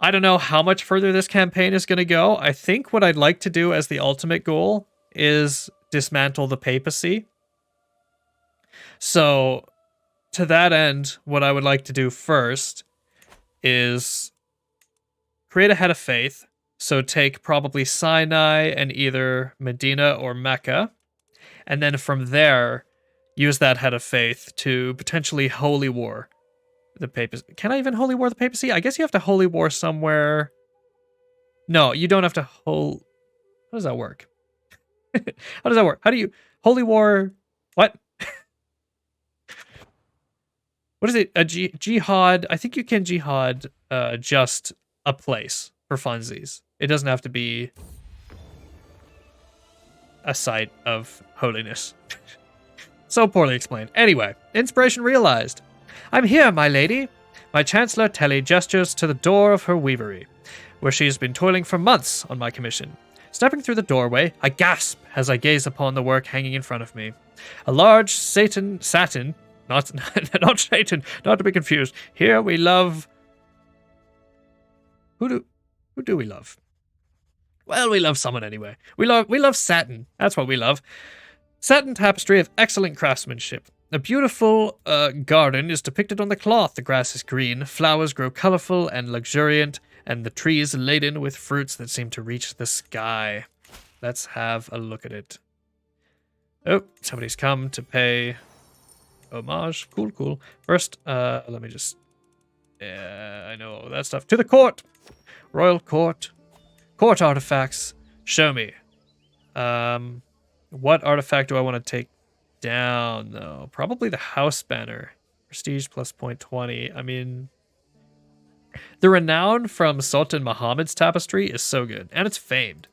[SPEAKER 1] I don't know how much further this campaign is going to go. I think what I'd like to do as the ultimate goal is dismantle the papacy. So, to that end, what I would like to do first is create a head of faith. So take probably Sinai and either Medina or Mecca. And then from there, use that head of faith to potentially holy war the papacy. Can I even holy war the papacy? I guess you have to holy war somewhere. No, you don't have to How does that work? How does that work? How do you holy war? What? What is it? A jihad? I think you can jihad just a place for funsies. It doesn't have to be a site of holiness. So poorly explained. Anyway, inspiration realized. I'm here, my lady. My chancellor Telly gestures to the door of her weavery, where she has been toiling for months on my commission. Stepping through the doorway, I gasp as I gaze upon the work hanging in front of me. A large satin, not Satan, not to be confused. Here we love. Who do we love? Well, we love someone anyway. We love satin. That's what we love. Satin tapestry of excellent craftsmanship. A beautiful garden is depicted on the cloth. The grass is green, flowers grow colorful and luxuriant, and the trees laden with fruits that seem to reach the sky. Let's have a look at it. Oh, somebody's come to pay homage. Cool. First, let me just... I know that stuff. To the court! Royal court. Court artifacts. Show me. What artifact do I want to take down, though? Probably the house banner. Prestige plus 0.20. I mean, the renown from Sultan Muhammad's tapestry is so good, and it's famed.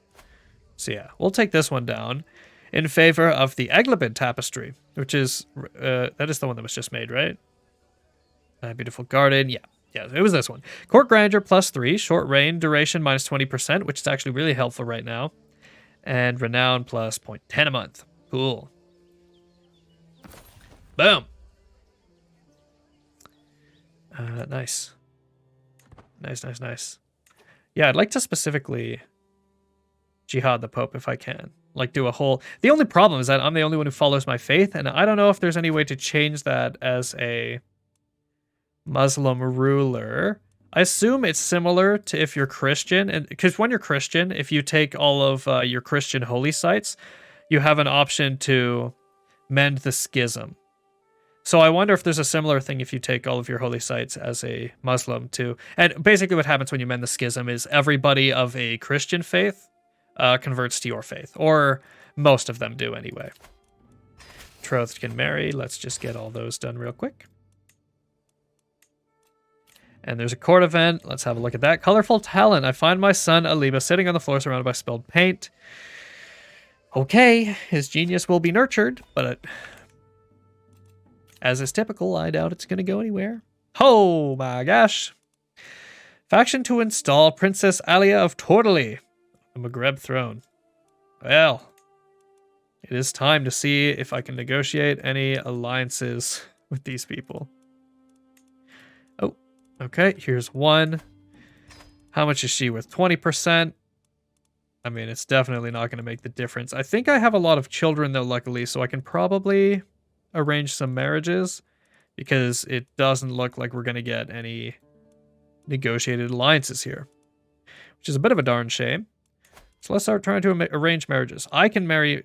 [SPEAKER 1] So yeah, we'll take this one down in favor of the Eglabid tapestry, which is, that is the one that was just made, right? Beautiful garden, yeah. Yeah, it was this one. Court grandeur +3, short reign duration -20%, which is actually really helpful right now. And renown plus 0.10 a month. Cool. Boom. Nice. Nice. Yeah, I'd like to specifically jihad the Pope if I can. Like, do a whole... The only problem is that I'm the only one who follows my faith, and I don't know if there's any way to change that as a Muslim ruler. I assume it's similar to if you're Christian, and because when you're Christian, if you take all of your Christian holy sites, you have an option to mend the schism. So I wonder if there's a similar thing if you take all of your holy sites as a Muslim too. And basically what happens when you mend the schism is everybody of a Christian faith converts to your faith, or most of them do anyway. Betrothed can marry. Let's just get all those done real quick. And there's a court event. Let's have a look at that. Colorful talent. I find my son Aliba sitting on the floor surrounded by spilled paint. Okay, his genius will be nurtured, but as is typical, I doubt it's going to go anywhere. Oh my gosh. Faction to install Princess Alia of Tortoli, the Maghreb throne. Well, it is time to see if I can negotiate any alliances with these people. Oh, okay, here's one. How much is she worth? 20%. I mean, it's definitely not going to make the difference. I think I have a lot of children, though, luckily, so I can probably arrange some marriages, because it doesn't look like we're going to get any negotiated alliances here, which is a bit of a darn shame. So let's start trying to arrange marriages. I can marry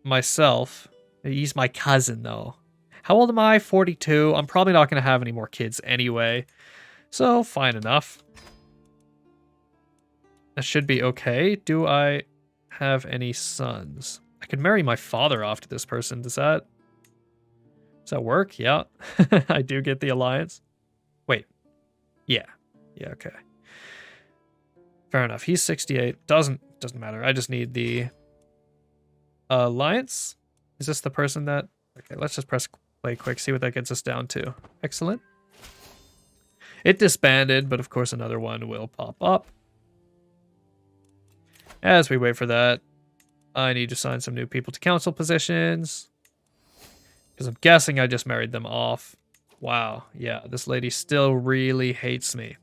[SPEAKER 1] myself. He's my cousin, though. How old am I? 42. I'm probably not going to have any more kids anyway, so fine enough. That should be okay. Do I have any sons? I could marry my father off to this person. Does that work? Yeah. I do get the alliance. Wait. Yeah, okay. Fair enough. He's 68. Doesn't matter. I just need the alliance. Is this the person that... Okay, let's just press play quick, see what that gets us down to. Excellent. It disbanded, but of course another one will pop up. As we wait for that, I need to assign some new people to council positions, because I'm guessing I just married them off. Wow, yeah, this lady still really hates me.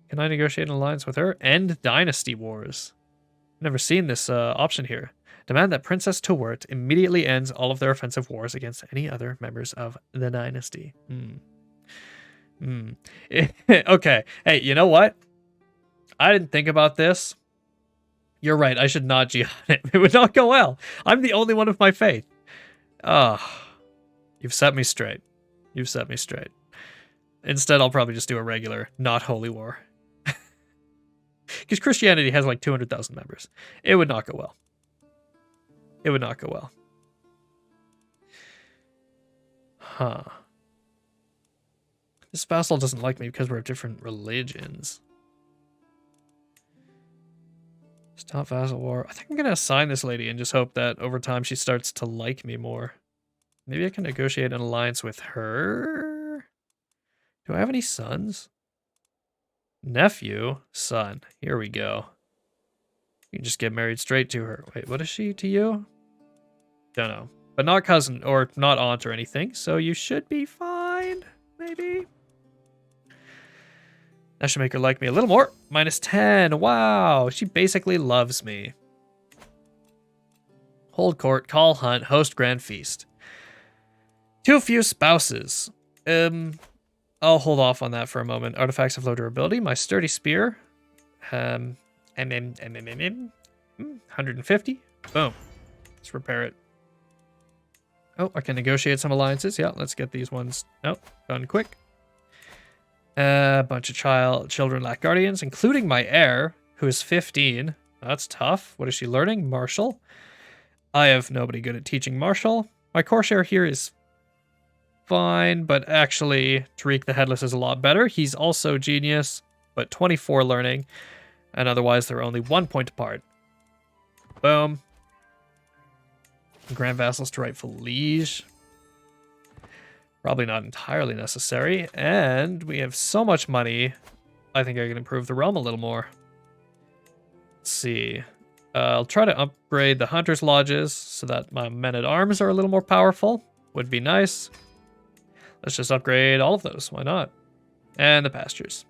[SPEAKER 1] Can I negotiate an alliance with her? End dynasty wars. Never seen this option here. Demand that Princess Tawert immediately ends all of their offensive wars against any other members of the dynasty. Okay, hey, you know what? I didn't think about this. You're right, I should not jihad it. It would not go well. I'm the only one of my faith. You've set me straight. You've set me straight. Instead, I'll probably just do a regular, not holy war. Because Christianity has like 200,000 members. It would not go well. It would not go well. Huh. This vassal doesn't like me because we're of different religions. Stop vassal war. I think I'm going to assign this lady and just hope that over time she starts to like me more. Maybe I can negotiate an alliance with her? Do I have any sons? Nephew? Son. Here we go. You can just get married straight to her. Wait, what is she to you? Don't know. But not cousin or not aunt or anything, so you should be fine. Maybe. That should make her like me a little more. -10. Wow. She basically loves me. Hold court, call hunt, host grand feast. Too few spouses. I'll hold off on that for a moment. Artifacts of low durability. My sturdy spear. 150. Boom. Let's repair it. Oh, I can negotiate some alliances. Yeah, let's get these ones. Nope, done quick. A bunch of children lack guardians, including my heir, who is 15. That's tough. What is she learning? Martial. I have nobody good at teaching martial. My Corsair here is fine, but actually Tariq the Headless is a lot better. He's also genius, but 24 learning, and otherwise they're only 1 point apart. Boom. Grand vassals to rightful liege. Probably not entirely necessary. And we have so much money, I think I can improve the realm a little more. Let's see. I'll try to upgrade the Hunter's Lodges so that my men-at-arms are a little more powerful. Would be nice. Let's just upgrade all of those. Why not? And the pastures.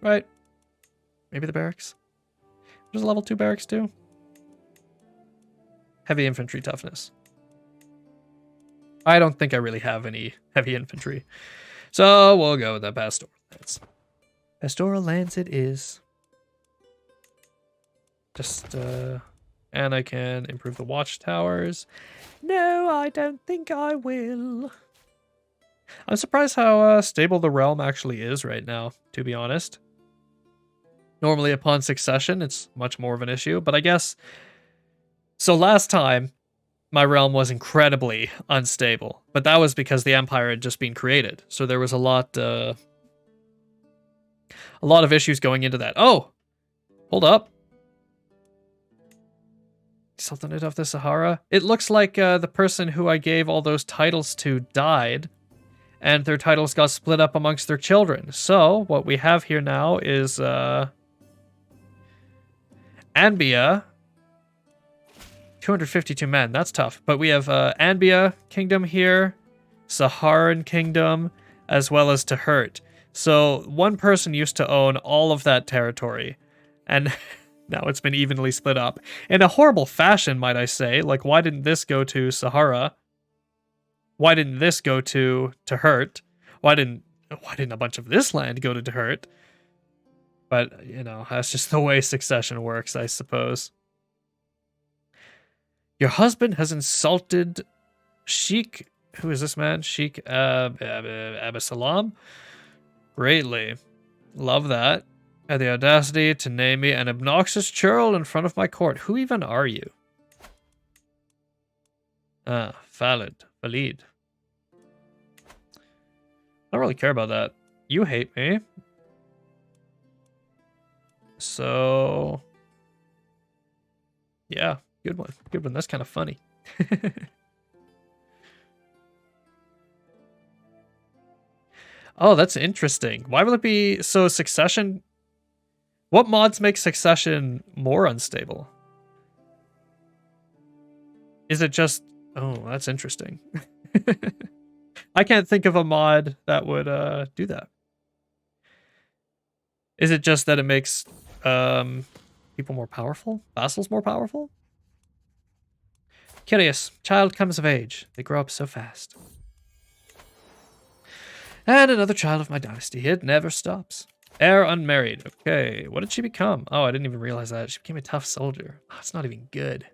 [SPEAKER 1] Right. Maybe the barracks. There's a level 2 barracks too. Heavy infantry toughness. I don't think I really have any heavy infantry. So we'll go with the pastoral lands. Pastoral lands it is. Just, and I can improve the watchtowers. No, I don't think I will. I'm surprised how stable the realm actually is right now, to be honest. Normally upon succession, it's much more of an issue, but I guess... So last time, my realm was incredibly unstable, but that was because the Empire had just been created, so there was a lot of issues going into that. Oh! Hold up. Sultanate of the Sahara? It looks like the person who I gave all those titles to died, and their titles got split up amongst their children. So, what we have here now is Anbia. 252 men, that's tough. But we have Anbia Kingdom here, Saharan Kingdom, as well as Tahert. So one person used to own all of that territory, and now it's been evenly split up. In a horrible fashion, might I say. Like, why didn't this go to Sahara? Why didn't this go to Tahert? Why didn't a bunch of this land go to Tahert? But, you know, that's just the way succession works, I suppose. Your husband has insulted Sheikh... Who is this man? Sheikh Abasalam? Greatly. Love that. Had the audacity to name me an obnoxious churl in front of my court. Who even are you? Ah, Valid. I don't really care about that. You hate me. So... yeah, good one. Good one. That's kind of funny. Oh, that's interesting. Why will it be... So succession... What mods make succession more unstable? Is it just... Oh, that's interesting. I can't think of a mod that would do that. Is it just that it makes people more powerful? Vassals more powerful? Curious. Child comes of age. They grow up so fast. And another child of my dynasty. It never stops. Heir unmarried. Okay. What did she become? Oh, I didn't even realize that. She became a tough soldier. Oh, it's not even good.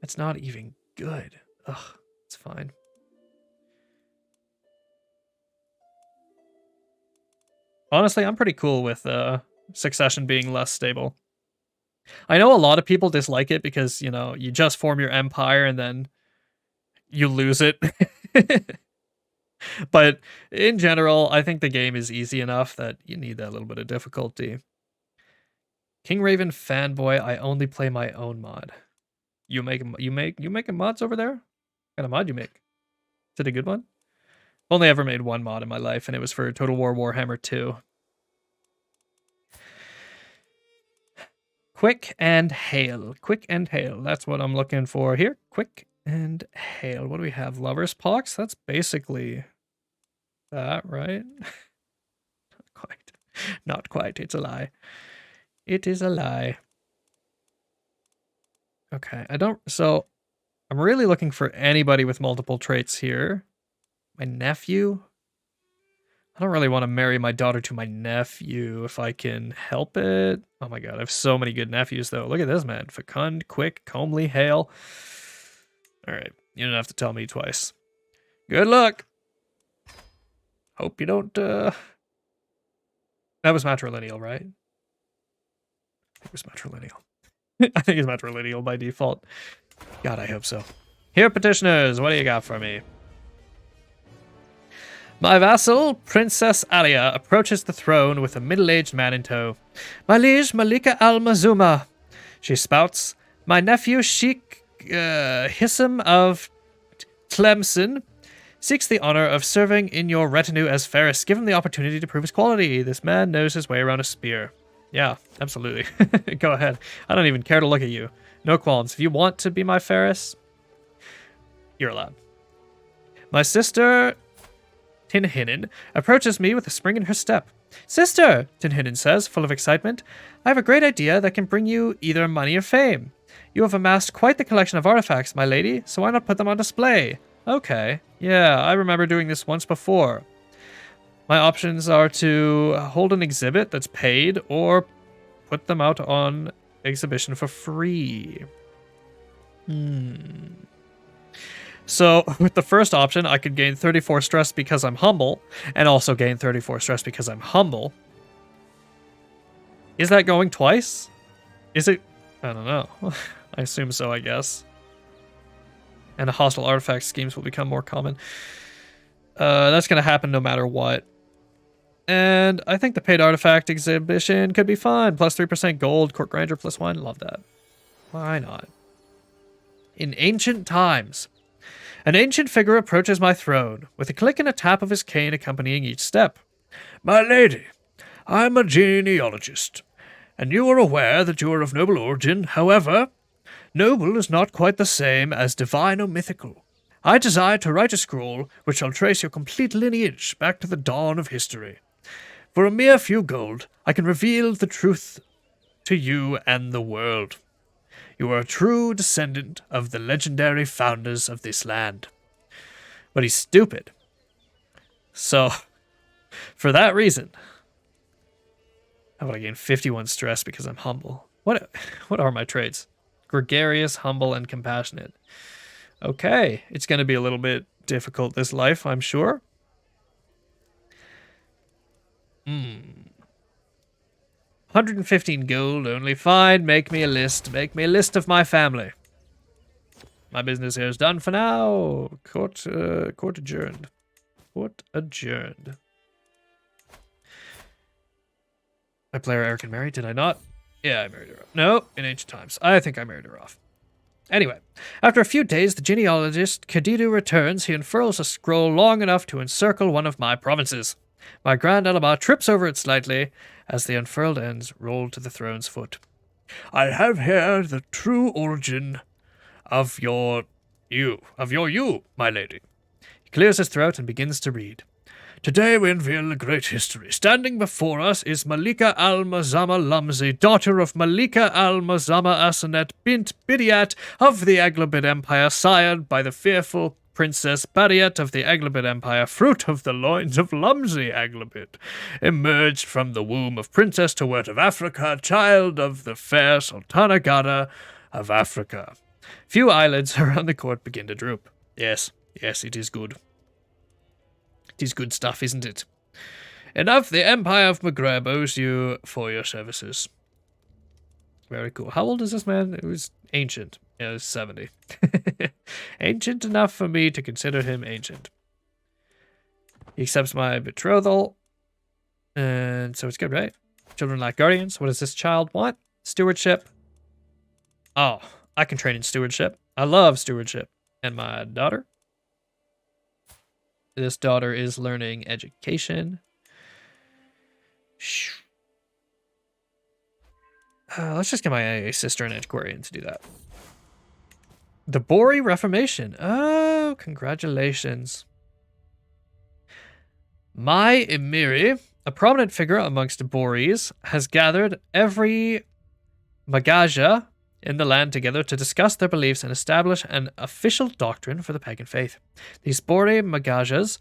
[SPEAKER 1] It's not even good. Ugh. It's fine. Honestly, I'm pretty cool with succession being less stable. I know a lot of people dislike it because, you know, you just form your empire and then you lose it. But in general, I think the game is easy enough that you need that little bit of difficulty. King Raven fanboy, I only play my own mod. You making mods over there? What kind of mod you make? Is it a good one? Only ever made one mod in my life, and it was for Total War Warhammer 2. Quick and hail. Quick and hail. That's what I'm looking for here. Quick and hail. What do we have? Lover's Pox? That's basically that, right? Not quite. Not quite. It's a lie. It is a lie. Okay, so I'm really looking for anybody with multiple traits here. My nephew? I don't really want to marry my daughter to my nephew if I can help it. Oh my god, I have so many good nephews though. Look at this man. Fecund, quick, comely, hail. Alright, you don't have to tell me twice. Good luck! Hope you don't, That was matrilineal, right? It was matrilineal. I think it's matrilineal by default. God, I hope so. Here, petitioners, what do you got for me? My vassal, Princess Alia, approaches the throne with a middle-aged man in tow. My liege, Malika al-Mazuma. She spouts, my nephew, Sheikh Hissam of Tlemcen, seeks the honor of serving in your retinue as Ferris. Give him the opportunity to prove his quality. This man knows his way around a spear. Yeah, absolutely. Go ahead. I don't even care to look at you. No qualms. If you want to be my Ferris, you're allowed. My sister, Tinhinen, approaches me with a spring in her step. Sister, Tinhinen says, full of excitement, I have a great idea that can bring you either money or fame. You have amassed quite the collection of artifacts, my lady, so why not put them on display? Okay. Yeah, I remember doing this once before. My options are to hold an exhibit that's paid or put them out on exhibition for free. So with the first option, I could gain 34 stress because I'm humble, and also gain 34 stress because I'm humble. Is that going twice? Is it? I don't know. I assume so, I guess. And the hostile artifact schemes will become more common. That's going to happen no matter what. And I think the paid artifact exhibition could be fun. Plus 3% gold, court grandeur plus 1. Love that. Why not? In ancient times, an ancient figure approaches my throne, with a click and a tap of his cane accompanying each step. My lady, I'm a genealogist, and you are aware that you are of noble origin. However, noble is not quite the same as divine or mythical. I desire to write a scroll which shall trace your complete lineage back to the dawn of history. For a mere few gold, I can reveal the truth to you and the world. You are a true descendant of the legendary founders of this land. But he's stupid. So, for that reason, how about I gain 51 stress because I'm humble? What are my traits? Gregarious, humble, and compassionate. Okay, it's going to be a little bit difficult this life, I'm sure. 115 gold only. Fine, make me a list. Make me a list of my family. My business here is done for now. Court adjourned. Court adjourned. My player Eric and Mary, did I not? Yeah, I married her off. No, in ancient times. I think I married her off. Anyway, after a few days, the genealogist Kadidu returns. He unfurls a scroll long enough to encircle one of my provinces. My Grand Alama trips over it slightly as the unfurled ends roll to the throne's foot. I have here the true origin of your you, my lady. He clears his throat and begins to read. Today we unveil a great history. Standing before us is Malika al-Mazama Lamzi, daughter of Malika al-Mazama Asenet bint Bidiat of the Aglabid Empire, sired by the fearful Princess Bariat of the Aglabid Empire, fruit of the loins of Lumsy Aglabid, emerged from the womb of Princess Tawert of Africa, child of the fair Sultanagada of Africa. Few eyelids around the court begin to droop. Yes, it is good. It is good stuff, isn't it? Enough, the Empire of Maghreb owes you for your services. Very cool. How old is this man? It was ancient. Yeah, it was 70. Ancient enough for me to consider him ancient. He accepts my betrothal. And so it's good, right? Children like guardians. What does this child want? Stewardship. Oh, I can train in stewardship. I love stewardship. And my daughter? This daughter is learning education. Let's just get my sister an antiquarian to do that. The Bori Reformation. Oh, congratulations. My Emiri, a prominent figure amongst the Boris, has gathered every Magaja in the land together to discuss their beliefs and establish an official doctrine for the pagan faith. These Bori Magajas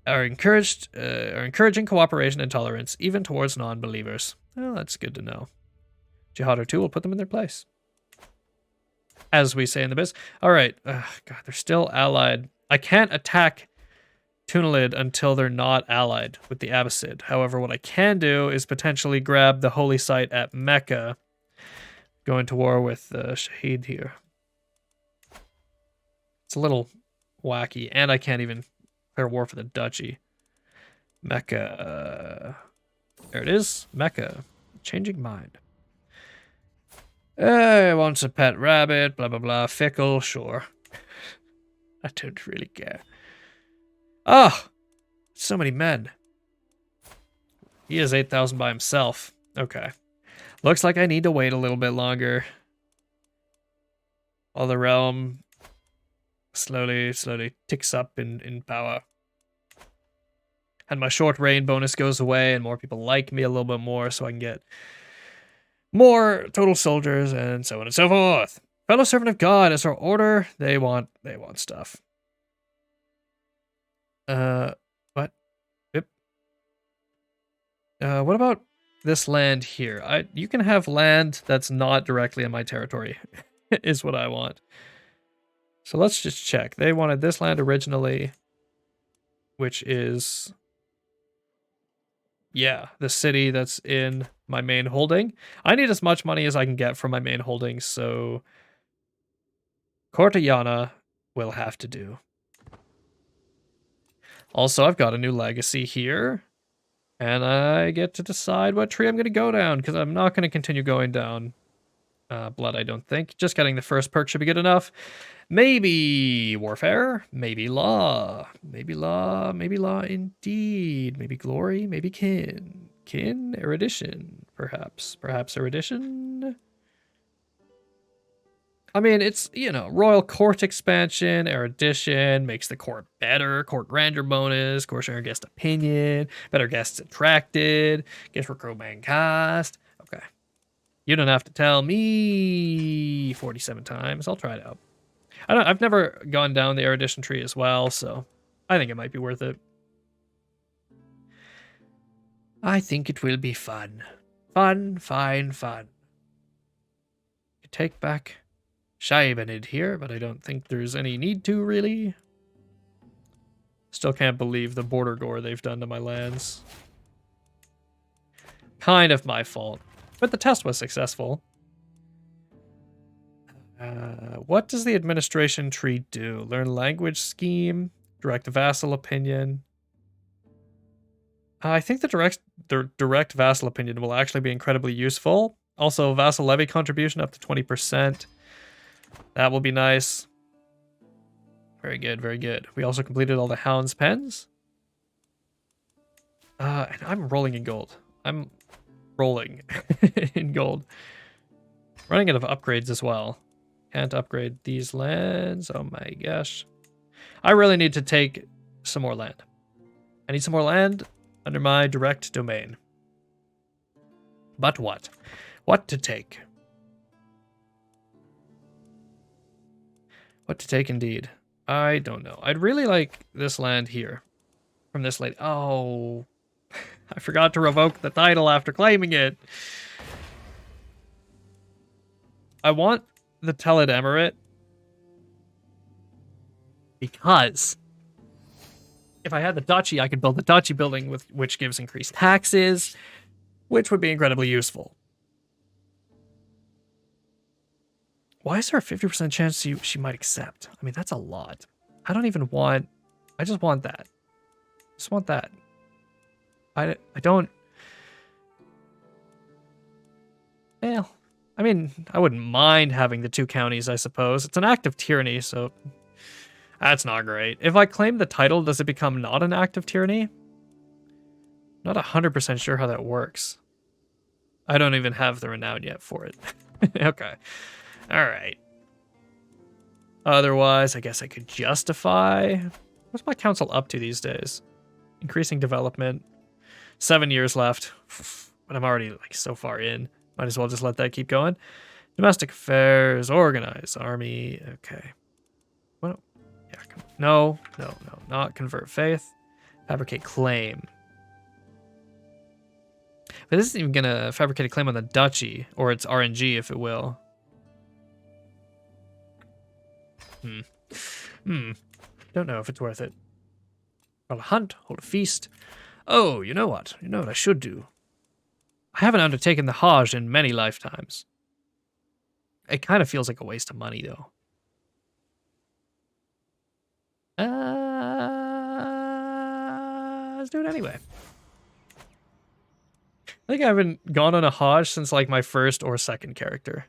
[SPEAKER 1] are encouraging cooperation and tolerance, even towards non-believers. Well, that's good to know. Jihad or two will put them in their place. As we say in the biz. Alright. God, they're still allied. I can't attack Tunalid until they're not allied with the Abbasid. However, what I can do is potentially grab the holy site at Mecca. Going to war with Shahid here. It's a little wacky. And I can't even declare war for the duchy. Mecca. There it is. Mecca. Changing mind. Wants a pet rabbit, blah, blah, blah. Fickle, sure. I don't really care. Ah! So many men. He has 8,000 by himself. Okay. Looks like I need to wait a little bit longer. While the realm slowly ticks up in power. And my short reign bonus goes away and more people like me a little bit more so I can get more total soldiers and so on and so forth. Fellow servant of God is our order. They want stuff. What? Yep. What about this land here? You can have land that's not directly in my territory, is what I want. So let's just check. They wanted this land originally, which is, yeah, the city that's in my main holding. I need as much money as I can get from my main holding, so Cortayana will have to do. Also, I've got a new legacy here, and I get to decide what tree I'm going to go down, because I'm not going to continue going down blood, I don't think. Just getting the first perk should be good enough. Maybe warfare, maybe law, maybe law indeed, maybe glory, maybe kin, erudition, perhaps erudition. I mean, it's, you know, royal court expansion, erudition, makes the court better, court grandeur bonus, court share guest opinion, better guests attracted, guest recruit main cast. Okay. You don't have to tell me 47 times. I'll try it out. I've never gone down the erudition tree as well, so I think it might be worth it. I think it will be fun. Fun. Take back Shaibanid here, but I don't think there's any need to, really. Still can't believe the border gore they've done to my lands. Kind of my fault. But the test was successful. What does the administration tree do? Learn language scheme, direct vassal opinion. I think the direct vassal opinion will actually be incredibly useful. Also, vassal levy contribution up to 20%. That will be nice. Very good. We also completed all the hounds pens. And I'm rolling in gold. I'm rolling in gold. Running out of upgrades as well. Can't upgrade these lands. Oh my gosh. I really need to take some more land. I need some more land under my direct domain. But what? What to take? What to take indeed? I don't know. I'd really like this land here. From this lady. Oh. I forgot to revoke the title after claiming it. I want the Telid Emirate because if I had the duchy, I could build the duchy building with which gives increased taxes, which would be incredibly useful. Why is there a 50% chance she might accept? I mean, that's a lot. I don't even want... I just want that. Just want that. I don't... Well, I mean, I wouldn't mind having the 2 counties, I suppose. It's an act of tyranny, so that's not great. If I claim the title, does it become not an act of tyranny? Not 100% sure how that works. I don't even have the renown yet for it. Okay. All right. Otherwise, I guess I could justify... What's my council up to these days? Increasing development. 7 years left. But I'm already like so far in. Might as well just let that keep going. Domestic affairs, organize, army. Okay. What? Yeah. No. Not convert faith. Fabricate claim. But this isn't even gonna fabricate a claim on the duchy, or its RNG, if it will. Don't know if it's worth it. I'll hunt, hold a feast. Oh, you know what? You know what I should do? I haven't undertaken the Hajj in many lifetimes. It kind of feels like a waste of money, though. Let's do it anyway. I think I haven't gone on a Hajj since like my first or second character.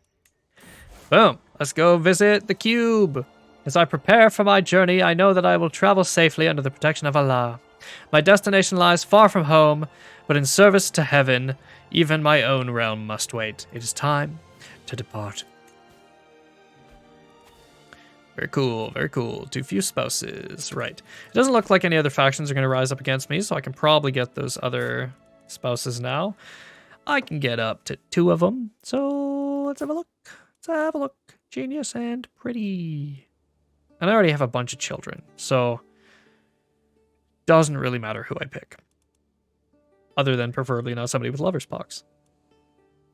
[SPEAKER 1] Boom. Let's go visit the cube. As I prepare for my journey, I know that I will travel safely under the protection of Allah. My destination lies far from home, but in service to heaven, even my own realm must wait. It is time to depart. Very cool, very cool. Too few spouses. Right. It doesn't look like any other factions are going to rise up against me, so I can probably get those other spouses now. I can get up to 2 of them. So let's have a look. Let's have a look. Genius and pretty. And I already have a bunch of children, so doesn't really matter who I pick. Other than preferably not somebody with lover's pox.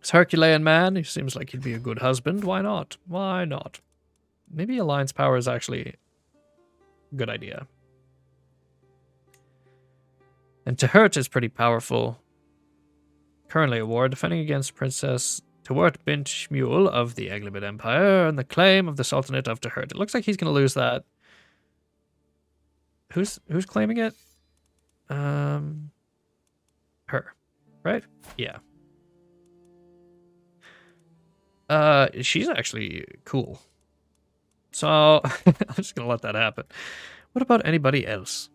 [SPEAKER 1] This Herculean man, he seems like he'd be a good husband. Why not? Why not? Maybe alliance power is actually a good idea. And Tehert is pretty powerful. Currently a war defending against Princess Tewert bint Shmuel of the Eglibid Empire and the claim of the Sultanate of Tehert. It looks like he's going to lose that. Who's claiming it? Her, right? Yeah. She's actually cool. So I'm just gonna let that happen. What about anybody else?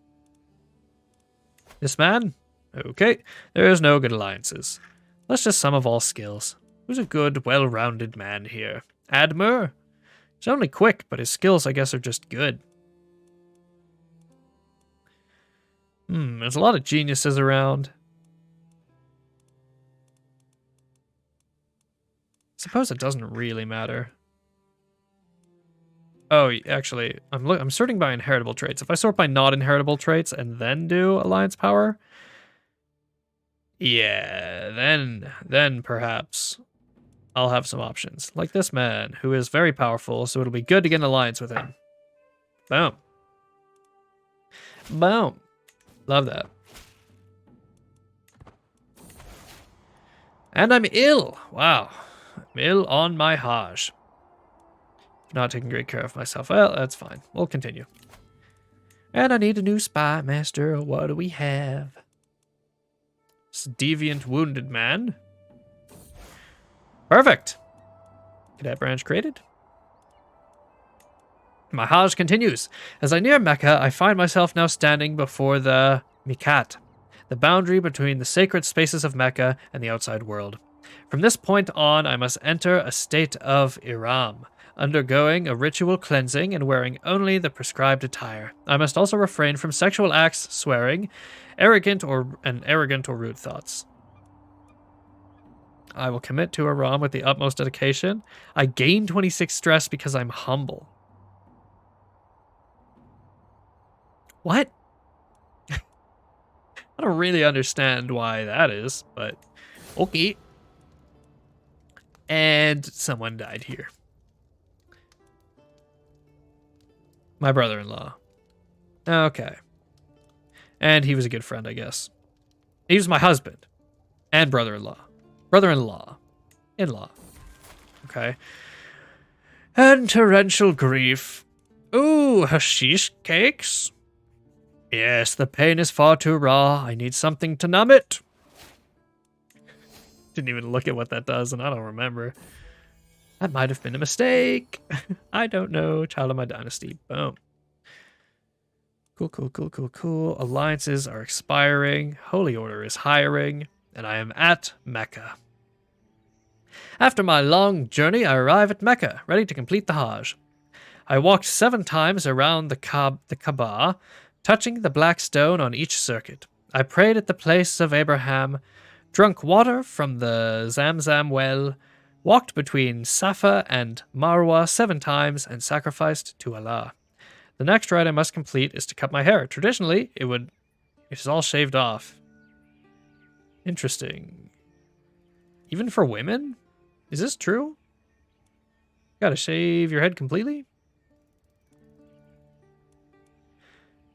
[SPEAKER 1] This man? Okay, there is no good alliances. Let's just sum of all skills. Who's a good, well-rounded man here? Admer? He's only quick, but his skills, I guess, are just good. There's a lot of geniuses around. Suppose it doesn't really matter. Oh, actually, I'm sorting by inheritable traits. If I sort by not inheritable traits and then do alliance power, yeah, then perhaps I'll have some options. Like this man, who is very powerful, so it'll be good to get an alliance with him. Boom. Boom. Love that. And I'm ill. Wow. I'm ill on my Hajj. Not taking great care of myself. Well, that's fine. We'll continue. And I need a new spy master. What do we have? This deviant wounded man. Perfect. Cadet branch created. My Hajj continues. As I near Mecca, I find myself now standing before the Miqat, the boundary between the sacred spaces of Mecca and the outside world. From this point on, I must enter a state of Ihram, undergoing a ritual cleansing and wearing only the prescribed attire. I must also refrain from sexual acts, swearing, arrogant or rude thoughts. I will commit to Ihram with the utmost dedication. I gain 26 stress because I'm humble. What? I don't really understand why that is, but okay. And someone died here. My brother-in-law. Okay. And he was a good friend, I guess. He was my husband. And brother-in-law. Brother-in-law. In-law. Okay. And torrential grief. Ooh, hashish cakes? Yes, the pain is far too raw. I need something to numb it. Didn't even look at what that does, and I don't remember. That might have been a mistake. I don't know. Child of my dynasty. Boom. Cool, cool, cool, cool, cool. Alliances are expiring. Holy Order is hiring. And I am at Mecca. After my long journey, I arrive at Mecca, ready to complete the Hajj. I walked 7 times around the Kaaba, touching the black stone on each circuit. I prayed at the place of Abraham, drunk water from the Zamzam well, walked between Safa and Marwa 7 times, and sacrificed to Allah. The next rite I must complete is to cut my hair. Traditionally, it is all shaved off. Interesting. Even for women? Is this true? Gotta shave your head completely?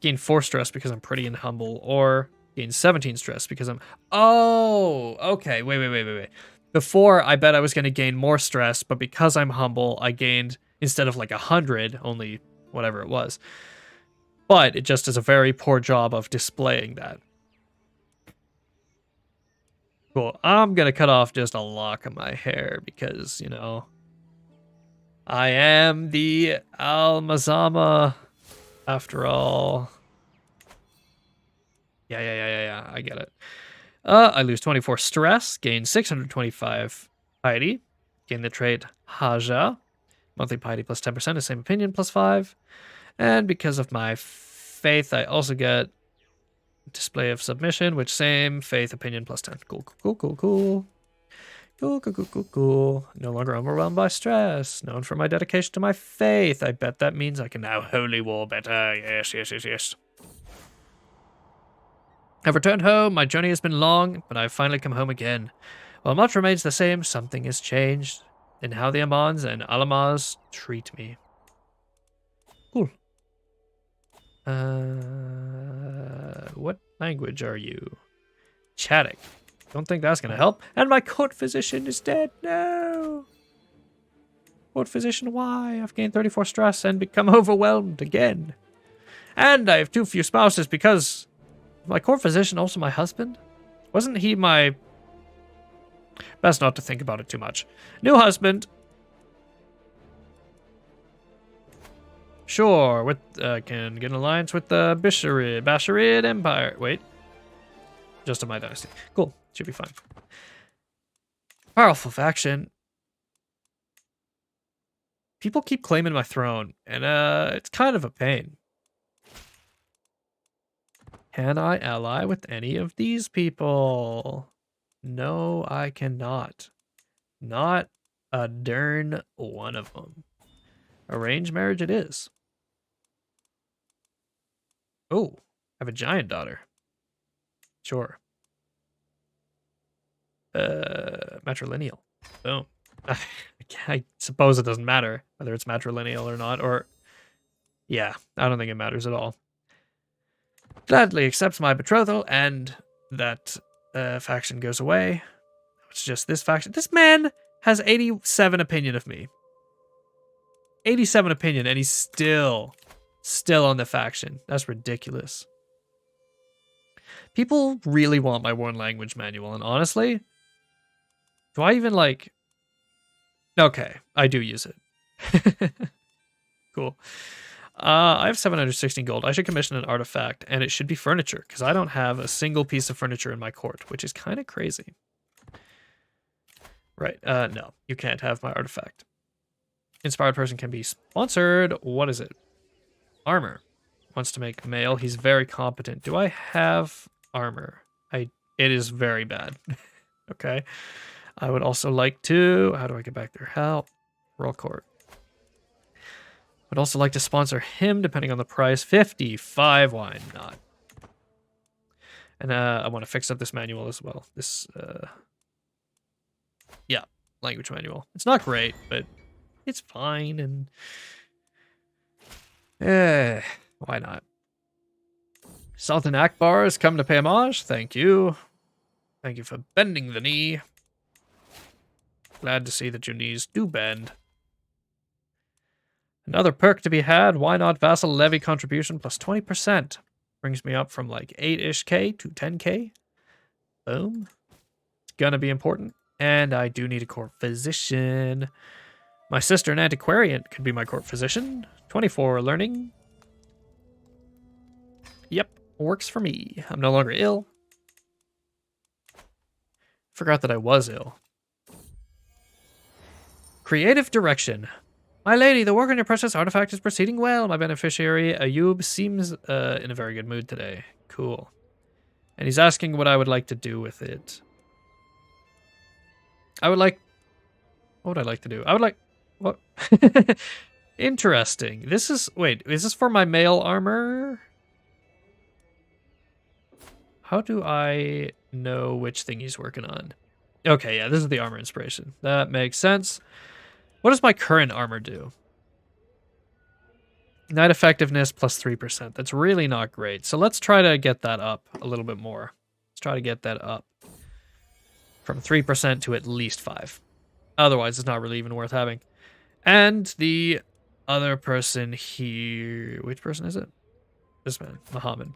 [SPEAKER 1] Gain 4 stress because I'm pretty and humble, or gain 17 stress because I'm... Oh, okay. Wait. Before, I bet I was going to gain more stress, but because I'm humble, I gained, instead of like 100, only whatever it was. But it just does a very poor job of displaying that. Cool. I'm going to cut off just a lock of my hair because, you know, I am the Almazama, after all. Yeah. I get it. I lose 24 stress, gain 625 piety, gain the trait Haja, monthly piety plus 10%, the same opinion plus 5. And because of my faith, I also get display of submission, which same faith opinion plus 10. Cool. No longer overwhelmed by stress. Known for my dedication to my faith. I bet that means I can now holy war better. Yes. I've returned home. My journey has been long, but I've finally come home again. While much remains the same, something has changed in how the Amans and Alamaz treat me. Cool. What language are you? Chadic. Don't think that's gonna help. And my court physician is dead. No. Court physician, why? I've gained 34 stress and become overwhelmed again. And I have too few spouses because my court physician also my husband? Wasn't he my... Best not to think about it too much. New husband. Sure, with can get an alliance with the Basharid Empire. Wait. Just in my dynasty. Cool. Should be fine. Powerful faction. People keep claiming my throne, and it's kind of a pain. Can I ally with any of these people? No, I cannot. Not a darn one of them. Arranged marriage it is. Oh, I have a giant daughter. Sure. Matrilineal. Boom. I suppose it doesn't matter whether it's matrilineal or not, or... Yeah, I don't think it matters at all. Gladly accepts my betrothal, and that faction goes away. It's just this faction. This man has 87 opinion of me. 87 opinion, and he's still on the faction. That's ridiculous. People really want my Worn Language manual, and honestly, do I even like... Okay, I do use it. Cool. I have 716 gold. I should commission an artifact, and it should be furniture, because I don't have a single piece of furniture in my court, which is kind of crazy. Right, no, you can't have my artifact. Inspired person can be sponsored. What is it? Armor. Wants to make mail. He's very competent. Do I have armor? It is very bad. Okay. I would also like to... How do I get back there? How? Roll court. Would also like to sponsor him, depending on the price. 55. Why not? And I want to fix up this manual as well. This, yeah, language manual. It's not great, but it's fine, and... why not? Sultan Akbar has come to pay homage. Thank you. Thank you for bending the knee. Glad to see that your knees do bend. Another perk to be had. Why not vassal levy contribution plus 20%? Brings me up from like 8-ish K to 10K. Boom. It's gonna be important. And I do need a court physician. My sister, an antiquarian, could be my court physician. 24 learning. Yep, works for me. I'm no longer ill. Forgot that I was ill. Creative direction. My lady, the work on your precious artifact is proceeding well. My beneficiary, Ayub, seems in a very good mood today. Cool. And he's asking what I would like to do with it. I would like... What would I like to do? I would like... What? Interesting. This is... Wait, is this for my mail armor? How do I know which thing he's working on? Okay, yeah, this is the armor inspiration. That makes sense. What does my current armor do? Night effectiveness plus 3%. That's really not great. So let's try to get that up a little bit more. Let's try to get that up from 3% to at least 5. Otherwise, it's not really even worth having. And the other person here... Which person is it? This man, Muhammad.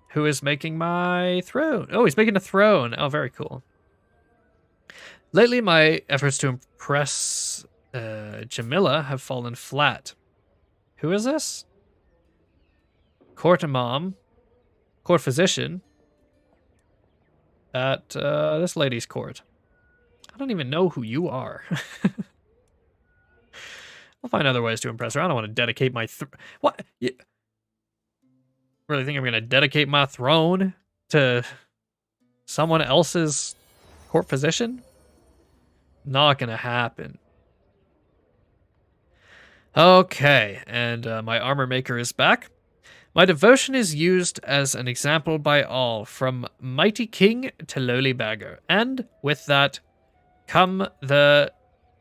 [SPEAKER 1] Who is making my throne? Oh, he's making a throne. Oh, very cool. Lately, my efforts to impress Jamila have fallen flat. Who is this? Court imam. Court physician. At this lady's court. I don't even know who you are. I'll find other ways to impress her. I don't want to dedicate my what? You really think I'm going to dedicate my throne to someone else's court physician? Not going to happen. Okay, and my armor maker is back. My devotion is used as an example by all, from mighty king to lowly beggar. And with that come the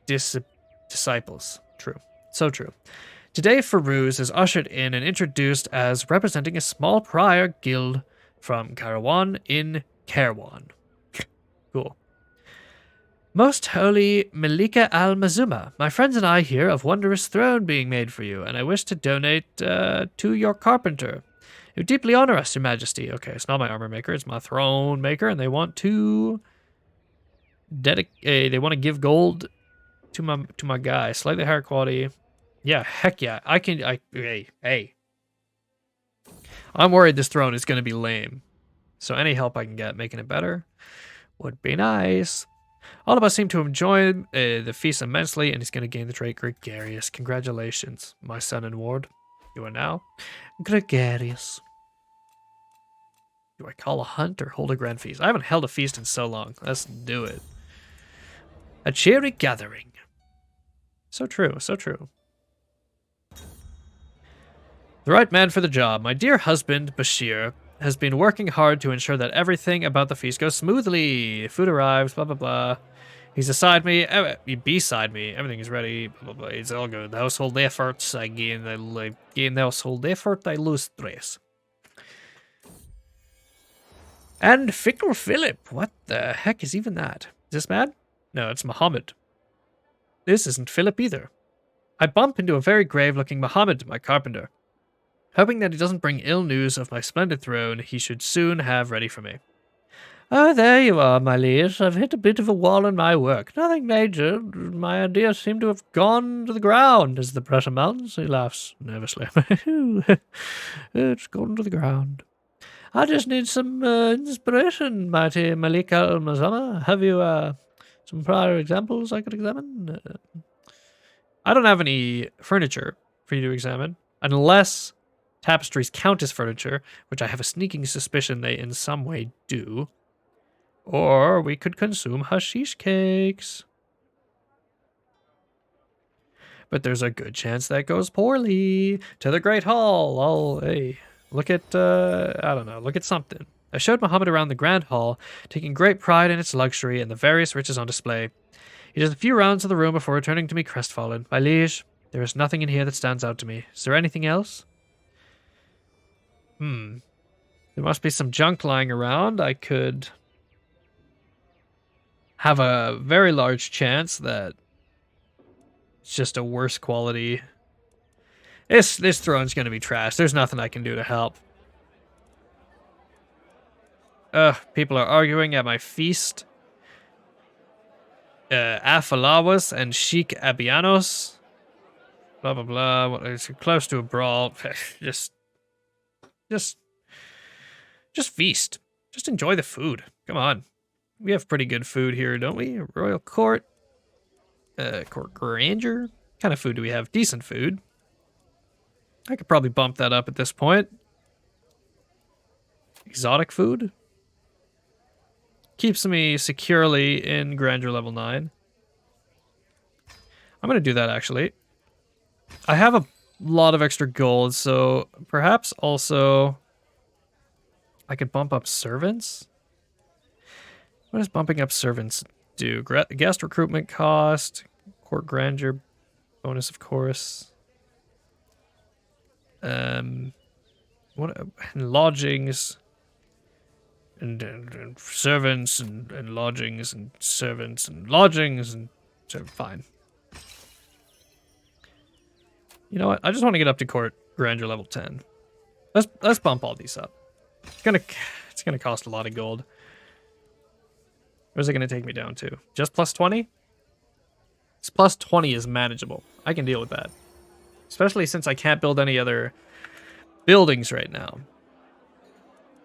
[SPEAKER 1] disciples. True. So true. Today, Farouz is ushered in and introduced as representing a small prior guild from Karawan in Kairwan. Cool. Most holy Malika al-Mazuma, my friends and I hear of wondrous throne being made for you, and I wish to donate to your carpenter. You deeply honor us, your majesty. Okay, it's not my armor maker, it's my throne maker, and they want to they want to give gold to my guy. Slightly higher quality. Yeah, heck yeah. Hey. I'm worried this throne is going to be lame. So any help I can get making it better would be nice. All of us seem to enjoy the feast immensely, and he's going to gain the trait Gregarious. Congratulations, my son and ward. You are now Gregarious. Do I call a hunt or hold a grand feast? I haven't held a feast in so long. Let's do it. A cheery gathering. So true, so true. The right man for the job. My dear husband, Bashir, has been working hard to ensure that everything about the feast goes smoothly. Food arrives, blah, blah, blah. He's beside me, everything is ready, blah, blah, blah. It's all good. The household efforts, I gain the household effort, I lose stress. And Fickle Philip, what the heck is even that? Is this mad? No, it's Muhammad. This isn't Philip either. I bump into a very grave-looking Muhammad, my carpenter. Hoping that he doesn't bring ill news of my splendid throne he should soon have ready for me. Oh, there you are, my liege. I've hit a bit of a wall in my work. Nothing major. My ideas seem to have gone to the ground as the pressure mounts. He laughs nervously. It's gone to the ground. I just need some inspiration, mighty Malika al-Mazama. Have you some prior examples I could examine? I don't have any furniture for you to examine, unless tapestries count as furniture, which I have a sneaking suspicion they in some way do. Or we could consume hashish cakes. But there's a good chance that goes poorly. To the Great Hall. Hey, look at, I don't know, look at something. I showed Muhammad around the Grand Hall, taking great pride in its luxury and the various riches on display. He does a few rounds of the room before returning to me crestfallen. My liege, there is nothing in here that stands out to me. Is there anything else? There must be some junk lying around. I could have a very large chance that it's just a worse quality. This throne's gonna be trash. There's nothing I can do to help. People are arguing at my feast. Afalawas and Sheik Abianos. Blah, blah, blah. It's close to a brawl. Just feast. Just enjoy the food. Come on. We have pretty good food here, don't we? Royal Court. Court Grandeur. What kind of food do we have? Decent food. I could probably bump that up at this point. Exotic food. Keeps me securely in Grandeur level 9. I'm going to do that, actually. I have a lot of extra gold, so perhaps also I could bump up servants. What does bumping up servants do? Guest recruitment cost, court grandeur bonus, of course. What lodgings and servants and lodgings and servants and lodgings and so fine. You know what? I just want to get up to court grandeur level 10. Let's bump all these up. It's gonna cost a lot of gold. Where's it gonna take me down to? Just plus 20? This plus 20 is manageable. I can deal with that. Especially since I can't build any other buildings right now.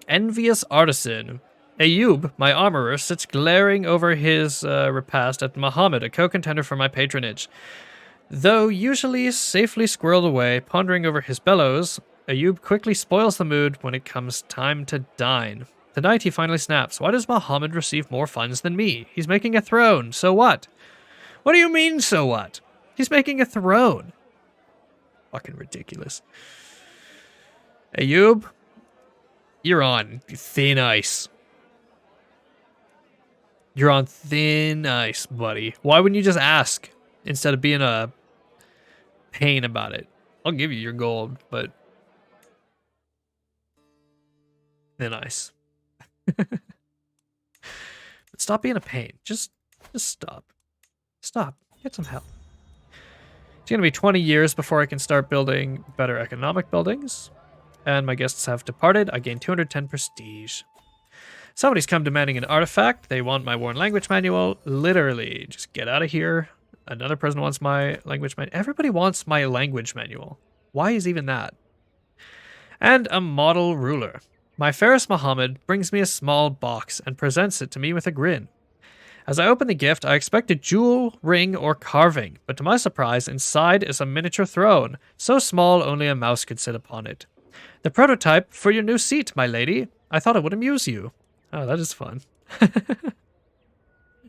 [SPEAKER 1] Envious Artisan. Ayub, my armorer, sits glaring over his repast at Muhammad, a co-contender for my patronage. Though usually safely squirreled away, pondering over his bellows, Ayub quickly spoils the mood when it comes time to dine. Tonight he finally snaps. Why does Muhammad receive more funds than me? He's making a throne. So what? What do you mean, so what? He's making a throne. Fucking ridiculous. Ayub, you're on thin ice. You're on thin ice, buddy. Why wouldn't you just ask instead of being a pain about it? I'll give you your gold, but thin ice. Stop being a pain. Just stop. Stop. Get some help. It's going to be 20 years before I can start building better economic buildings. And my guests have departed. I gain 210 prestige. Somebody's come demanding an artifact. They want my Worn Language Manual. Literally, just get out of here. Another person wants my language manual. Everybody wants my language manual. Why is even that? And a model ruler. My fairest Muhammad brings me a small box and presents it to me with a grin. As I open the gift, I expect a jewel, ring, or carving, but to my surprise, inside is a miniature throne, so small only a mouse could sit upon it. The prototype for your new seat, my lady. I thought it would amuse you. Oh, that is fun.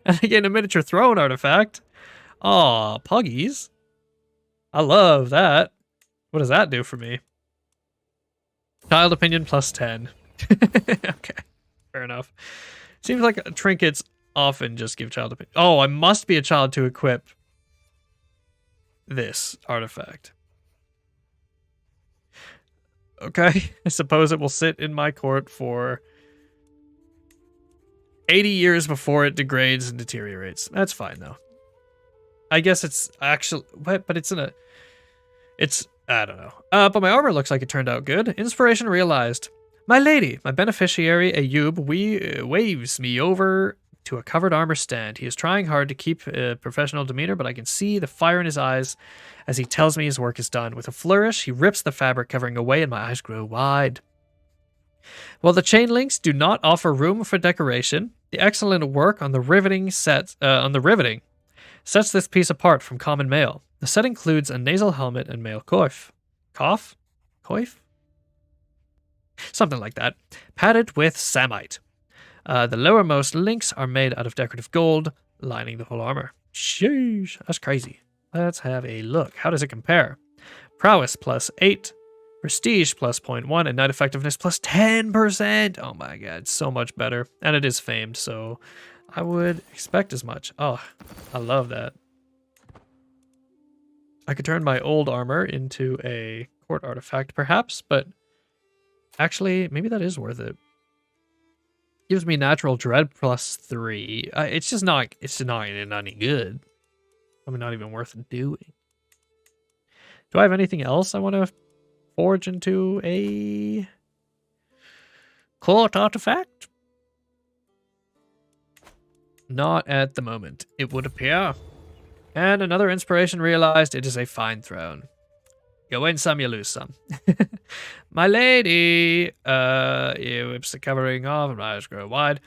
[SPEAKER 1] And again, a miniature throne artifact. Aw, puggies. I love that. What does that do for me? Child opinion plus 10. Okay, fair enough. Seems like trinkets often just give child opinion. Oh, I must be a child to equip this artifact. Okay, I suppose it will sit in my court for 80 years before it degrades and deteriorates. That's fine, though. I guess it's actually... What? But it's in a... It's... I don't know. But my armor looks like it turned out good. Inspiration realized. My lady, my beneficiary, Ayub, waves me over to a covered armor stand. He is trying hard to keep a professional demeanor, but I can see the fire in his eyes as he tells me his work is done. With a flourish, he rips the fabric covering away and my eyes grow wide. While the chain links do not offer room for decoration, the excellent work on the riveting sets this piece apart from common mail. The set includes a nasal helmet and mail coif. Coif? Coif? Something like that. Padded with samite. The lowermost links are made out of decorative gold, lining the whole armor. Sheesh, that's crazy. Let's have a look. How does it compare? Prowess plus 8. Prestige plus 0.1 and night effectiveness plus 10%. Oh my god, so much better. And it is famed, so I would expect as much. Oh, I love that. I could turn my old armor into a court artifact, perhaps, but actually, maybe that is worth it. Gives me natural dread plus 3. It's just not any good. I mean, not even worth doing. Do I have anything else I want to forge into a court artifact? Not at the moment, it would appear. And another inspiration realized. It is a fine throne. You win some, you lose some. My lady, he whips the covering off and my eyes grow wide.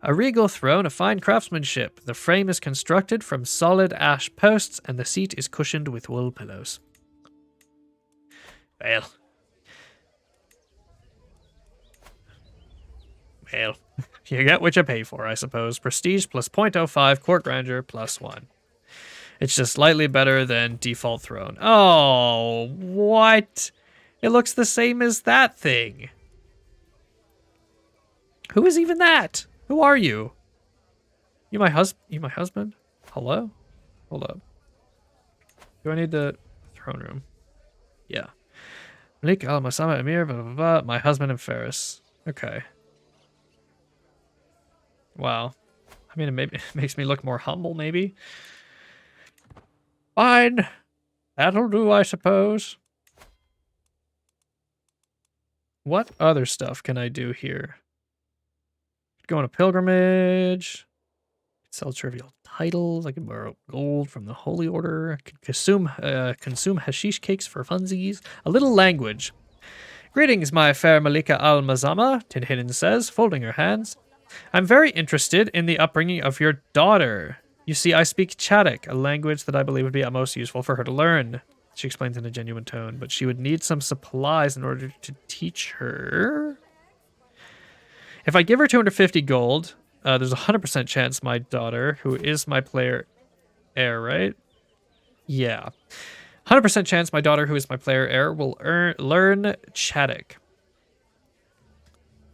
[SPEAKER 1] A regal throne of fine craftsmanship. The frame is constructed from solid ash posts and the seat is cushioned with wool pillows. Well, you get what you pay for, I suppose. Prestige plus 0.05, court grandeur plus 1. It's just slightly better than default throne. Oh, what? It looks the same as that thing. Who is even that? Who are you? You my husband? Hello? Hold up. Do I need the throne room? Yeah. Malik al-Masama Amir, blah, blah, blah. My husband and Ferris. Okay. Wow. I mean, it makes me look more humble, maybe. Fine. That'll do, I suppose. What other stuff can I do here? Go on a pilgrimage. Sell trivial titles. I can borrow gold from the Holy Order. I can consume hashish cakes for funsies. A little language. Greetings, my fair Malika al-Mazama, Tinhidden says, folding her hands. I'm very interested in the upbringing of your daughter. You see, I speak Chadic, a language that I believe would be most useful for her to learn. She explains in a genuine tone, but she would need some supplies in order to teach her. If I give her 250 gold, there's a 100% chance my daughter, who is my player heir, right? Yeah. 100% chance my daughter, who is my player heir, will learn Chadic.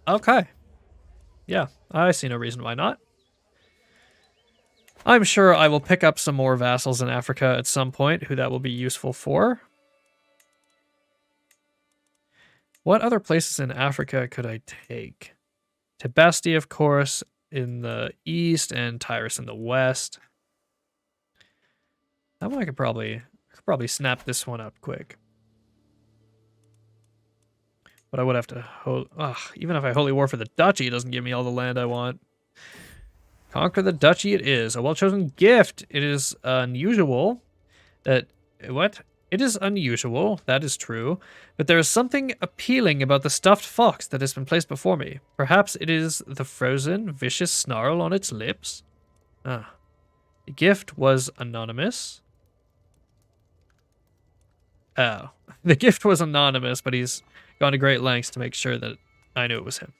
[SPEAKER 1] Okay. Yeah, I see no reason why not. I'm sure I will pick up some more vassals in Africa at some point, who that will be useful for. What other places in Africa could I take? Tibesti, of course, in the east, and Tyrus in the west. That one I could probably snap this one up quick. But I would have to... even if I holy war for the duchy, it doesn't give me all the land I want. Conquer the duchy it is. A well-chosen gift. It is unusual that... What? It is unusual, that is true, but there is something appealing about the stuffed fox that has been placed before me. Perhaps it is the frozen, vicious snarl on its lips? Ah. The gift was anonymous. Oh. The gift was anonymous, but he's gone to great lengths to make sure that I knew it was him.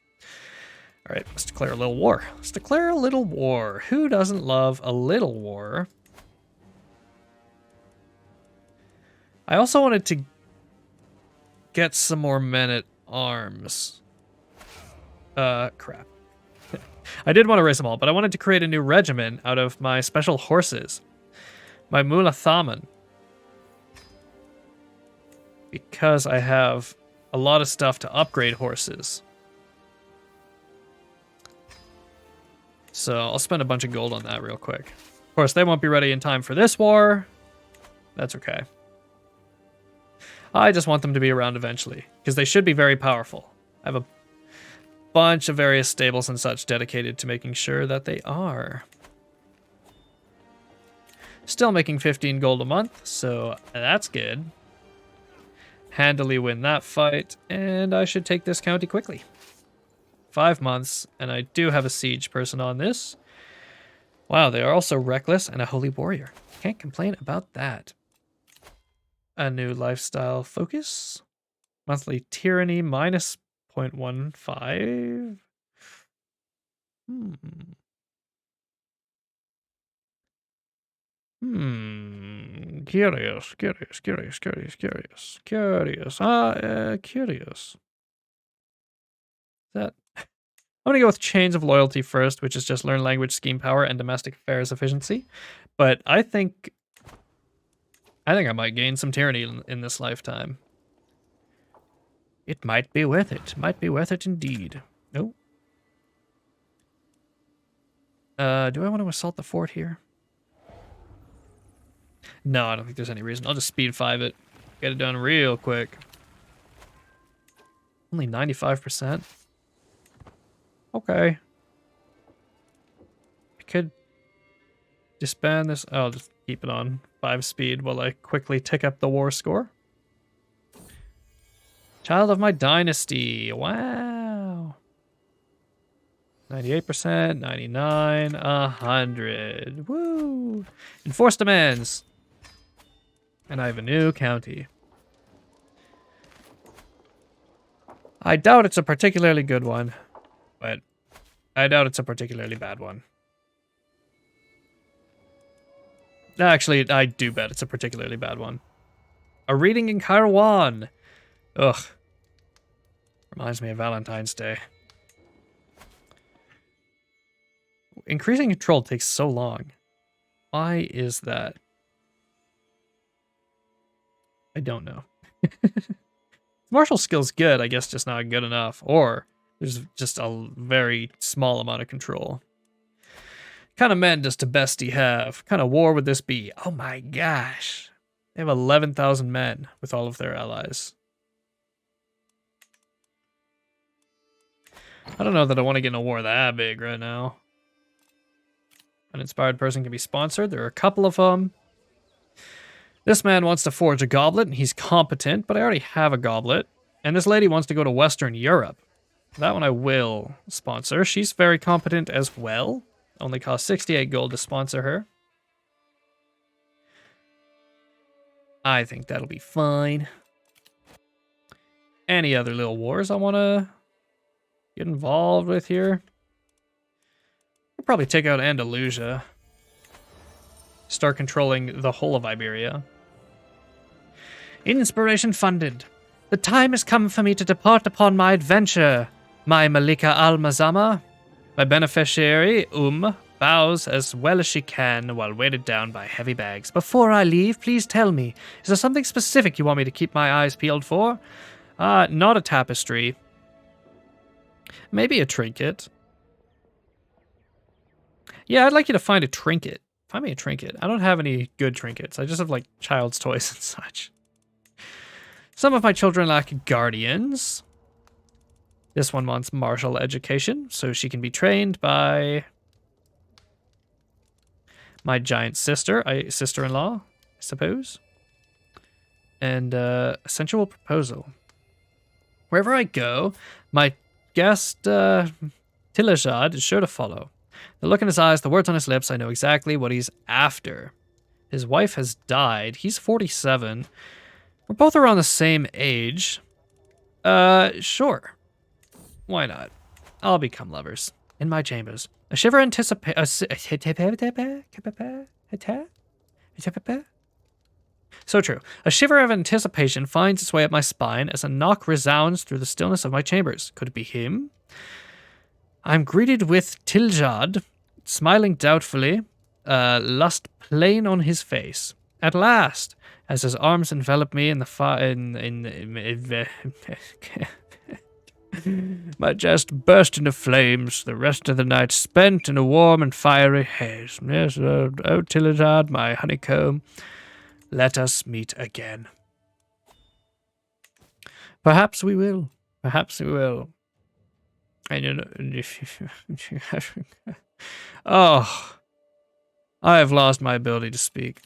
[SPEAKER 1] Alright, let's declare a little war. Let's declare a little war. Who doesn't love a little war? I also wanted to get some more men at arms. Crap. I did want to raise them all, but I wanted to create a new regiment out of my special horses. My Mulathaman. Because I have a lot of stuff to upgrade horses. So I'll spend a bunch of gold on that real quick. Of course, they won't be ready in time for this war. That's okay. I just want them to be around eventually, because they should be very powerful. I have a bunch of various stables and such dedicated to making sure that they are. Still making 15 gold a month, so that's good. Handily win that fight, and I should take this county quickly. 5 months, and I do have a siege person on this. Wow, they are also reckless and a holy warrior. Can't complain about that. A new lifestyle focus. Monthly tyranny minus 0.15. Curious. Curious. That... I'm going to go with Chains of Loyalty first, which is just learn language, scheme power, and domestic affairs efficiency. But I think I might gain some tyranny in this lifetime. It might be worth it. Might be worth it indeed. Oh. Do I want to assault the fort here? No, I don't think there's any reason. I'll just speed 5 it. Get it done real quick. Only 95%. Okay. I could disband this. Oh, I'll just keep it on 5 speed while I quickly tick up the war score. Child of my dynasty. Wow. 98%, 99, 100. Woo! Enforce demands. And I have a new county. I doubt it's a particularly good one, but I doubt it's a particularly bad one. Actually, I do bet it's a particularly bad one. A reading in Kairouan. Ugh. Reminds me of Valentine's Day. Increasing control takes so long. Why is that? I don't know. Martial skill's good, I guess just not good enough. Or there's just a very small amount of control. What kind of men does Tibesti have? What kind of war would this be? Oh my gosh. They have 11,000 men with all of their allies. I don't know that I want to get in a war that big right now. An inspired person can be sponsored. There are a couple of them. This man wants to forge a goblet, and he's competent, but I already have a goblet. And this lady wants to go to Western Europe. That one I will sponsor. She's very competent as well. Only costs 68 gold to sponsor her. I think that'll be fine. Any other little wars I want to get involved with here? I'll probably take out Andalusia. Start controlling the whole of Iberia. Inspiration funded. The time has come for me to depart upon my adventure, my Malika Al-Mazama. My beneficiary, bows as well as she can while weighted down by heavy bags. Before I leave, please tell me, is there something specific you want me to keep my eyes peeled for? Not a tapestry. Maybe a trinket. Yeah, I'd like you to find a trinket. Find me a trinket. I don't have any good trinkets. I just have, like, child's toys and such. Some of my children lack guardians. This one wants martial education, so she can be trained by my giant sister-in-law, I suppose. And a sensual proposal. Wherever I go, my guest, Tilajad, is sure to follow. The look in his eyes, the words on his lips, I know exactly what he's after. His wife has died. He's 47. We're both around the same age. Sure. Why not? I'll become lovers. In my chambers. A shiver So true. A shiver of anticipation finds its way up my spine as a knock resounds through the stillness of my chambers. Could it be him? I'm greeted with Tiljad, smiling doubtfully, lust plain on his face. At last, as his arms envelop me in the my chest burst into flames, the rest of the night spent in a warm and fiery haze. Yes, oh, Tiljad, my honeycomb, let us meet again. Perhaps we will. Perhaps we will. And you know, oh, I have lost my ability to speak.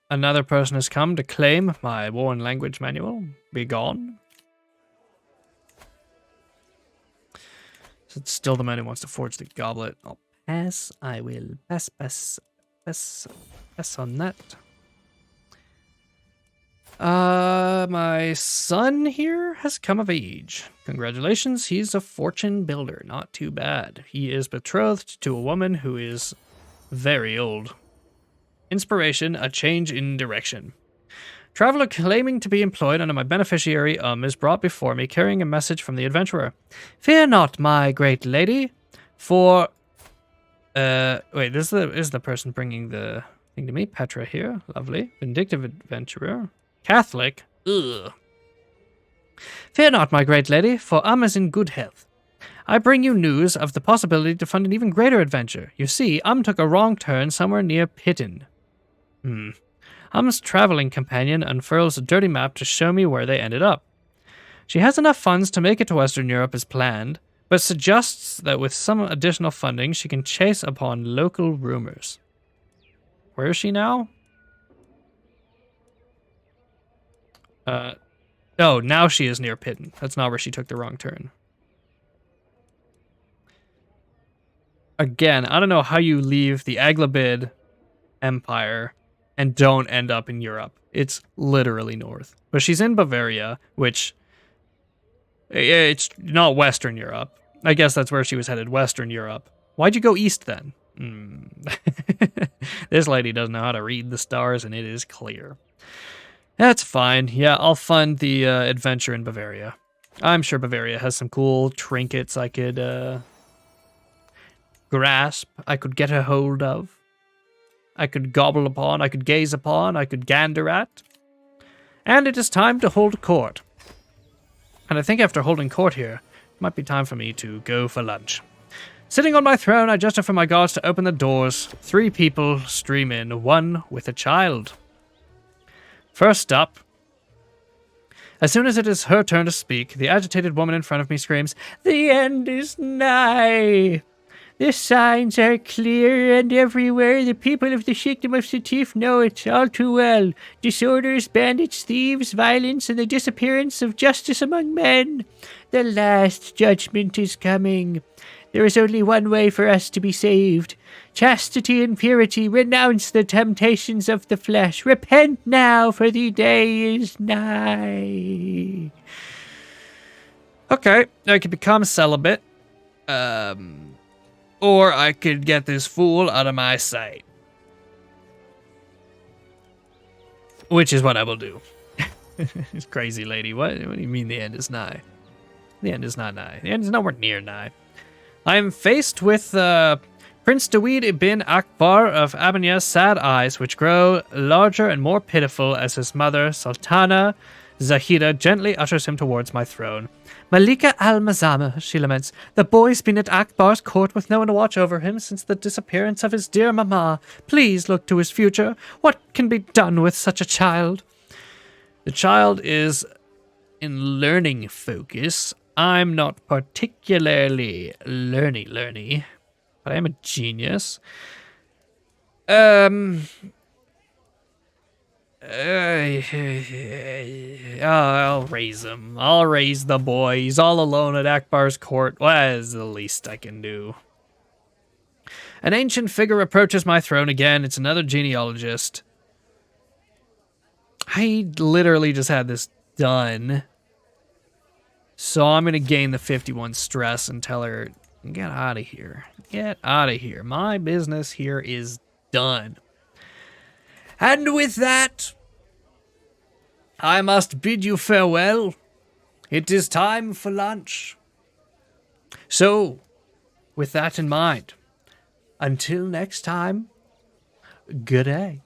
[SPEAKER 1] Another person has come to claim my worn language manual. Be gone. So it's still the man who wants to forge the goblet. I'll pass. I will pass on that. My son here has come of age. Congratulations, he's a fortune builder. Not too bad. He is betrothed to a woman who is very old. Inspiration, a change in direction. Traveler claiming to be employed under my beneficiary, is brought before me carrying a message from the adventurer. Fear not, my great lady, for... wait, this is the person bringing the thing to me. Petra here. Lovely. Vindictive adventurer. Catholic. Ugh. Fear not, my great lady, for is in good health. I bring you news of the possibility to fund an even greater adventure. You see, took a wrong turn somewhere near Pittin. Traveling companion unfurls a dirty map to show me where they ended up. She has enough funds to make it to Western Europe as planned, but suggests that with some additional funding, she can chase upon local rumors. Where is she now? Oh, now she is near Pittin. That's not where she took the wrong turn. Again, I don't know how you leave the Aglabid Empire and don't end up in Europe. It's literally north. But she's in Bavaria, which... it's not Western Europe. I guess that's where she was headed, Western Europe. Why'd you go east then? This lady doesn't know how to read the stars, and it is clear. That's fine. Yeah, I'll fund the adventure in Bavaria. I'm sure Bavaria has some cool trinkets I could grasp, I could get a hold of. I could gobble upon, I could gaze upon, I could gander at. And it is time to hold court. And I think after holding court here, it might be time for me to go for lunch. Sitting on my throne, I gesture for my guards to open the doors. 3 people stream in, 1 with a child. First up, as soon as it is her turn to speak, the agitated woman in front of me screams, "The end is nigh!
[SPEAKER 2] The signs are clear and everywhere. The people of the Shikdom of Satif know it all too well. Disorders, bandits, thieves, violence, and the disappearance of justice among men. The last judgment is coming. There is only one way for us to be saved. Chastity and purity, renounce the temptations of the flesh. Repent now, for the day is nigh.
[SPEAKER 1] Okay, I could become celibate. Or I could get this fool out of my sight. Which is what I will do. This crazy lady. What do you mean the end is nigh? The end is not nigh. The end is nowhere near nigh. I am faced with Prince Daweed ibn Akbar of Abania's sad eyes, which grow larger and more pitiful as his mother, Sultana Zahida, gently ushers him towards my throne. Malika al-Mazama, she laments, the boy's been at Akbar's court with no one to watch over him since the disappearance of his dear mama. Please look to his future. What can be done with such a child? The child is in learning focus. I'm not particularly learny, but I am a genius. I'll raise him. I'll raise the boy. He's all alone at Akbar's court. Well, that is the least I can do. An ancient figure approaches my throne again. It's another genealogist. I literally just had this done. So I'm going to gain the 51 stress and tell her, get out of here. Get out of here. My business here is done. And with that, I must bid you farewell. It is time for lunch. So, with that in mind, until next time, good day.